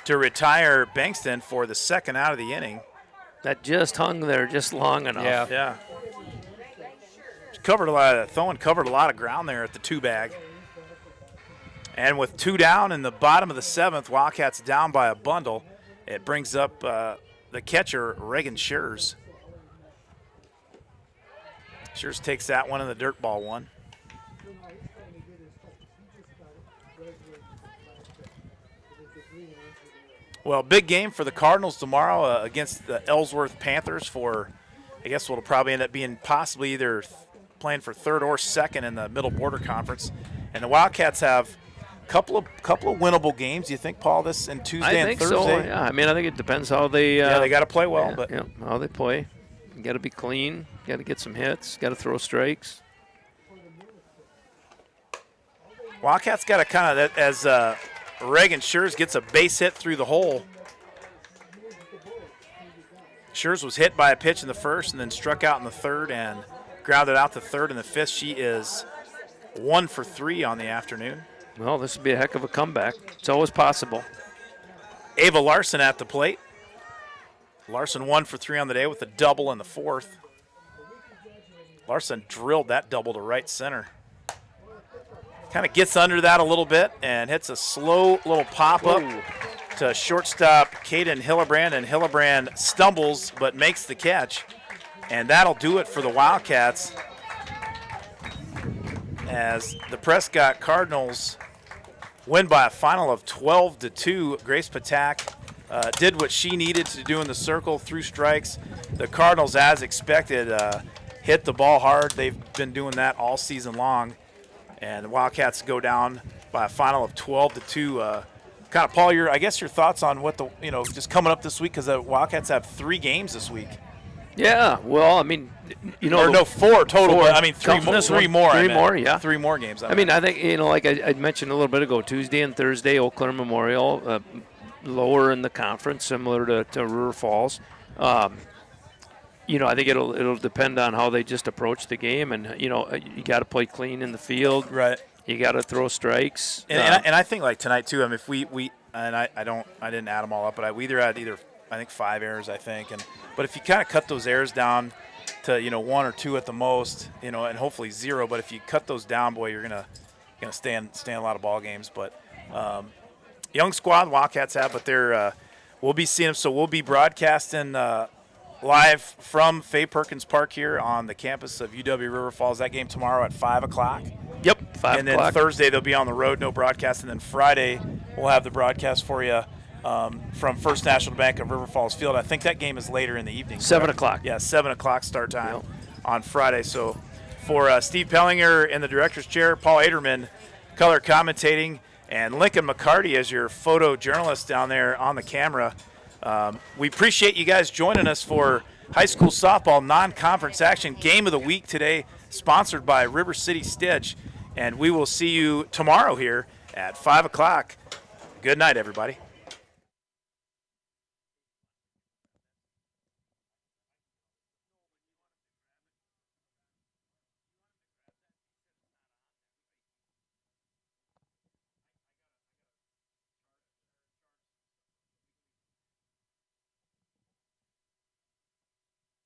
to retire Bankston for the 2nd out of the inning. That just hung there just long enough. Yeah. Thoen covered a lot of ground there at the 2-bag. And with 2 down in the bottom of the 7th, Wildcats down by a bundle. It brings up the catcher, Reagan Schurz. Schurz takes that one in the dirt ball one. Well, big game for the Cardinals tomorrow against the Ellsworth Panthers for, I guess, what'll probably end up being possibly either playing for 3rd or 2nd in the Middle Border Conference. And the Wildcats have a couple of winnable games. Do you think, Paul, this in Tuesday and Thursday? I think so, yeah. I mean, I think it depends how they they got to play well. But how they play. You got to be clean. Got to get some hits. Got to throw strikes. Wildcats got to kind of, as Reagan Schurz gets a base hit through the hole. Schurz was hit by a pitch in the 1st and then struck out in the 3rd and grounded out the 3rd and the 5th. She is 1 for 3 on the afternoon. Well, this would be a heck of a comeback. It's always possible. Ava Larson at the plate. Larson 1 for 3 on the day with a double in the 4th. Larson drilled that double to right center. Kind of gets under that a little bit and hits a slow little pop-up to shortstop Caden Hillebrand, and Hillebrand stumbles but makes the catch. And that'll do it for the Wildcats as the Prescott Cardinals win by a final of 12-2. Grace Patak did what she needed to do in the circle, threw strikes. The Cardinals, as expected, hit the ball hard. They've been doing that all season long. And the Wildcats go down by a final of 12-2. Kind of, Paul, I guess your thoughts on what just coming up this week, because the Wildcats have 3 games this week. Yeah, well, I mean, Or no, 4 total. Four. But, I mean, three more. Three I meant. more, yeah. 3 more games. I mean, I think, like I mentioned a little bit ago, Tuesday and Thursday, Eau Claire Memorial, lower in the conference, similar to River Falls. I think it'll depend on how they just approach the game, and you got to play clean in the field. Right. You got to throw strikes. And I think like tonight too. I mean, if we and I didn't add them all up, but we had I think 5 errors, I think, but if you kind of cut those errors down to 1 or 2 at the most, and hopefully 0. But if you cut those down, boy, you're gonna stay in a lot of ball games. But young squad Wildcats have, but we'll be seeing them. So we'll be broadcasting live from Fay Perkins Park here on the campus of UW River Falls. That game tomorrow at 5:00. Yep, 5 and o'clock. then Thursday they'll be on the road, no broadcast. And then Friday we'll have the broadcast for you from First National Bank of River Falls Field. I think that game is later in the evening. 7 o'clock. Yeah, 7 o'clock start time on Friday. So for Steve Pellinger in the director's chair, Paul Aderman color commentating, and Lincoln McCarty as your photojournalist down there on the camera. We appreciate you guys joining us for high school softball non-conference action. Game of the week today, sponsored by River City Stitch. And we will see you tomorrow here at 5 o'clock. Good night, everybody.